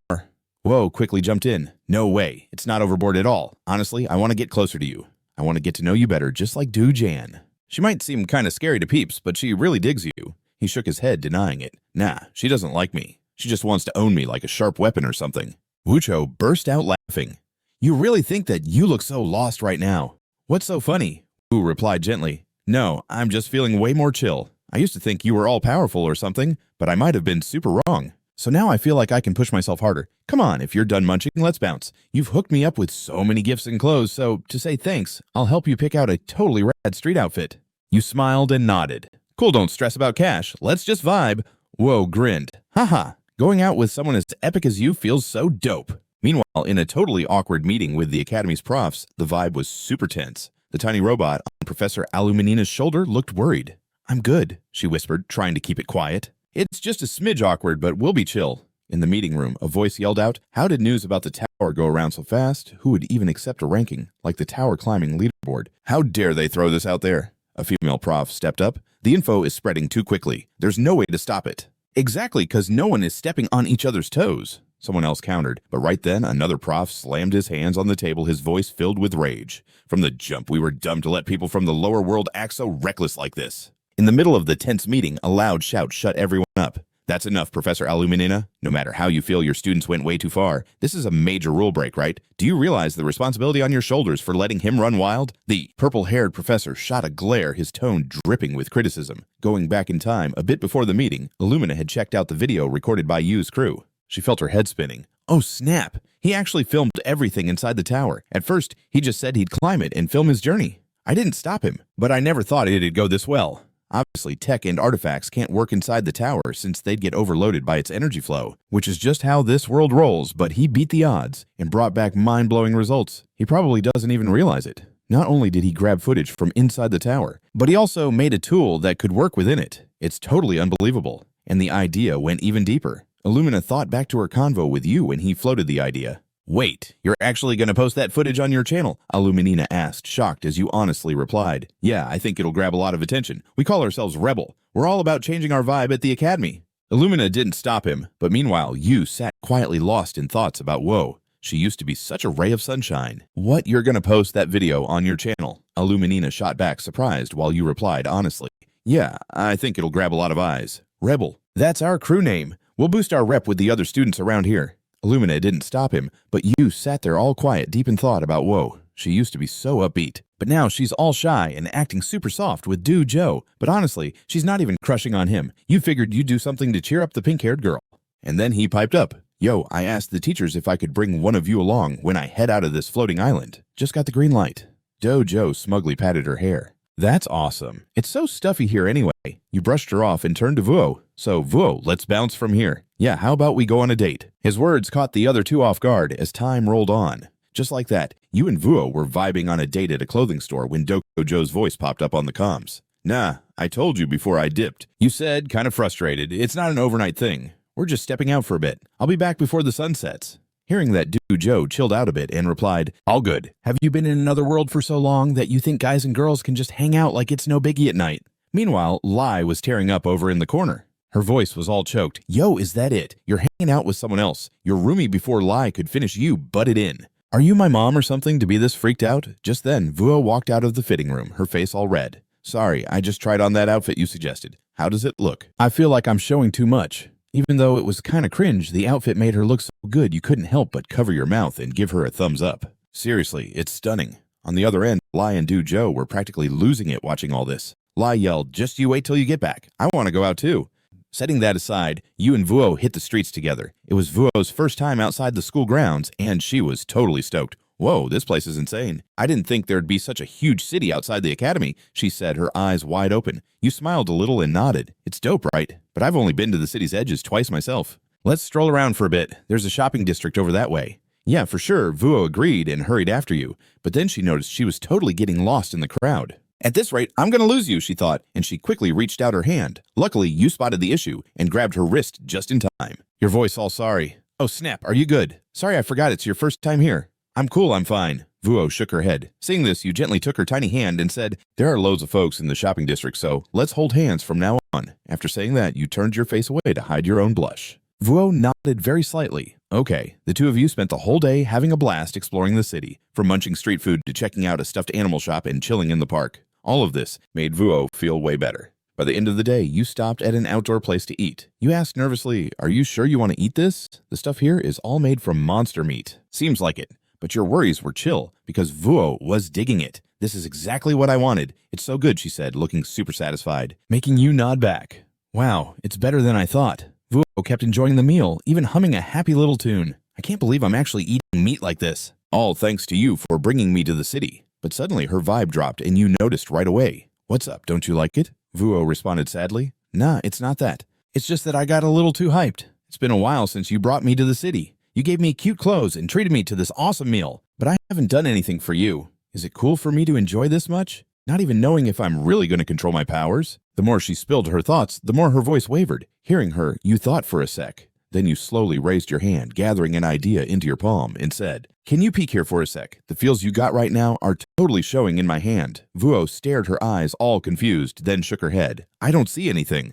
Wo quickly jumped in. "No way. It's not overboard at all. Honestly, I want to get closer to you. I want to get to know you better, just like Do Jan. She might seem kind of scary to peeps, but she really digs you." He shook his head, denying it. "Nah, she doesn't like me. She just wants to own me like a sharp weapon or something." Wucho burst out laughing. "You really think that you look so lost right now? What's so funny?" Wu replied gently. "No, I'm just feeling way more chill. I used to think you were all-powerful or something, but I might have been super wrong. So now I feel like I can push myself harder. Come on, if you're done munching, let's bounce. You've hooked me up with so many gifts and clothes, so to say thanks, I'll help you pick out a totally rad street outfit." You smiled and nodded. "Cool, don't stress about cash. Let's just vibe." Wo grinned. "Haha, going out with someone as epic as you feels so dope." Meanwhile, in a totally awkward meeting with the Academy's profs, the vibe was super tense. The tiny robot on Professor Aluminina's shoulder looked worried. "I'm good," she whispered, trying to keep it quiet. "It's just a smidge awkward, but we'll be chill." In the meeting room, a voice yelled out, "How did news about the tower go around so fast? Who would even accept a ranking like the tower climbing leaderboard? How dare they throw this out there?" A female prof stepped up. "The info is spreading too quickly. There's no way to stop it." "Exactly, because no one is stepping on each other's toes," someone else countered. But right then, another prof slammed his hands on the table, his voice filled with rage. "From the jump, we were dumb to let people from the lower world act so reckless like this." In the middle of the tense meeting, a loud shout shut everyone up. "That's enough, Professor Aluminina. No matter how you feel your students went way too far, this is a major rule break, right? Do you realize the responsibility on your shoulders for letting him run wild?" The purple-haired professor shot a glare, his tone dripping with criticism. Going back in time, a bit before the meeting, Illumina had checked out the video recorded by Yu's crew. She felt her head spinning. Oh snap! He actually filmed everything inside the tower. At first, he just said he'd climb it and film his journey. I didn't stop him, but I never thought it'd go this well. Obviously, tech and artifacts can't work inside the tower since they'd get overloaded by its energy flow, which is just how this world rolls, but he beat the odds and brought back mind-blowing results. He probably doesn't even realize it. Not only did he grab footage from inside the tower, but he also made a tool that could work within it. It's totally unbelievable. And the idea went even deeper. Illumina thought back to her convo with you when he floated the idea. "Wait, you're actually going to post that footage on your channel?" Aluminina asked, shocked as you honestly replied. "Yeah, I think it'll grab a lot of attention. We call ourselves Rebel. We're all about changing our vibe at the Academy." Illumina didn't stop him, but meanwhile, you sat quietly lost in thoughts about Woe. She used to be such a ray of sunshine. "What, you're going to post that video on your channel?" Aluminina shot back surprised while you replied honestly. "Yeah, I think it'll grab a lot of eyes." "Rebel, that's our crew name. We'll boost our rep with the other students around here." Illumina didn't stop him, but you sat there all quiet, deep in thought about Woe. She used to be so upbeat, but now she's all shy and acting super soft with Dude Joe. But honestly, she's not even crushing on him. You figured you'd do something to cheer up the pink-haired girl. And then he piped up, "Yo, I asked the teachers if I could bring one of you along when I head out of this floating island. Just got the green light." Joe smugly patted her hair. "That's awesome. It's so stuffy here anyway." You brushed her off and turned to Vuo. "So, Vuo, let's bounce from here. Yeah, how about we go on a date?" His words caught the other two off guard as time rolled on. Just like that, you and Vuo were vibing on a date at a clothing store when Joe's voice popped up on the comms. "Nah, I told you before I dipped." You said, kind of frustrated, "It's not an overnight thing. We're just stepping out for a bit. I'll be back before the sun sets." Hearing that, Joe chilled out a bit and replied, "All good. Have you been in another world for so long that you think guys and girls can just hang out like it's no biggie at night?" Meanwhile, Lai was tearing up over in the corner. Her voice was all choked. "Yo, is that it? You're hanging out with someone else. Your roomie before Lai could finish you butted in. Are you my mom or something to be this freaked out?" Just then, Vuo walked out of the fitting room, her face all red. "Sorry, I just tried on that outfit you suggested. How does it look?" "I feel like I'm showing too much." Even though it was kind of cringe, the outfit made her look so good you couldn't help but cover your mouth and give her a thumbs up. "Seriously, it's stunning." On the other end, Lai and Joe were practically losing it watching all this. Lai yelled, "Just you wait till you get back. I want to go out too." Setting that aside, you and Vuo hit the streets together. It was Vuo's first time outside the school grounds, and she was totally stoked. "Whoa, this place is insane. I didn't think there'd be such a huge city outside the academy," she said, her eyes wide open. You smiled a little and nodded. "It's dope, right? But I've only been to the city's edges twice myself." "Let's stroll around for a bit. There's a shopping district over that way." "Yeah, for sure," Vuo agreed and hurried after you. But then she noticed she was totally getting lost in the crowd. "At this rate, I'm gonna lose you," she thought, and she quickly reached out her hand. Luckily, you spotted the issue and grabbed her wrist just in time. Your voice all sorry. "Oh snap, are you good? Sorry, I forgot it's your first time here." "I'm cool, I'm fine." Vuo shook her head. Seeing this, you gently took her tiny hand and said, "There are loads of folks in the shopping district, so let's hold hands from now on." After saying that, you turned your face away to hide your own blush. Vuo nodded very slightly. Okay, the two of you spent the whole day having a blast exploring the city, from munching street food to checking out a stuffed animal shop and chilling in the park. All of this made Vuo feel way better. By the end of the day, you stopped at an outdoor place to eat. You asked nervously, "Are you sure you want to eat this? The stuff here is all made from monster meat." "Seems like it." But your worries were chill, because Vuo was digging it. "This is exactly what I wanted. It's so good," she said, looking super satisfied, making you nod back. "Wow, it's better than I thought." Vuo kept enjoying the meal, even humming a happy little tune. "I can't believe I'm actually eating meat like this. All thanks to you for bringing me to the city." But suddenly her vibe dropped and you noticed right away. "What's up, don't you like it?" Vuo responded sadly. "Nah, it's not that. It's just that I got a little too hyped. It's been a while since you brought me to the city. You gave me cute clothes and treated me to this awesome meal, but I haven't done anything for you. Is it cool for me to enjoy this much? Not even knowing if I'm really going to control my powers?" The more she spilled her thoughts, the more her voice wavered. Hearing her, you thought for a sec. Then you slowly raised your hand, gathering an idea into your palm, and said, "Can you peek here for a sec? The feels you got right now are totally showing in my hand." Vuo stared, her eyes all confused, then shook her head. "I don't see anything."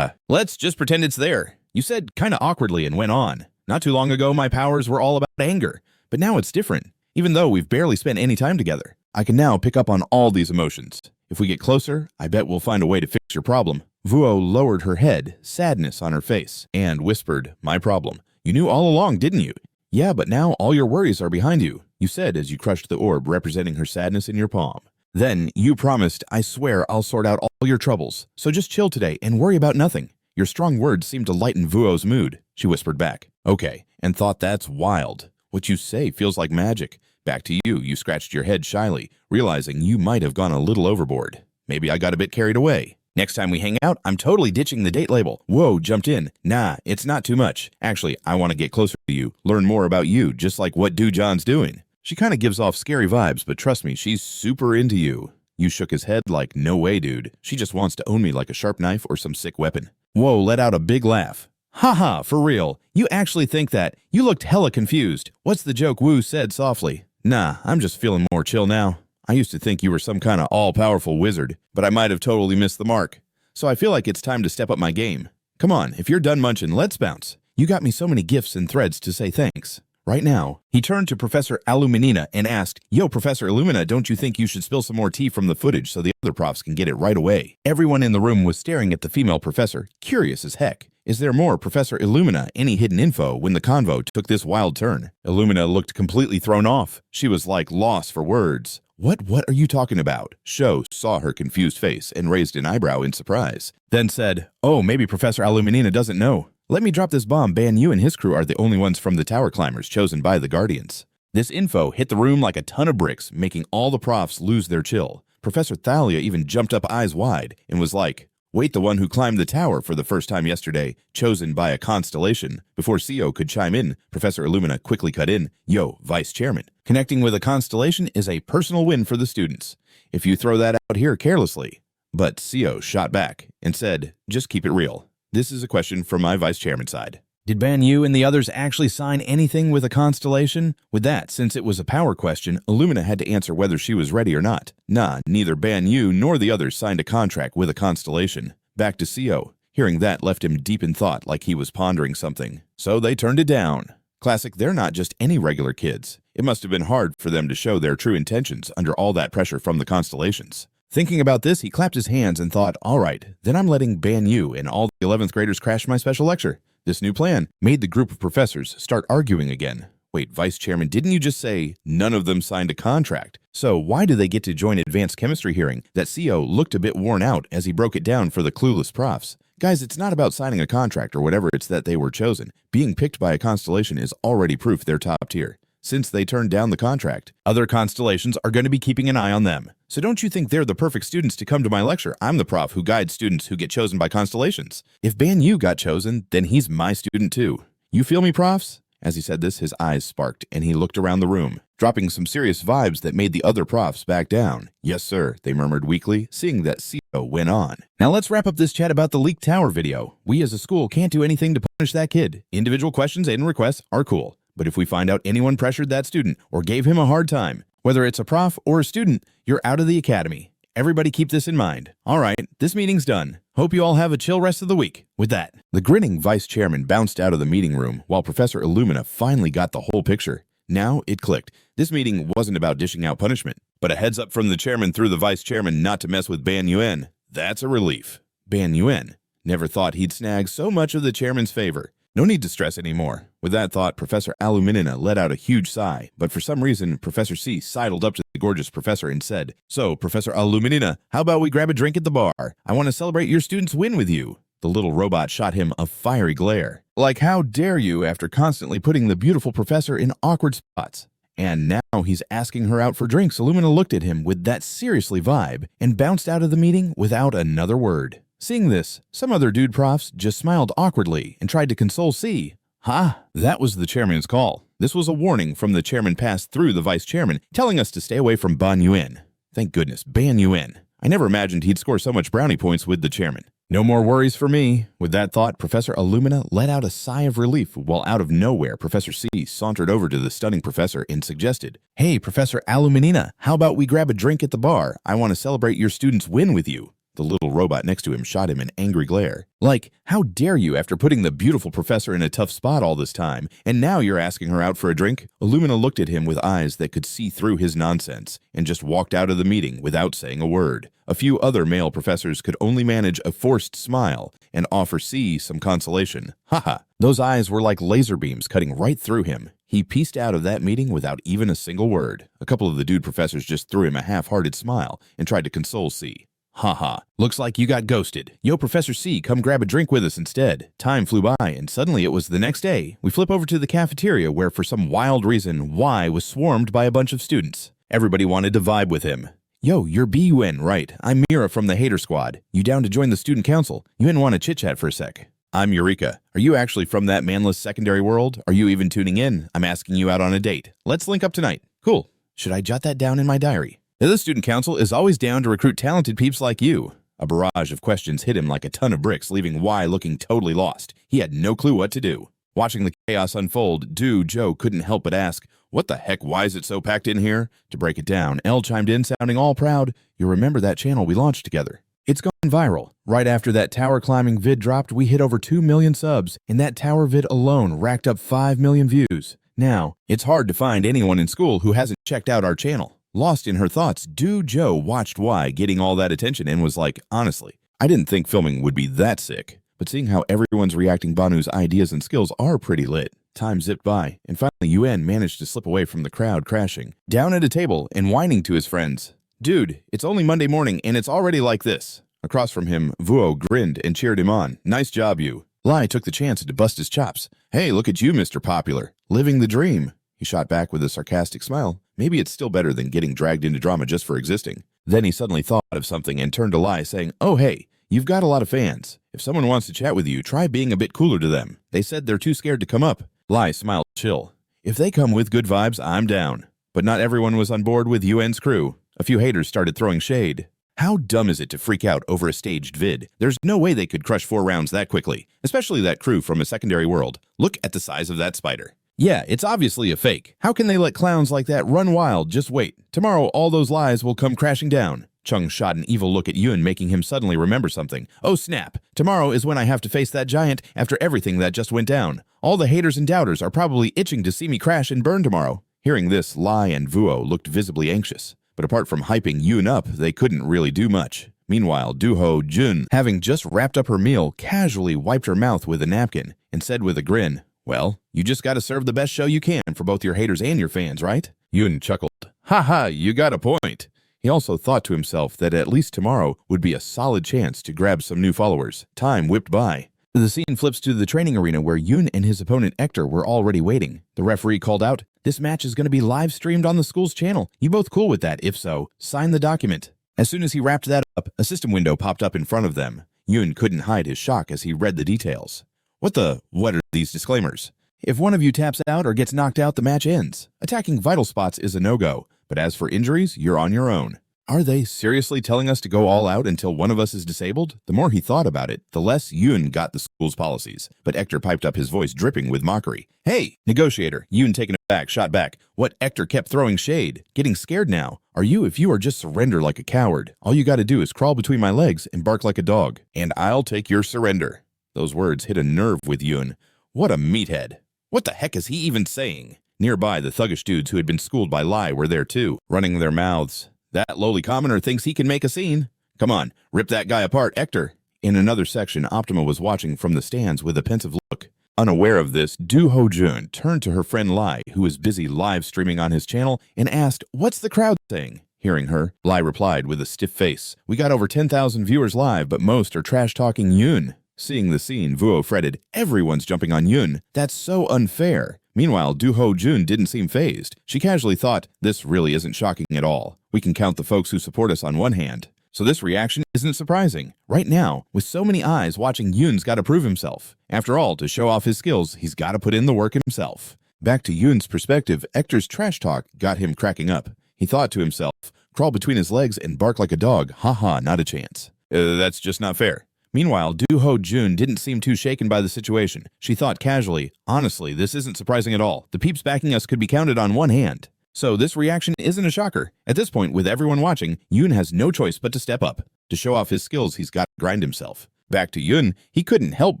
Let's just pretend it's there." You said kinda awkwardly and went on. "Not too long ago, my powers were all about anger, but now it's different. Even though we've barely spent any time together, I can now pick up on all these emotions. If we get closer, I bet we'll find a way to fix your problem." Vuo lowered her head, sadness on her face, and whispered, "My problem. You knew all along, didn't you?" "Yeah, but now all your worries are behind you," you said as you crushed the orb representing her sadness in your palm. Then you promised, "I swear I'll sort out all your troubles. So just chill today and worry about nothing." Your strong words seemed to lighten Vuo's mood. She whispered back, "Okay," and thought, "That's wild. What you say feels like magic." Back to you, you scratched your head shyly, realizing you might have gone a little overboard. "Maybe I got a bit carried away. Next time we hang out, I'm totally ditching the date label." Whoa, jumped in. "Nah, it's not too much. Actually, I want to get closer to you, learn more about you, just like what John's doing." She kind of gives off scary vibes, but trust me, she's super into you. You shook his head like, "No way, dude. She just wants to own me like a sharp knife or some sick weapon." Whoa let out a big laugh. "Haha, for real? You actually think that? You looked hella confused. What's the joke?" Wu said softly. "Nah, I'm just feeling more chill now. I used to think you were some kind of all-powerful wizard, but I might have totally missed the mark. So I feel like it's time to step up my game. Come on, if you're done munching, let's bounce. You got me so many gifts and threads to say thanks." Right now, he turned to Professor Aluminina and asked, "Yo, Professor Illumina, don't you think you should spill some more tea from the footage so the other profs can get it right away?" Everyone in the room was staring at the female professor, curious as heck. Is there more, Professor Illumina, any hidden info when the convo took this wild turn? Illumina looked completely thrown off. She was like lost for words. What are you talking about? Sho saw her confused face and raised an eyebrow in surprise, then said, oh, maybe Professor Illuminina doesn't know. Let me drop this bomb. Ban Yu and his crew are the only ones from the tower climbers chosen by the Guardians. This info hit the room like a ton of bricks, making all the profs lose their chill. Professor Thalia even jumped up eyes wide and was like, wait, the one who climbed the tower for the first time yesterday, chosen by a constellation. Before CO could chime in, Professor Illumina quickly cut in, yo, Vice Chairman. Connecting with a constellation is a personal win for the students. If you throw that out here carelessly. But CO shot back and said, just keep it real. This is a question from my Vice Chairman side. Did Ban Yu and the others actually sign anything with a constellation? With that, since it was a power question, Illumina had to answer whether she was ready or not. Nah, neither Ban Yu nor the others signed a contract with a constellation. Back to CO. Hearing that left him deep in thought, like he was pondering something. So they turned it down. Classic, they're not just any regular kids. It must have been hard for them to show their true intentions under all that pressure from the constellations. Thinking about this, he clapped his hands and thought, all right, then I'm letting Ban Yu and all the 11th graders crash my special lecture. This new plan made the group of professors start arguing again. Wait, Vice Chairman, didn't you just say none of them signed a contract? So why do they get to join advanced chemistry hearing? That CO looked a bit worn out as he broke it down for the clueless profs. Guys, it's not about signing a contract or whatever, it's that they were chosen. Being picked by a constellation is already proof they're top tier. Since they turned down the contract, other constellations are going to be keeping an eye on them. So don't you think they're the perfect students to come to my lecture? I'm the prof who guides students who get chosen by constellations. If Ban Yu got chosen, then he's my student too. You feel me, profs? As he said this, his eyes sparked and he looked around the room, dropping some serious vibes that made the other profs back down. Yes, sir, they murmured weakly, seeing that CO went on. Now let's wrap up this chat about the leaked tower video. We as a school can't do anything to punish that kid. Individual questions and requests are cool. But if we find out anyone pressured that student or gave him a hard time, whether it's a prof or a student, you're out of the academy. Everybody keep this in mind. All right, this meeting's done. Hope you all have a chill rest of the week. With that, the grinning vice chairman bounced out of the meeting room while Professor Illumina finally got the whole picture. Now it clicked. This meeting wasn't about dishing out punishment, but a heads up from the chairman through the vice chairman not to mess with Ban Yuen. That's a relief. Ban Yuen never thought he'd snag so much of the chairman's favor. No need to stress anymore. With that thought, Professor Illuminina let out a huge sigh, but for some reason, Professor C sidled up to the gorgeous professor and said, so, Professor Illuminina, how about we grab a drink at the bar? I want to celebrate your student's win with you. The little robot shot him a fiery glare. Like, how dare you after constantly putting the beautiful professor in awkward spots? And now he's asking her out for drinks. Illumina looked at him with that seriously vibe and bounced out of the meeting without another word. Seeing this, some other dude profs just smiled awkwardly and tried to console C. That was the chairman's call. This was a warning from the chairman passed through the vice chairman, telling us to stay away from Ban Yuen. Thank goodness, Ban Yuen. I never imagined he'd score so much brownie points with the chairman. No more worries for me. With that thought, Professor Illumina let out a sigh of relief while out of nowhere, Professor C sauntered over to the stunning professor and suggested, hey, Professor Illuminina, how about we grab a drink at the bar? I want to celebrate your student's win with you. The little robot next to him shot him an angry glare. Like, how dare you after putting the beautiful professor in a tough spot all this time, and now you're asking her out for a drink? Illumina looked at him with eyes that could see through his nonsense, and just walked out of the meeting without saying a word. A few other male professors could only manage a forced smile and offer C some consolation. Haha, those eyes were like laser beams cutting right through him. He pieced out of that meeting without even a single word. A couple of the dude professors just threw him a half-hearted smile and tried to console C. Haha, looks like you got ghosted. Yo, Professor C, come grab a drink with us instead. Time flew by, and suddenly it was the next day. We flip over to the cafeteria where, for some wild reason, Y was swarmed by a bunch of students. Everybody wanted to vibe with him. Yo, you're BUN, right? I'm Mira from the Hater Squad. You down to join the student council? You didn't want to chit-chat for a sec. I'm Eureka. Are you actually from that manless secondary world? Are you even tuning in? I'm asking you out on a date. Let's link up tonight. Cool. Should I jot that down in my diary? The student council is always down to recruit talented peeps like you. A barrage of questions hit him like a ton of bricks, leaving Y looking totally lost. He had no clue what to do. Watching the chaos unfold, Joe couldn't help but ask, what the heck, why is it so packed in here? To break it down, L chimed in, sounding all proud. You remember that channel we launched together? It's gone viral. Right after that tower climbing vid dropped, we hit over 2 million subs, and that tower vid alone racked up 5 million views. Now, it's hard to find anyone in school who hasn't checked out our channel. Lost in her thoughts, Joe watched Y getting all that attention and was like, honestly, I didn't think filming would be that sick. But seeing how everyone's reacting, Banu's ideas and skills are pretty lit. Time zipped by, and finally Yuen managed to slip away from the crowd, crashing down at a table and whining to his friends. "Dude, it's only Monday morning and it's already like this." Across from him, Vuo grinned and cheered him on. "Nice job, you." Lai took the chance to bust his chops. "Hey, look at you, Mr. Popular. Living the dream." He shot back with a sarcastic smile. Maybe it's still better than getting dragged into drama just for existing. Then he suddenly thought of something and turned to Lai, saying, "Oh hey, you've got a lot of fans. If someone wants to chat with you, try being a bit cooler to them. They said they're too scared to come up." Lai smiled chill. "If they come with good vibes, I'm down." But not everyone was on board with Yuen's crew. A few haters started throwing shade. How dumb is it to freak out over a staged vid? There's no way they could crush 4 rounds that quickly, especially that crew from a secondary world. Look at the size of that spider. Yeah, it's obviously a fake. How can they let clowns like that run wild? Just wait. Tomorrow all those lies will come crashing down. Chung shot an evil look at Yuen, making him suddenly remember something. Oh snap! Tomorrow is when I have to face that giant after everything that just went down. All the haters and doubters are probably itching to see me crash and burn tomorrow. Hearing this, Lai and Vuo looked visibly anxious. But apart from hyping Yuen up, they couldn't really do much. Meanwhile, Duho Jun, having just wrapped up her meal, casually wiped her mouth with a napkin and said with a grin, "Well, you just gotta serve the best show you can for both your haters and your fans, right?" Yuen chuckled. "Haha, you got a point." He also thought to himself that at least tomorrow would be a solid chance to grab some new followers. Time whipped by. The scene flips to the training arena where Yuen and his opponent Hector were already waiting. The referee called out, "This match is going to be live streamed on the school's channel. You both cool with that? If so, sign the document." As soon as he wrapped that up, a system window popped up in front of them. Yuen couldn't hide his shock as he read the details. What are these disclaimers? If one of you taps out or gets knocked out, the match ends. Attacking vital spots is a no-go, but as for injuries, you're on your own. Are they seriously telling us to go all out until one of us is disabled? The more he thought about it, the less Yuen got the school's policies. But Hector piped up, his voice dripping with mockery. "Hey, negotiator." Yuen, taken aback, shot back. What? Hector kept throwing shade. "Getting scared now. Are you? If you are, just surrender like a coward. All you gotta do is crawl between my legs and bark like a dog. And I'll take your surrender." Those words hit a nerve with Yuen. What a meathead. What the heck is he even saying? Nearby, the thuggish dudes who had been schooled by Lai were there too, running their mouths. That lowly commoner thinks he can make a scene. Come on, rip that guy apart, Hector. In another section, Optima was watching from the stands with a pensive look. Unaware of this, Du Ho-jun turned to her friend Lai, who was busy live streaming on his channel, and asked, "What's the crowd saying?" Hearing her, Lai replied with a stiff face, "We got over 10,000 viewers live, but most are trash-talking Yuen." Seeing the scene, Vuo fretted, "Everyone's jumping on Yuen. That's so unfair." Meanwhile, Du Ho-jun didn't seem fazed. She casually thought, "This really isn't shocking at all. We can count the folks who support us on one hand. So this reaction isn't surprising. Right now, with so many eyes watching, Yuen's got to prove himself. After all, to show off his skills, he's got to put in the work himself." Back to Yuen's perspective, Hector's trash talk got him cracking up. He thought to himself, "Crawl between his legs and bark like a dog. Haha, not a chance. That's just not fair." Meanwhile, Du Ho-jun didn't seem too shaken by the situation. She thought casually, "Honestly, this isn't surprising at all. The peeps backing us could be counted on one hand. So this reaction isn't a shocker. At this point, with everyone watching, Yuen has no choice but to step up. To show off his skills, he's got to grind himself." Back to Yuen, he couldn't help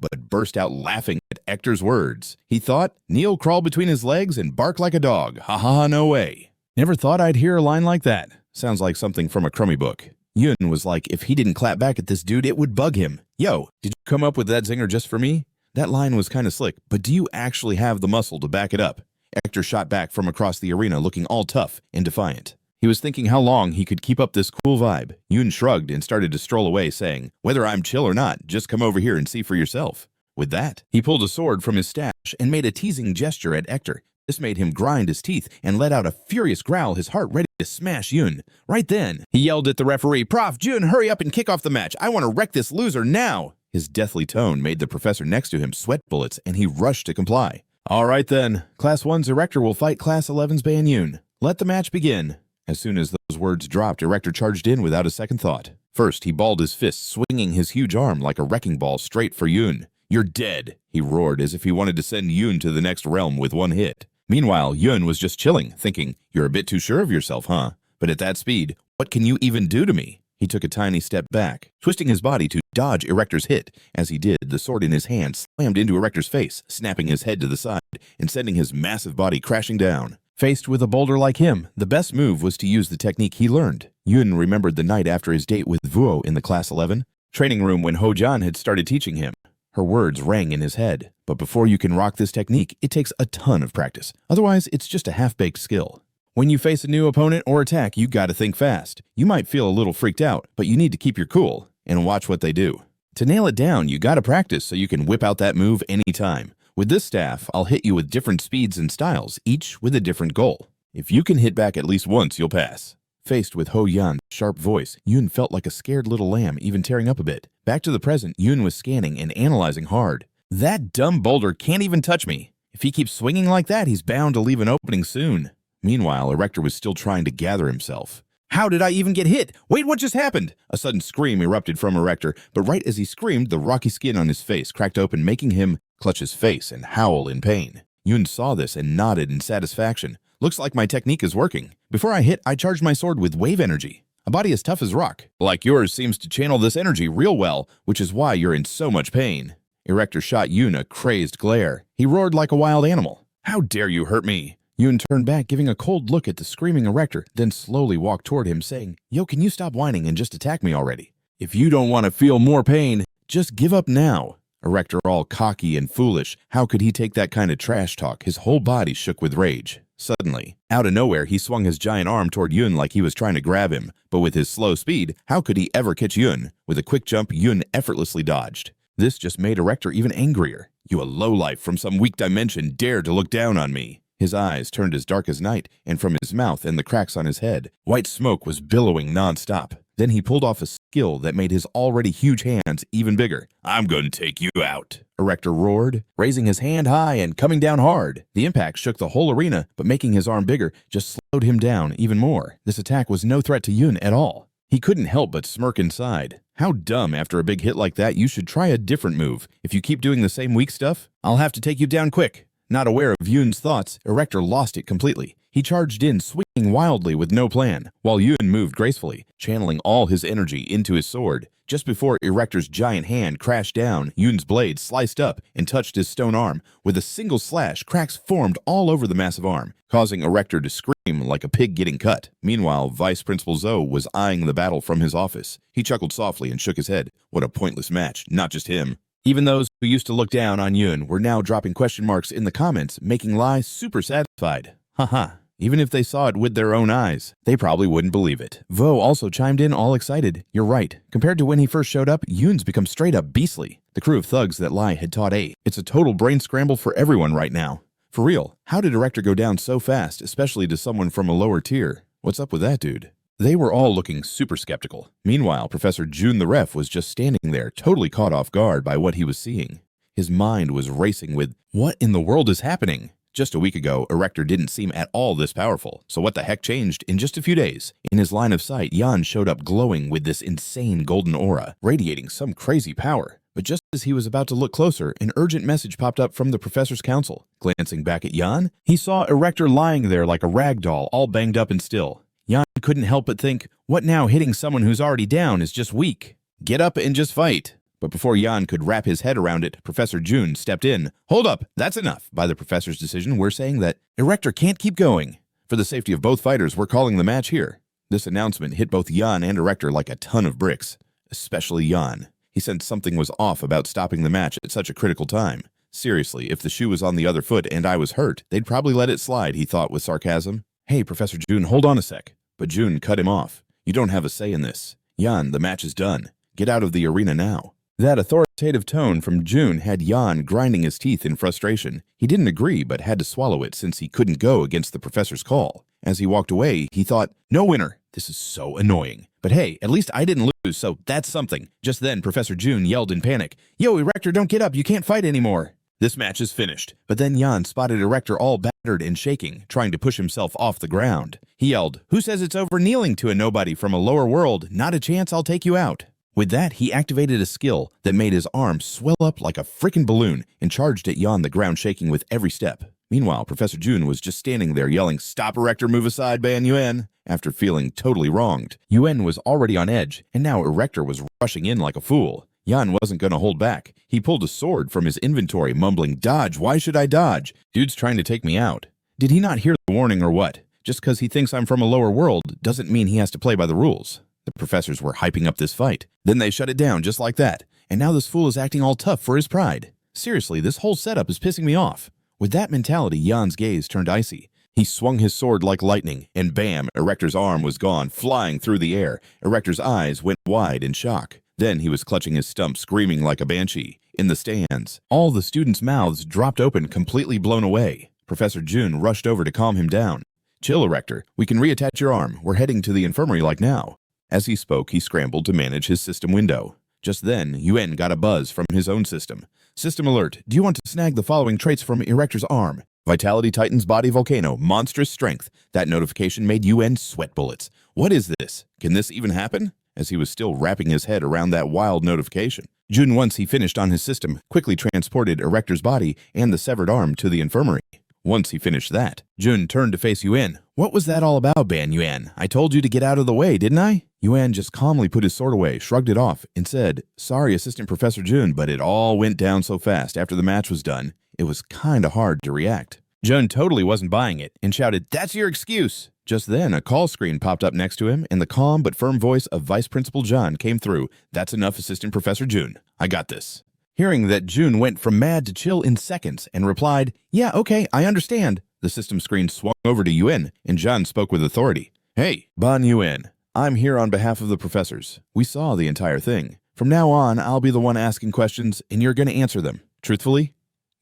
but burst out laughing at Hector's words. He thought, "Kneel, crawl between his legs, and bark like a dog. Ha ha ha, no way. Never thought I'd hear a line like that. Sounds like something from a crummy book." Yuen was like, if he didn't clap back at this dude, it would bug him. "Yo, did you come up with that zinger just for me? That line was kind of slick, but do you actually have the muscle to back it up?" Hector shot back from across the arena, looking all tough and defiant. He was thinking how long he could keep up this cool vibe. Yuen shrugged and started to stroll away, saying, "Whether I'm chill or not, just come over here and see for yourself." With that, he pulled a sword from his stash and made a teasing gesture at Hector. This made him grind his teeth and let out a furious growl, his heart ready to smash Yuen. Right then, he yelled at the referee, "Prof, Jun, hurry up and kick off the match. I want to wreck this loser now." His deathly tone made the professor next to him sweat bullets, and he rushed to comply. "All right then, Class 1's Erector will fight Class 11's Ban Yuen. Let the match begin." As soon as those words dropped, Erector charged in without a second thought. First, he balled his fist, swinging his huge arm like a wrecking ball straight for Yuen. "You're dead," he roared as if he wanted to send Yuen to the next realm with one hit. Meanwhile, Yuen was just chilling, thinking, "You're a bit too sure of yourself, huh? But at that speed, what can you even do to me?" He took a tiny step back, twisting his body to dodge Erector's hit. As he did, the sword in his hand slammed into Erector's face, snapping his head to the side and sending his massive body crashing down. Faced with a boulder like him, the best move was to use the technique he learned. Yuen remembered the night after his date with Vuo in the Class 11 training room when Ho-jan had started teaching him. Her words rang in his head. But before you can rock this technique, it takes a ton of practice. Otherwise, it's just a half-baked skill. When you face a new opponent or attack, you gotta think fast. You might feel a little freaked out, but you need to keep your cool and watch what they do. To nail it down, you gotta practice so you can whip out that move anytime. With this staff, I'll hit you with different speeds and styles, each with a different goal. If you can hit back at least once, you'll pass. Faced with Ho Yan's sharp voice, Yun felt like a scared little lamb, even tearing up a bit. Back to the present, Yun was scanning and analyzing hard. That dumb boulder can't even touch me. If he keeps swinging like that, he's bound to leave an opening soon. Meanwhile, Erector was still trying to gather himself. How did I even get hit? Wait, what just happened? A sudden scream erupted from Erector, but right as he screamed, the rocky skin on his face cracked open, making him clutch his face and howl in pain. Yun saw this and nodded in satisfaction. Looks like my technique is working. Before I hit, I charged my sword with wave energy. A body as tough as rock, like yours, seems to channel this energy real well, which is why you're in so much pain. Erector shot Yun a crazed glare. He roared like a wild animal. How dare you hurt me? Yun turned back, giving a cold look at the screaming Erector, then slowly walked toward him, saying, Yo, can you stop whining and just attack me already? If you don't want to feel more pain, just give up now. Erector, all cocky and foolish, how could he take that kind of trash talk? His whole body shook with rage. Suddenly, out of nowhere, he swung his giant arm toward Yun like he was trying to grab him. But with his slow speed, how could he ever catch Yun? With a quick jump, Yun effortlessly dodged. This just made Erector even angrier. You a lowlife from some weak dimension dare to look down on me. His eyes turned as dark as night, and from his mouth and the cracks on his head, white smoke was billowing non-stop. Then he pulled off a skill that made his already huge hands even bigger. I'm gonna take you out, Erector roared, raising his hand high and coming down hard. The impact shook the whole arena, but making his arm bigger just slowed him down even more. This attack was no threat to Yun at all. He couldn't help but smirk inside. How dumb, after a big hit like that, you should try a different move. If you keep doing the same weak stuff, I'll have to take you down quick. Not aware of Yun's thoughts, Erector lost it completely. He charged in, swinging wildly with no plan, while Yun moved gracefully, channeling all his energy into his sword. Just before Erector's giant hand crashed down, Yun's blade sliced up and touched his stone arm. With a single slash, cracks formed all over the massive arm, causing Erector to scream like a pig getting cut. Meanwhile, Vice Principal Zoe was eyeing the battle from his office. He chuckled softly and shook his head. What a pointless match, not just him. Even those who used to look down on Yun were now dropping question marks in the comments, making Lai super satisfied. Haha. Even if they saw it with their own eyes, they probably wouldn't believe it. Vo also chimed in all excited. You're right. Compared to when he first showed up, Yun's become straight up beastly. The crew of thugs that Lai had taught A. It's a total brain scramble for everyone right now. For real, how did Erector go down so fast, especially to someone from a lower tier? What's up with that dude? They were all looking super skeptical. Meanwhile, Professor June the Ref was just standing there, totally caught off guard by what he was seeing. His mind was racing with, what in the world is happening? Just a week ago, Erector didn't seem at all this powerful, so what the heck changed in just a few days? In his line of sight, Yan showed up glowing with this insane golden aura, radiating some crazy power. But just as he was about to look closer, an urgent message popped up from the Professor's Council. Glancing back at Yan, he saw Erector lying there like a rag doll, all banged up and still. Yan couldn't help but think, what now, hitting someone who's already down is just weak. Get up and just fight. But before Yan could wrap his head around it, Professor June stepped in. Hold up, that's enough. By the Professor's decision, we're saying that Erector can't keep going. For the safety of both fighters, we're calling the match here. This announcement hit both Yan and Erector like a ton of bricks. Especially Yan. He sensed something was off about stopping the match at such a critical time. Seriously, if the shoe was on the other foot and I was hurt, they'd probably let it slide, he thought with sarcasm. Hey, Professor June, hold on a sec. But June cut him off. You don't have a say in this. Yan, the match is done. Get out of the arena now. That authoritative tone from June had Yan grinding his teeth in frustration. He didn't agree, but had to swallow it since he couldn't go against the professor's call. As he walked away, he thought, no winner. This is so annoying. But hey, at least I didn't lose, so that's something. Just then, Professor June yelled in panic, Yo, Erector, don't get up. You can't fight anymore. This match is finished. But then Yan spotted Erector all battered and shaking, trying to push himself off the ground. He yelled, Who says it's over kneeling to a nobody from a lower world? Not a chance, I'll take you out. With that, he activated a skill that made his arm swell up like a frickin' balloon and charged at Yan, the ground shaking with every step. Meanwhile, Professor June was just standing there yelling, Stop, Erector, move aside, Ban Yuen, after feeling totally wronged. Yuen was already on edge, and now Erector was rushing in like a fool. Yan wasn't going to hold back. He pulled a sword from his inventory, mumbling, Dodge, why should I dodge? Dude's trying to take me out. Did he not hear the warning or what? Just because he thinks I'm from a lower world doesn't mean he has to play by the rules. The professors were hyping up this fight. Then they shut it down just like that. and now this fool is acting all tough for his pride. Seriously, this whole setup is pissing me off. With that mentality, Jan's gaze turned icy. He swung his sword like lightning, and bam, Erector's arm was gone, flying through the air. Erector's eyes went wide in shock. Then he was clutching his stump, screaming like a banshee. In the stands, all the students' mouths dropped open, completely blown away. Professor Jun rushed over to calm him down. "Chill, Erector. We can reattach your arm. We're heading to the infirmary like now." As he spoke, he scrambled to manage his system window. Just then, Yuen got a buzz from his own system. "System alert. Do you want to snag the following traits from Erector's arm? Vitality Titan's body volcano, monstrous strength." That notification made Yuen sweat bullets. What is this? Can this even happen? As he was still wrapping his head around that wild notification, Jun, once he finished on his system, quickly transported Erector's body and the severed arm to the infirmary. Once he finished that, Jun turned to face Yuen. "What was that all about, Ban Yuan? I told you to get out of the way, didn't I?" Yuan just calmly put his sword away, shrugged it off, and said, "Sorry, Assistant Professor Jun, but it all went down so fast after the match was done. It was kinda hard to react." Jun totally wasn't buying it and shouted, "That's your excuse!" Just then, a call screen popped up next to him, and the calm but firm voice of Vice Principal John came through. "That's enough, Assistant Professor Jun. I got this." Hearing that, Jun went from mad to chill in seconds and replied, "Yeah, okay, I understand." The system screen swung over to Yuen, and John spoke with authority. "Hey, Ban Yuen, I'm here on behalf of the professors. We saw the entire thing. From now on, I'll be the one asking questions, and you're going to answer them. Truthfully?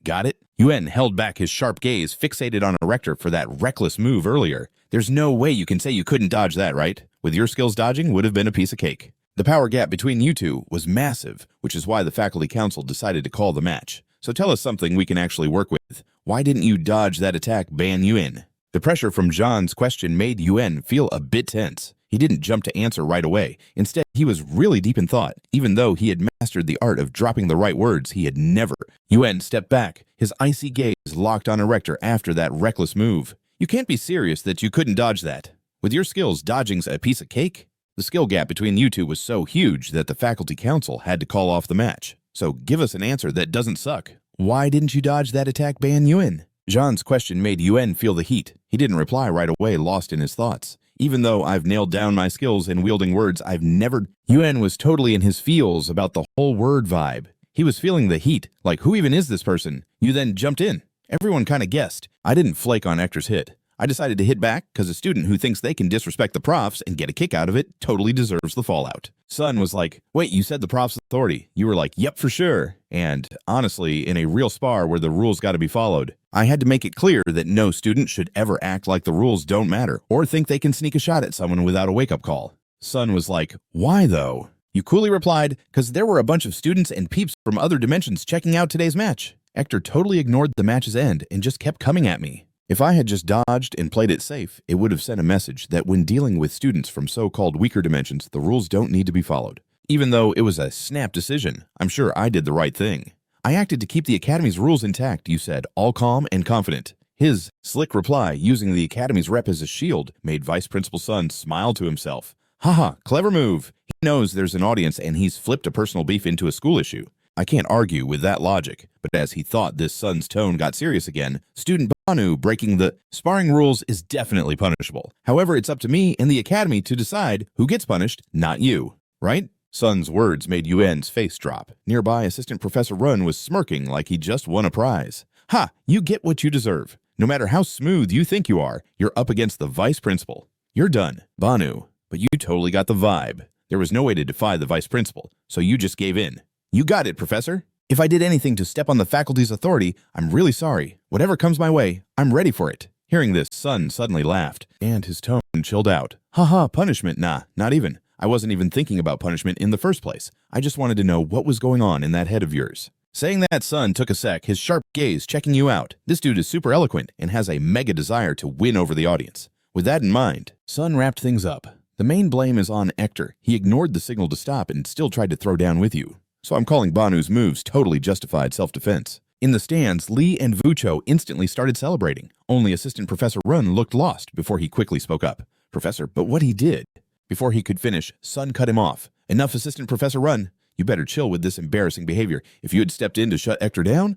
Got it?" Yuen held back his sharp gaze, fixated on Erector for that reckless move earlier. "There's no way you can say you couldn't dodge that, right? With your skills, dodging would have been a piece of cake." The power gap between you two was massive, which is why the faculty council decided to call the match. So tell us something we can actually work with. Why didn't you dodge that attack, Ban Yuen? The pressure from John's question made Yuen feel a bit tense. He didn't jump to answer right away. Instead, he was really deep in thought. Even though he had mastered the art of dropping the right words, he had never. Yuen stepped back, his icy gaze locked on Erector after that reckless move. "You can't be serious that you couldn't dodge that. With your skills, dodging's a piece of cake?" The skill gap between you two was so huge that the faculty council had to call off the match. So give us an answer that doesn't suck. Why didn't you dodge that attack, Ban Yuen? John's question made Yuen feel the heat. He didn't reply right away, lost in his thoughts. Even though I've nailed down my skills in wielding words, I've never... Yuen was totally in his feels about the whole word vibe. He was feeling the heat, like who even is this person? You then jumped in. Everyone kind of guessed. I didn't flake on Ector's hit. I decided to hit back because a student who thinks they can disrespect the profs and get a kick out of it totally deserves the fallout. Sun was like, "Wait, you said the prof's authority." You were like, "Yep, for sure." And honestly, in a real spar where the rules got to be followed, I had to make it clear that no student should ever act like the rules don't matter or think they can sneak a shot at someone without a wake-up call. Sun was like, "Why though?" You coolly replied, "Because there were a bunch of students and peeps from other dimensions checking out today's match." Ector totally ignored the match's end and just kept coming at me. If I had just dodged and played it safe, it would have sent a message that when dealing with students from so-called weaker dimensions, the rules don't need to be followed. Even though it was a snap decision, I'm sure I did the right thing. I acted to keep the Academy's rules intact, you said, all calm and confident. His slick reply, using the Academy's rep as a shield, made Vice Principal Sun smile to himself. Haha, clever move. He knows there's an audience and he's flipped a personal beef into a school issue. I can't argue with that logic, but as he thought this Sun's tone got serious again, student Banu breaking the sparring rules is definitely punishable. However, it's up to me and the Academy to decide who gets punished, not you. Right? Sun's words made Yuen's face drop. Nearby, Assistant Professor Run was smirking like he just won a prize. Ha! You get what you deserve. No matter how smooth you think you are, you're up against the Vice Principal. You're done, Banu. But you totally got the vibe. There was no way to defy the Vice Principal, so you just gave in. You got it, Professor. If I did anything to step on the faculty's authority, I'm really sorry. Whatever comes my way, I'm ready for it. Hearing this, Sun suddenly laughed, and his tone chilled out. Haha, punishment? Nah, not even. I wasn't even thinking about punishment in the first place. I just wanted to know what was going on in that head of yours. Saying that, Sun took a sec, his sharp gaze checking you out. This dude is super eloquent and has a mega desire to win over the audience. With that in mind, Sun wrapped things up. The main blame is on Ector. He ignored the signal to stop and still tried to throw down with you. So I'm calling Banu's moves totally justified self-defense. In the stands, Lee and Vucho instantly started celebrating. Only Assistant Professor Run looked lost before he quickly spoke up. Professor, but what he did? Before he could finish, Sun cut him off. Enough, Assistant Professor Run. You better chill with this embarrassing behavior. If you had stepped in to shut Ector down,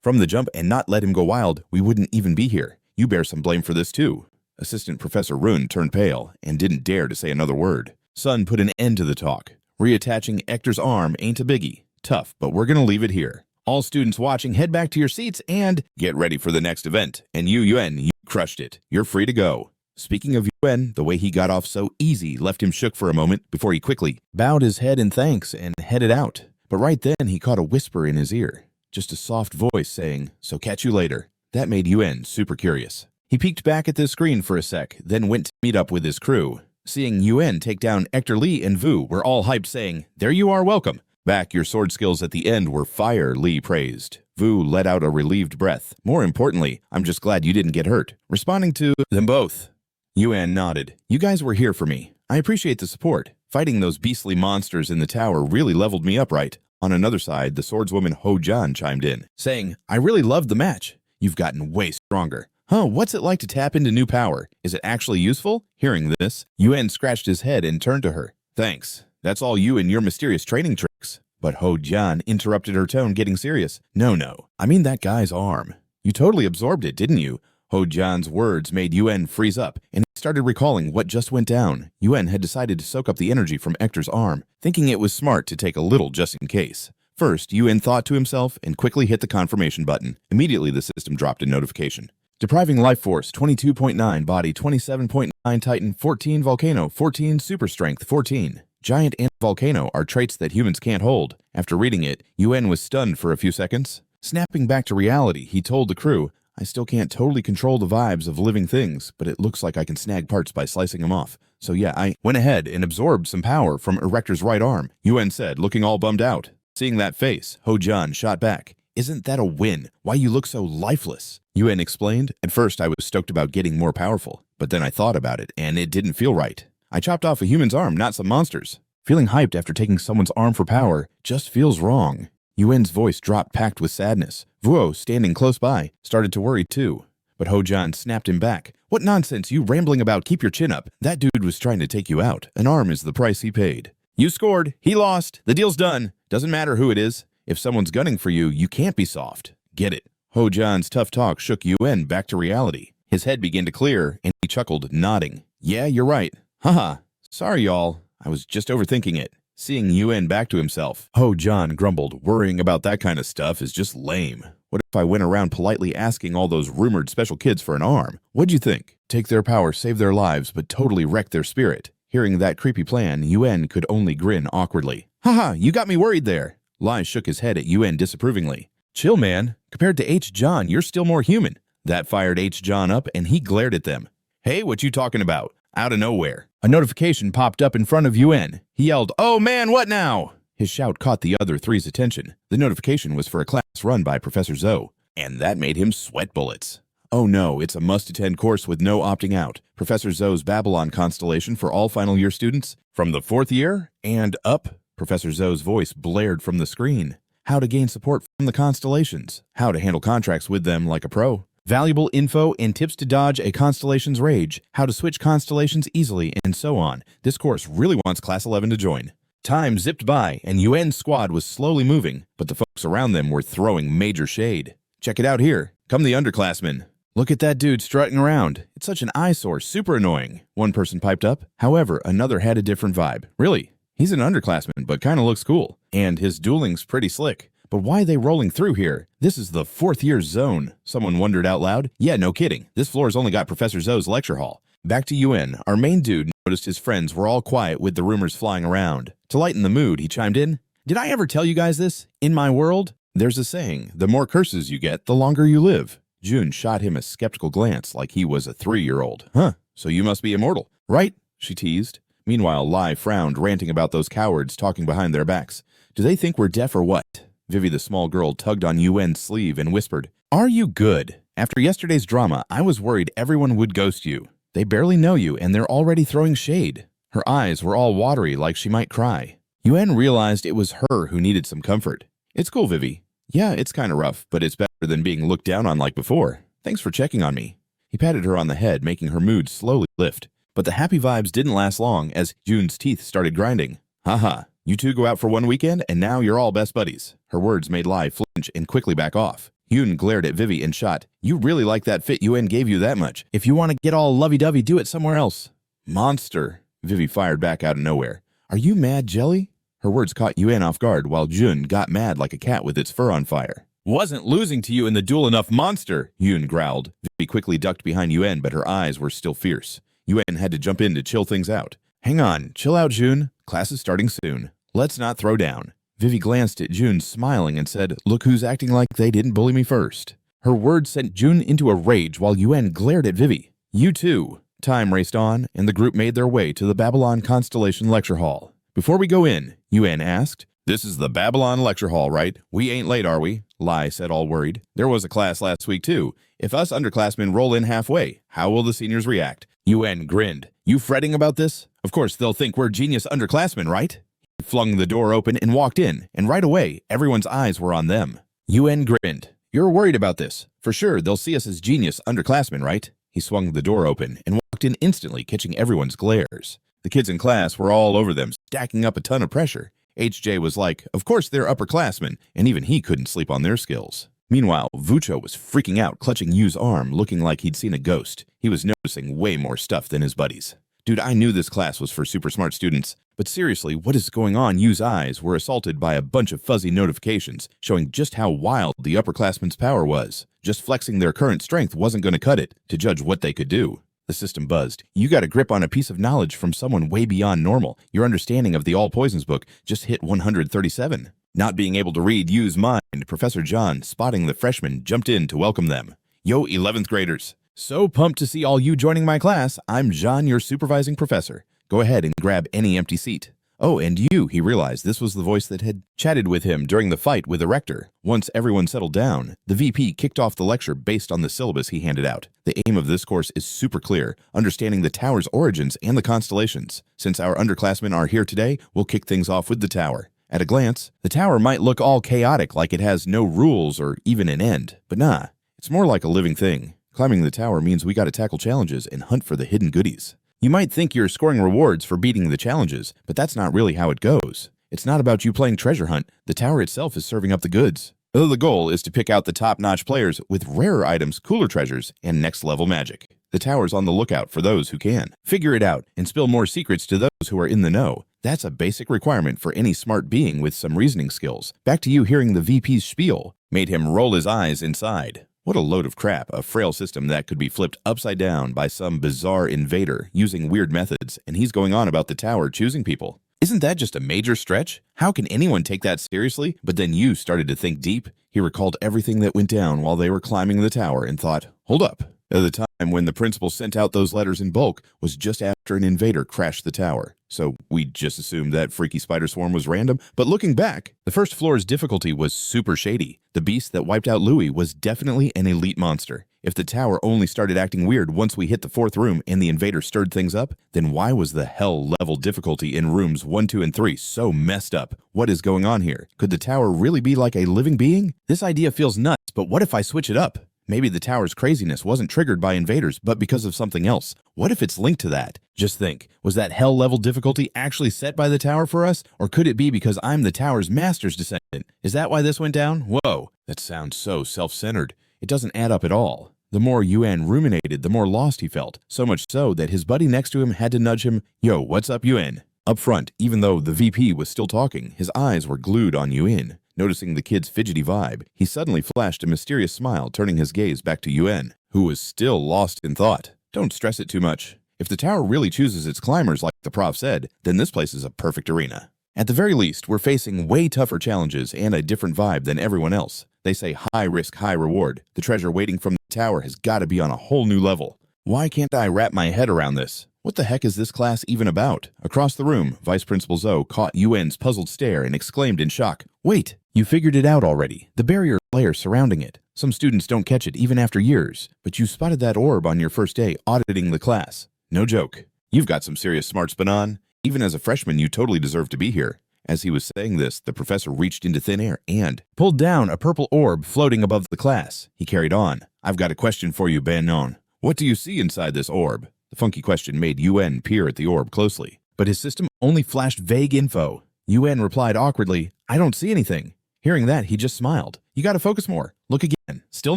from the jump and not let him go wild, we wouldn't even be here. You bear some blame for this too. Assistant Professor Run turned pale and didn't dare to say another word. Sun put an end to the talk. Reattaching Ector's arm ain't a biggie. Tough, but we're gonna leave it here. All students watching, head back to your seats and get ready for the next event. And you, Yuen, you crushed it. You're free to go. Speaking of Yuen, the way he got off so easy left him shook for a moment before he quickly bowed his head in thanks and headed out. But right then he caught a whisper in his ear. Just a soft voice saying, "So catch you later." That made Yuen super curious. He peeked back at the screen for a sec, then went to meet up with his crew. Seeing Yuen take down Ector Lee and Vu were all hyped saying, "There you are, welcome. Back, your sword skills at the end were fire," Lee praised. Vu let out a relieved breath. "More importantly, I'm just glad you didn't get hurt." Responding to them both, Yuen nodded. "You guys were here for me. I appreciate the support. Fighting those beastly monsters in the tower really leveled me up right." On another side, the swordswoman Ho-Jan chimed in, saying, "I really loved the match. You've gotten way stronger. What's it like to tap into new power? Is it actually useful?" Hearing this, Yuen scratched his head and turned to her. "Thanks. That's all you and your mysterious training tricks." But Ho-Jan interrupted her tone, getting serious. No. I mean that guy's arm. You totally absorbed it, didn't you?" Ho-Jan's words made Yuen freeze up, and he started recalling what just went down. Yuen had decided to soak up the energy from Ector's arm, thinking it was smart to take a little just in case. First, Yuen thought to himself and quickly hit the confirmation button. Immediately, the system dropped a notification. Depriving life force 22.9, body 27.9, Titan 14, volcano 14, super strength 14. Giant and volcano are traits that humans can't hold. After reading it, Yuen was stunned for a few seconds. Snapping back to reality, he told the crew, "I still can't totally control the vibes of living things, but it looks like I can snag parts by slicing them off. So yeah, I went ahead and absorbed some power from Erector's right arm," Yuen said, looking all bummed out. Seeing that face, Ho-Jan shot back. "Isn't that a win? Why you look so lifeless?" Yuen explained, "At first I was stoked about getting more powerful, but then I thought about it, and it didn't feel right. I chopped off a human's arm, not some monster's. Feeling hyped after taking someone's arm for power just feels wrong." Yuen's voice dropped, packed with sadness. Vuo, standing close by, started to worry too. But Ho-Jan snapped him back. "What nonsense you rambling about? Keep your chin up. That dude was trying to take you out. An arm is the price he paid. You scored. He lost. The deal's done. Doesn't matter who it is. If someone's gunning for you, you can't be soft. Get it?" Ho-Jan's tough talk shook Yuen back to reality. His head began to clear, and he chuckled, nodding. "Yeah, you're right. Haha. Sorry, y'all. I was just overthinking it." Seeing Yuen back to himself, Ho-Jan grumbled, "Worrying about that kind of stuff is just lame. What if I went around politely asking all those rumored special kids for an arm? What'd you think? Take their power, save their lives, but totally wreck their spirit." Hearing that creepy plan, Yuen could only grin awkwardly. "Haha, you got me worried there." Lai shook his head at Yuen disapprovingly. "Chill, man. Compared to H-John, you're still more human." That fired H-John up, and he glared at them. "Hey, what you talking about?" Out of nowhere, a notification popped up in front of Yuen. He yelled, "Oh man, what now?" His shout caught the other three's attention. The notification was for a class run by Professor Zoe, and that made him sweat bullets. Oh no, it's a must-attend course with no opting out. Professor Zoe's Babylon constellation for all final year students from the 4th year and up. Professor Zoe's voice blared from the screen. How to gain support from the constellations. How to handle contracts with them like a pro. Valuable info and tips to dodge a constellation's rage. How to switch constellations easily, and so on. This course really wants Class 11 to join. Time zipped by, and Yuen's squad was slowly moving, but the folks around them were throwing major shade. "Check it out here. Come the underclassmen. Look at that dude strutting around. It's such an eyesore, super annoying," one person piped up. However, another had a different vibe. "Really? He's an underclassman, but kinda looks cool. And his dueling's pretty slick. But why are they rolling through here? This is the 4th year zone," someone wondered out loud. "Yeah, no kidding. This floor's only got Professor Zoe's lecture hall." Back to Yuen, our main dude noticed his friends were all quiet with the rumors flying around. To lighten the mood, he chimed in, "Did I ever tell you guys this? In my world, there's a saying, the more curses you get, the longer you live." June shot him a skeptical glance like he was a 3-year-old. "Huh, so you must be immortal, right?" she teased. Meanwhile, Lai frowned, ranting about those cowards talking behind their backs. "Do they think we're deaf or what?" Vivi, the small girl, tugged on Yuen's sleeve and whispered, "Are you good? After yesterday's drama, I was worried everyone would ghost you. They barely know you, and they're already throwing shade." Her eyes were all watery like she might cry. Yuen realized it was her who needed some comfort. "It's cool, Vivi. Yeah, it's kind of rough, but it's better than being looked down on like before. Thanks for checking on me." He patted her on the head, making her mood slowly lift. But the happy vibes didn't last long as June's teeth started grinding. "Haha. You two go out for one weekend, and now you're all best buddies." Her words made Lai flinch and quickly back off. Yoon glared at Vivi and shot, "You really like that fit Yuen gave you that much. If you want to get all lovey-dovey, do it somewhere else." "Monster," Vivi fired back out of nowhere. "Are you mad, Jelly?" Her words caught Yuan off guard while Jun got mad like a cat with its fur on fire. Wasn't losing to you in the duel enough, monster, Yun growled. Vivi quickly ducked behind Yuan, but her eyes were still fierce. Yuan had to jump in to chill things out. Hang on, chill out, Jun. Class is starting soon. Let's not throw down. Vivi glanced at Jun, smiling, and said, look who's acting like they didn't bully me first. Her words sent Jun into a rage while Yuan glared at Vivi. You too. Time raced on, and the group made their way to the Babylon Constellation Lecture Hall. Before we go in, Yuan asked, this is the Babylon Lecture Hall, right? We ain't late, are we? Lai said, all worried. There was a class last week, too. If us underclassmen roll in halfway, how will the seniors react? Yuan grinned. You fretting about this? Of course, they'll think we're genius underclassmen, right? He flung the door open and walked in, and right away, everyone's eyes were on them. Yuan grinned. You're worried about this. For sure, they'll see us as genius underclassmen, right? He swung the door open and walked in instantly, catching everyone's glares. The kids in class were all over them, stacking up a ton of pressure. HJ was like, of course they're upperclassmen, and even he couldn't sleep on their skills. Meanwhile, Vucho was freaking out, clutching Yu's arm, looking like he'd seen a ghost. He was noticing way more stuff than his buddies. Dude, I knew this class was for super smart students, but seriously, what is going on? Yu's eyes were assaulted by a bunch of fuzzy notifications, showing just how wild the upperclassmen's power was. Just flexing their current strength wasn't going to cut it, to judge what they could do. The system buzzed. You got a grip on a piece of knowledge from someone way beyond normal. Your understanding of the All Poisons book just hit 137. Not being able to read Yu's mind, Professor John, spotting the freshmen, jumped in to welcome them. Yo, 11th graders. So pumped to see all you joining my class. I'm John, your supervising professor. Go ahead and grab any empty seat. Oh, and you, he realized this was the voice that had chatted with him during the fight with the rector. Once everyone settled down, the VP kicked off the lecture based on the syllabus he handed out. The aim of this course is super clear, understanding the tower's origins and the constellations. Since our underclassmen are here today, we'll kick things off with the tower. At a glance, the tower might look all chaotic, like it has no rules or even an end. But nah, it's more like a living thing. Climbing the tower means we gotta tackle challenges and hunt for the hidden goodies. You might think you're scoring rewards for beating the challenges, but that's not really how it goes. It's not about you playing treasure hunt. The tower itself is serving up the goods. The goal is to pick out the top-notch players with rarer items, cooler treasures, and next-level magic. The tower's on the lookout for those who can. Figure it out and spill more secrets to those who are in the know. That's a basic requirement for any smart being with some reasoning skills. Back to you hearing the VP's spiel made him roll his eyes inside. What a load of crap, a frail system that could be flipped upside down by some bizarre invader using weird methods, and he's going on about the tower choosing people. Isn't that just a major stretch? How can anyone take that seriously? But then Yu started to think deep. He recalled everything that went down while they were climbing the tower and thought, hold up. At the time when the principal sent out those letters in bulk was just after an invader crashed the tower. So we just assumed that freaky spider swarm was random. But looking back, the first floor's difficulty was super shady. The beast that wiped out Louis was definitely an elite monster. If the tower only started acting weird once we hit the fourth room and the invader stirred things up, then why was the hell level difficulty in rooms 1, 2, and 3 so messed up? What is going on here? Could the tower really be like a living being? This idea feels nuts, but what if I switch it up? Maybe the tower's craziness wasn't triggered by invaders, but because of something else. What if it's linked to that? Just think, was that hell level difficulty actually set by the tower for us? Or could it be because I'm the tower's master's descendant? Is that why this went down? Whoa, that sounds so self-centered. It doesn't add up at all. The more Yuan ruminated, the more lost he felt. So much so that his buddy next to him had to nudge him, Yo, what's up, Yuan? Up front, even though the VP was still talking, his eyes were glued on Yuan. Noticing the kid's fidgety vibe, he suddenly flashed a mysterious smile, turning his gaze back to Yuan, who was still lost in thought. Don't stress it too much. If the tower really chooses its climbers like the prof said, then this place is a perfect arena. At the very least, we're facing way tougher challenges and a different vibe than everyone else. They say high risk, high reward. The treasure waiting from the tower has got to be on a whole new level. Why can't I wrap my head around this? What the heck is this class even about? Across the room, Vice Principal Zhou caught Yuan's puzzled stare and exclaimed in shock, Wait, you figured it out already. The barrier layer surrounding it. Some students don't catch it even after years, but you spotted that orb on your first day auditing the class. No joke. You've got some serious smarts, Banan. Even as a freshman, you totally deserve to be here. As he was saying this, the professor reached into thin air and pulled down a purple orb floating above the class. He carried on. I've got a question for you, Banan. What do you see inside this orb? The funky question made Yuan peer at the orb closely, but his system only flashed vague info. Yuan replied awkwardly, I don't see anything. Hearing that, he just smiled. You gotta focus more. Look again. Still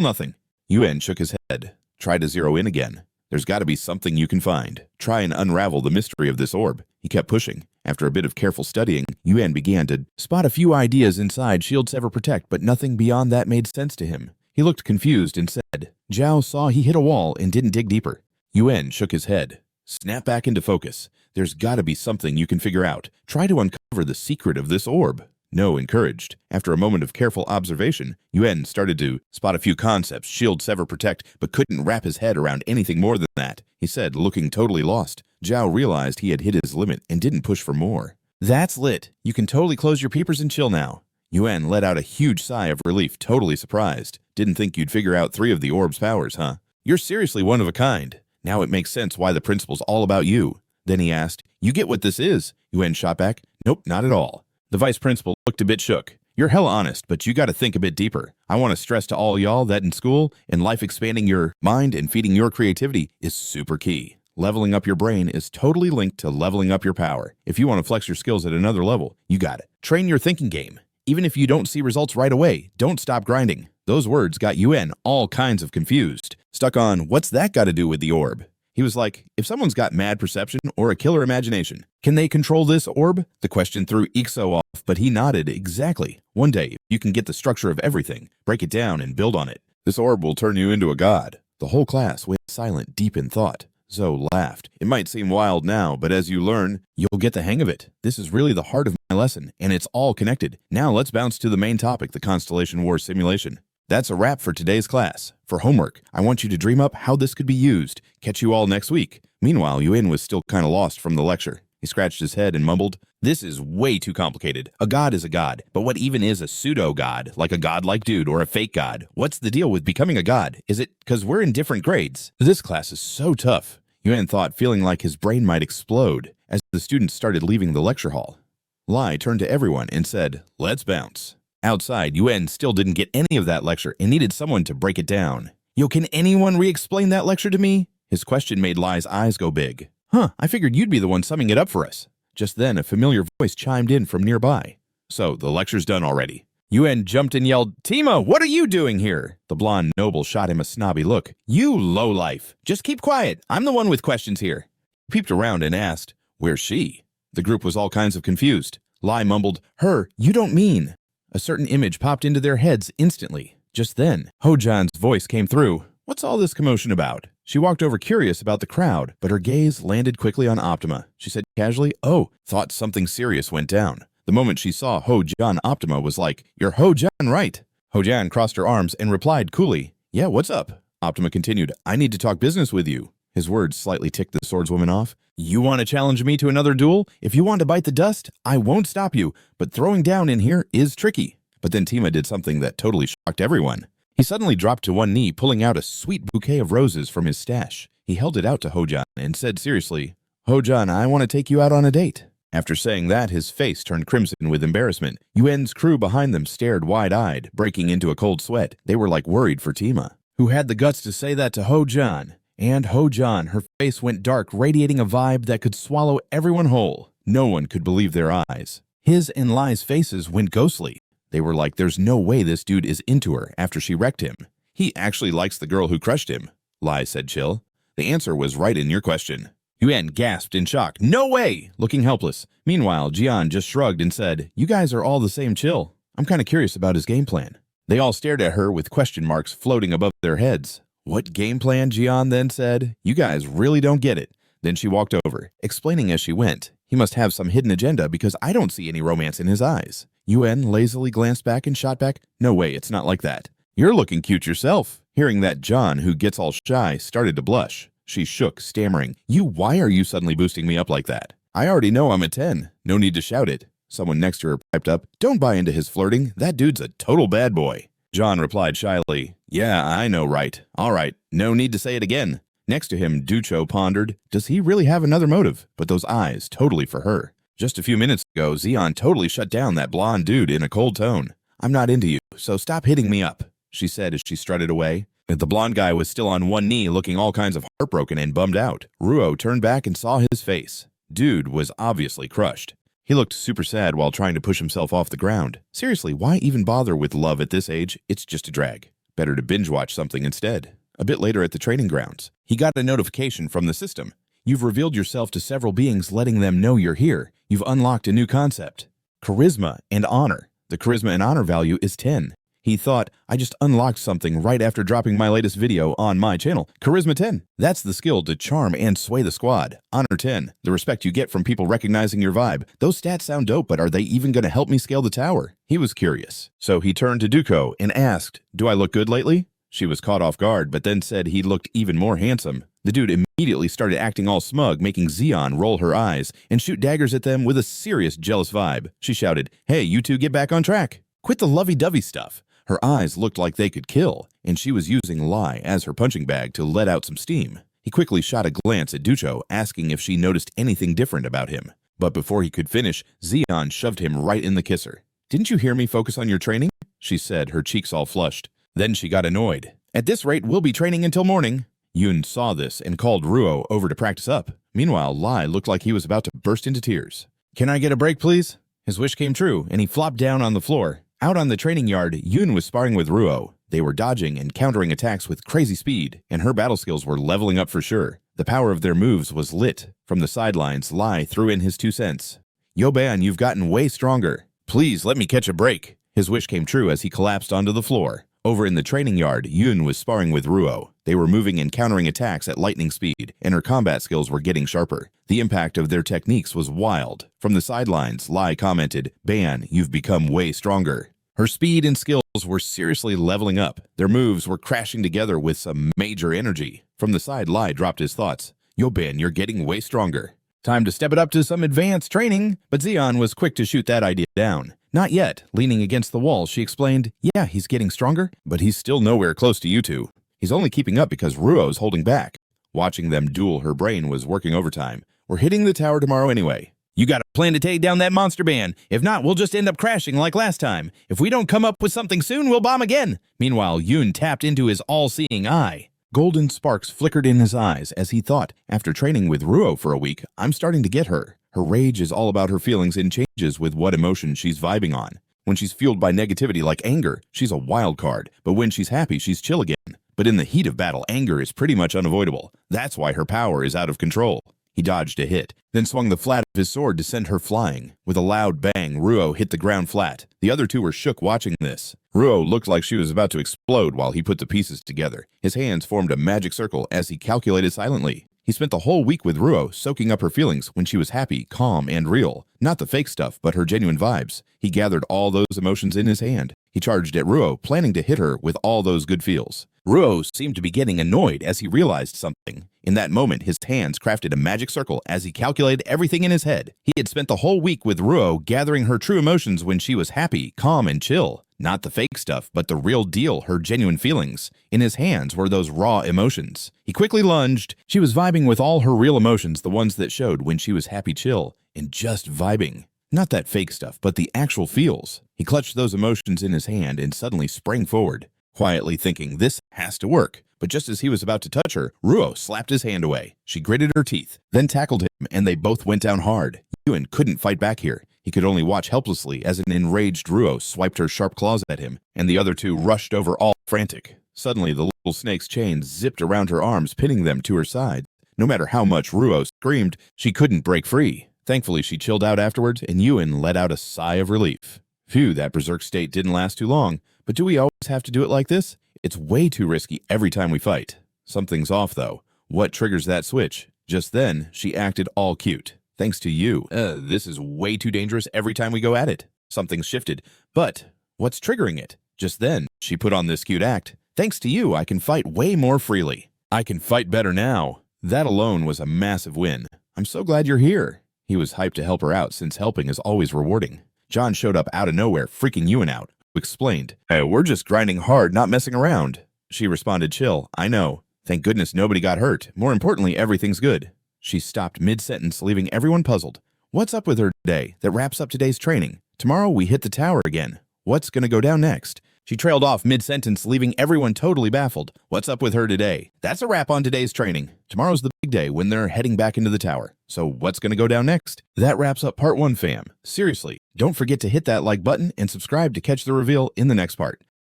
nothing. Yuan shook his head. Try to zero in again. There's gotta be something you can find. Try and unravel the mystery of this orb. He kept pushing. After a bit of careful studying, Yuan began to spot a few ideas inside Shield Sever Protect, but nothing beyond that made sense to him. He looked confused and said, Zhao saw he hit a wall and didn't dig deeper. Yuan shook his head. Snap back into focus. There's gotta be something you can figure out. Try to uncover the secret of this orb. No encouraged. After a moment of careful observation, Yuan started to spot a few concepts, Shield, Sever, Protect, but couldn't wrap his head around anything more than that. He said, looking totally lost. Zhao realized he had hit his limit and didn't push for more. That's lit. You can totally close your peepers and chill now. Yuan let out a huge sigh of relief, totally surprised. Didn't think you'd figure out 3 of the orb's powers, huh? You're seriously one of a kind. Now it makes sense why the principal's all about you. Then he asked, You get what this is? Yuan shot back, Nope, not at all. The vice principal looked a bit shook. You're hella honest, but you gotta think a bit deeper. I want to stress to all y'all that in school, in life, expanding your mind and feeding your creativity is super key. Leveling up your brain is totally linked to leveling up your power. If you want to flex your skills at another level, you got it. Train your thinking game. Even if you don't see results right away, don't stop grinding. Those words got Yuan all kinds of confused. Stuck on, what's that got to do with the orb? He was like, if someone's got mad perception or a killer imagination, can they control this orb? The question threw Ixo off, but he nodded exactly. One day, you can get the structure of everything, break it down, and build on it. This orb will turn you into a god. The whole class went silent, deep in thought. Zoe laughed. It might seem wild now, but as you learn, you'll get the hang of it. This is really the heart of my lesson, and it's all connected. Now let's bounce to the main topic, the Constellation War simulation. That's a wrap for today's class. For homework, I want you to dream up how this could be used. Catch you all next week. Meanwhile, Yuan was still kind of lost from the lecture. He scratched his head and mumbled, This is way too complicated. A god is a god, but what even is a pseudo-god? Like a godlike dude or a fake god? What's the deal with becoming a god? Is it because we're in different grades? This class is so tough. Yuan thought, feeling like his brain might explode as the students started leaving the lecture hall. Lai turned to everyone and said, Let's bounce. Outside, Yuan still didn't get any of that lecture and needed someone to break it down. Yo, can anyone re-explain that lecture to me? His question made Lai's eyes go big. I figured you'd be the one summing it up for us. Just then, a familiar voice chimed in from nearby. So, the lecture's done already. Yuan jumped and yelled, Tima, what are you doing here? The blonde noble shot him a snobby look. You lowlife. Just keep quiet. I'm the one with questions here. He peeped around and asked, Where's she? The group was all kinds of confused. Lai mumbled, Her, you don't mean. A certain image popped into their heads instantly. Just then, Ho-jan's voice came through. What's all this commotion about? She walked over curious about the crowd, but her gaze landed quickly on Optima. She said casually, Oh, thought something serious went down. The moment she saw Ho-jan, Optima was like, You're Ho-jan, right? Ho-jan crossed her arms and replied coolly, Yeah, what's up? Optima continued, I need to talk business with you. His words slightly ticked the swordswoman off. You want to challenge me to another duel? If you want to bite the dust, I won't stop you, but throwing down in here is tricky. But then Tima did something that totally shocked everyone. He suddenly dropped to one knee, pulling out a sweet bouquet of roses from his stash. He held it out to Ho-jan and said seriously, Ho-jan, I want to take you out on a date. After saying that, his face turned crimson with embarrassment. Yuan's crew behind them stared wide-eyed, breaking into a cold sweat. They were like worried for Tima, who had the guts to say that to Ho-jan. And Ho-jan, her face went dark, radiating a vibe that could swallow everyone whole. No one could believe their eyes. His and Lai's faces went ghostly. They were like, there's no way this dude is into her after she wrecked him. He actually likes the girl who crushed him, Lai said chill. The answer was right in your question. Yuan gasped in shock. No way! Looking helpless. Meanwhile, Jian just shrugged and said, You guys are all the same chill. I'm kind of curious about his game plan. They all stared at her with question marks floating above their heads. What game plan? Jian then said. You guys really don't get it. Then she walked over, explaining as she went. He must have some hidden agenda because I don't see any romance in his eyes. Yuan lazily glanced back and shot back. No way, it's not like that. You're looking cute yourself. Hearing that, John, who gets all shy, started to blush. She shook, stammering. Why are you suddenly boosting me up like that? I already know I'm a 10. No need to shout it. Someone next to her piped up. Don't buy into his flirting. That dude's a total bad boy. John replied shyly. Yeah, I know, right. All right, no need to say it again. Next to him, Ducho pondered. Does he really have another motive? But those eyes, totally for her. Just a few minutes ago, Xion totally shut down that blonde dude in a cold tone. I'm not into you, so stop hitting me up, she said as she strutted away. The blonde guy was still on one knee, looking all kinds of heartbroken and bummed out. Ruo turned back and saw his face. Dude was obviously crushed. He looked super sad while trying to push himself off the ground. Seriously, why even bother with love at this age? It's just a drag. Better to binge watch something instead. A bit later at the training grounds, he got a notification from the system. You've revealed yourself to several beings, letting them know you're here. You've unlocked a new concept. Charisma and honor. The charisma and honor value is 10. He thought, I just unlocked something right after dropping my latest video on my channel. Charisma 10. That's the skill to charm and sway the squad. Honor 10. The respect you get from people recognizing your vibe. Those stats sound dope, but are they even going to help me scale the tower? He was curious. So he turned to Duko and asked, do I look good lately? She was caught off guard, but then said he looked even more handsome. The dude immediately started acting all smug, making Zeon roll her eyes and shoot daggers at them with a serious jealous vibe. She shouted, hey, you two get back on track. Quit the lovey-dovey stuff. Her eyes looked like they could kill, and she was using Lai as her punching bag to let out some steam. He quickly shot a glance at Ducho, asking if she noticed anything different about him. But before he could finish, Zeon shoved him right in the kisser. Didn't you hear me focus on your training? She said, her cheeks all flushed. Then she got annoyed. At this rate, we'll be training until morning. Yun saw this and called Ruo over to practice up. Meanwhile, Lai looked like he was about to burst into tears. Can I get a break, please? His wish came true, and he flopped down on the floor. Out on the training yard, Yun was sparring with Ruo. They were dodging and countering attacks with crazy speed, and her battle skills were leveling up for sure. The power of their moves was lit. From the sidelines, Lai threw in his 2 cents. Yo, Ban, you've gotten way stronger. Please let me catch a break. His wish came true as he collapsed onto the floor. Over in the training yard, Yun was sparring with Ruo. They were moving and countering attacks at lightning speed, and her combat skills were getting sharper. The impact of their techniques was wild. From the sidelines, Lai commented, Ban, you've become way stronger. Her speed and skills were seriously leveling up. Their moves were crashing together with some major energy. From the side, Lai dropped his thoughts. Yo, Ban, you're getting way stronger. Time to step it up to some advanced training. But Zeon was quick to shoot that idea down. Not yet. Leaning against the wall, she explained, yeah, he's getting stronger, but he's still nowhere close to you two. He's only keeping up because Ruo's holding back. Watching them duel, her brain was working overtime. We're hitting the tower tomorrow anyway. You got a plan to take down that monster ban. If not, we'll just end up crashing like last time. If we don't come up with something soon, we'll bomb again. Meanwhile, Yun tapped into his all-seeing eye. Golden sparks flickered in his eyes as he thought, after training with Ruo for a week, I'm starting to get her. Her rage is all about her feelings and changes with what emotion she's vibing on. When she's fueled by negativity like anger, she's a wild card, but when she's happy, she's chill again. But in the heat of battle, anger is pretty much unavoidable. That's why her power is out of control. He dodged a hit, then swung the flat of his sword to send her flying. With a loud bang, Ruo hit the ground flat. The other two were shook watching this. Ruo looked like she was about to explode while he put the pieces together. His hands formed a magic circle as he calculated silently. He spent the whole week with Ruo, soaking up her feelings when she was happy, calm, and real. Not the fake stuff, but her genuine vibes. He gathered all those emotions in his hand. He charged at Ruo, planning to hit her with all those good feels. Ruo seemed to be getting annoyed as he realized something. In that moment, his hands crafted a magic circle as he calculated everything in his head. He had spent the whole week with Ruo, gathering her true emotions when she was happy, calm, and chill. Not the fake stuff, but the real deal, her genuine feelings. In his hands were those raw emotions. He quickly lunged. She was vibing with all her real emotions, the ones that showed when she was happy, chill, and just vibing. Not that fake stuff, but the actual feels. He clutched those emotions in his hand and suddenly sprang forward, quietly thinking, this has to work. But just as he was about to touch her, Ruo slapped his hand away. She gritted her teeth, then tackled him, and they both went down hard. Yun couldn't fight back here. He could only watch helplessly as an enraged Ruo swiped her sharp claws at him, and the other two rushed over all frantic. Suddenly, the little snake's chains zipped around her arms, pinning them to her side. No matter how much Ruo screamed, she couldn't break free. Thankfully, she chilled out afterwards, and Yun let out a sigh of relief. Phew, that berserk state didn't last too long. But do we always have to do it like this? It's way too risky every time we fight. Something's off, though. What triggers that switch? Just then, she acted all cute. Thanks to you. This is way too dangerous every time we go at it. Something's shifted. But what's triggering it? Just then, she put on this cute act. Thanks to you, I can fight way more freely. I can fight better now. That alone was a massive win. I'm so glad you're here. He was hyped to help her out since helping is always rewarding. John showed up out of nowhere, freaking Yun out, who explained, hey, we're just grinding hard, not messing around. She responded, chill, I know. Thank goodness nobody got hurt. More importantly, everything's good. She stopped mid-sentence, leaving everyone puzzled. What's up with her today? That wraps up today's training. Tomorrow we hit the tower again. What's gonna go down next? She trailed off mid-sentence, leaving everyone totally baffled. What's up with her today? That's a wrap on today's training. Tomorrow's the big day when they're heading back into the tower. So what's gonna go down next? That wraps up part 1, fam. Seriously, don't forget to hit that like button and subscribe to catch the reveal in the next part.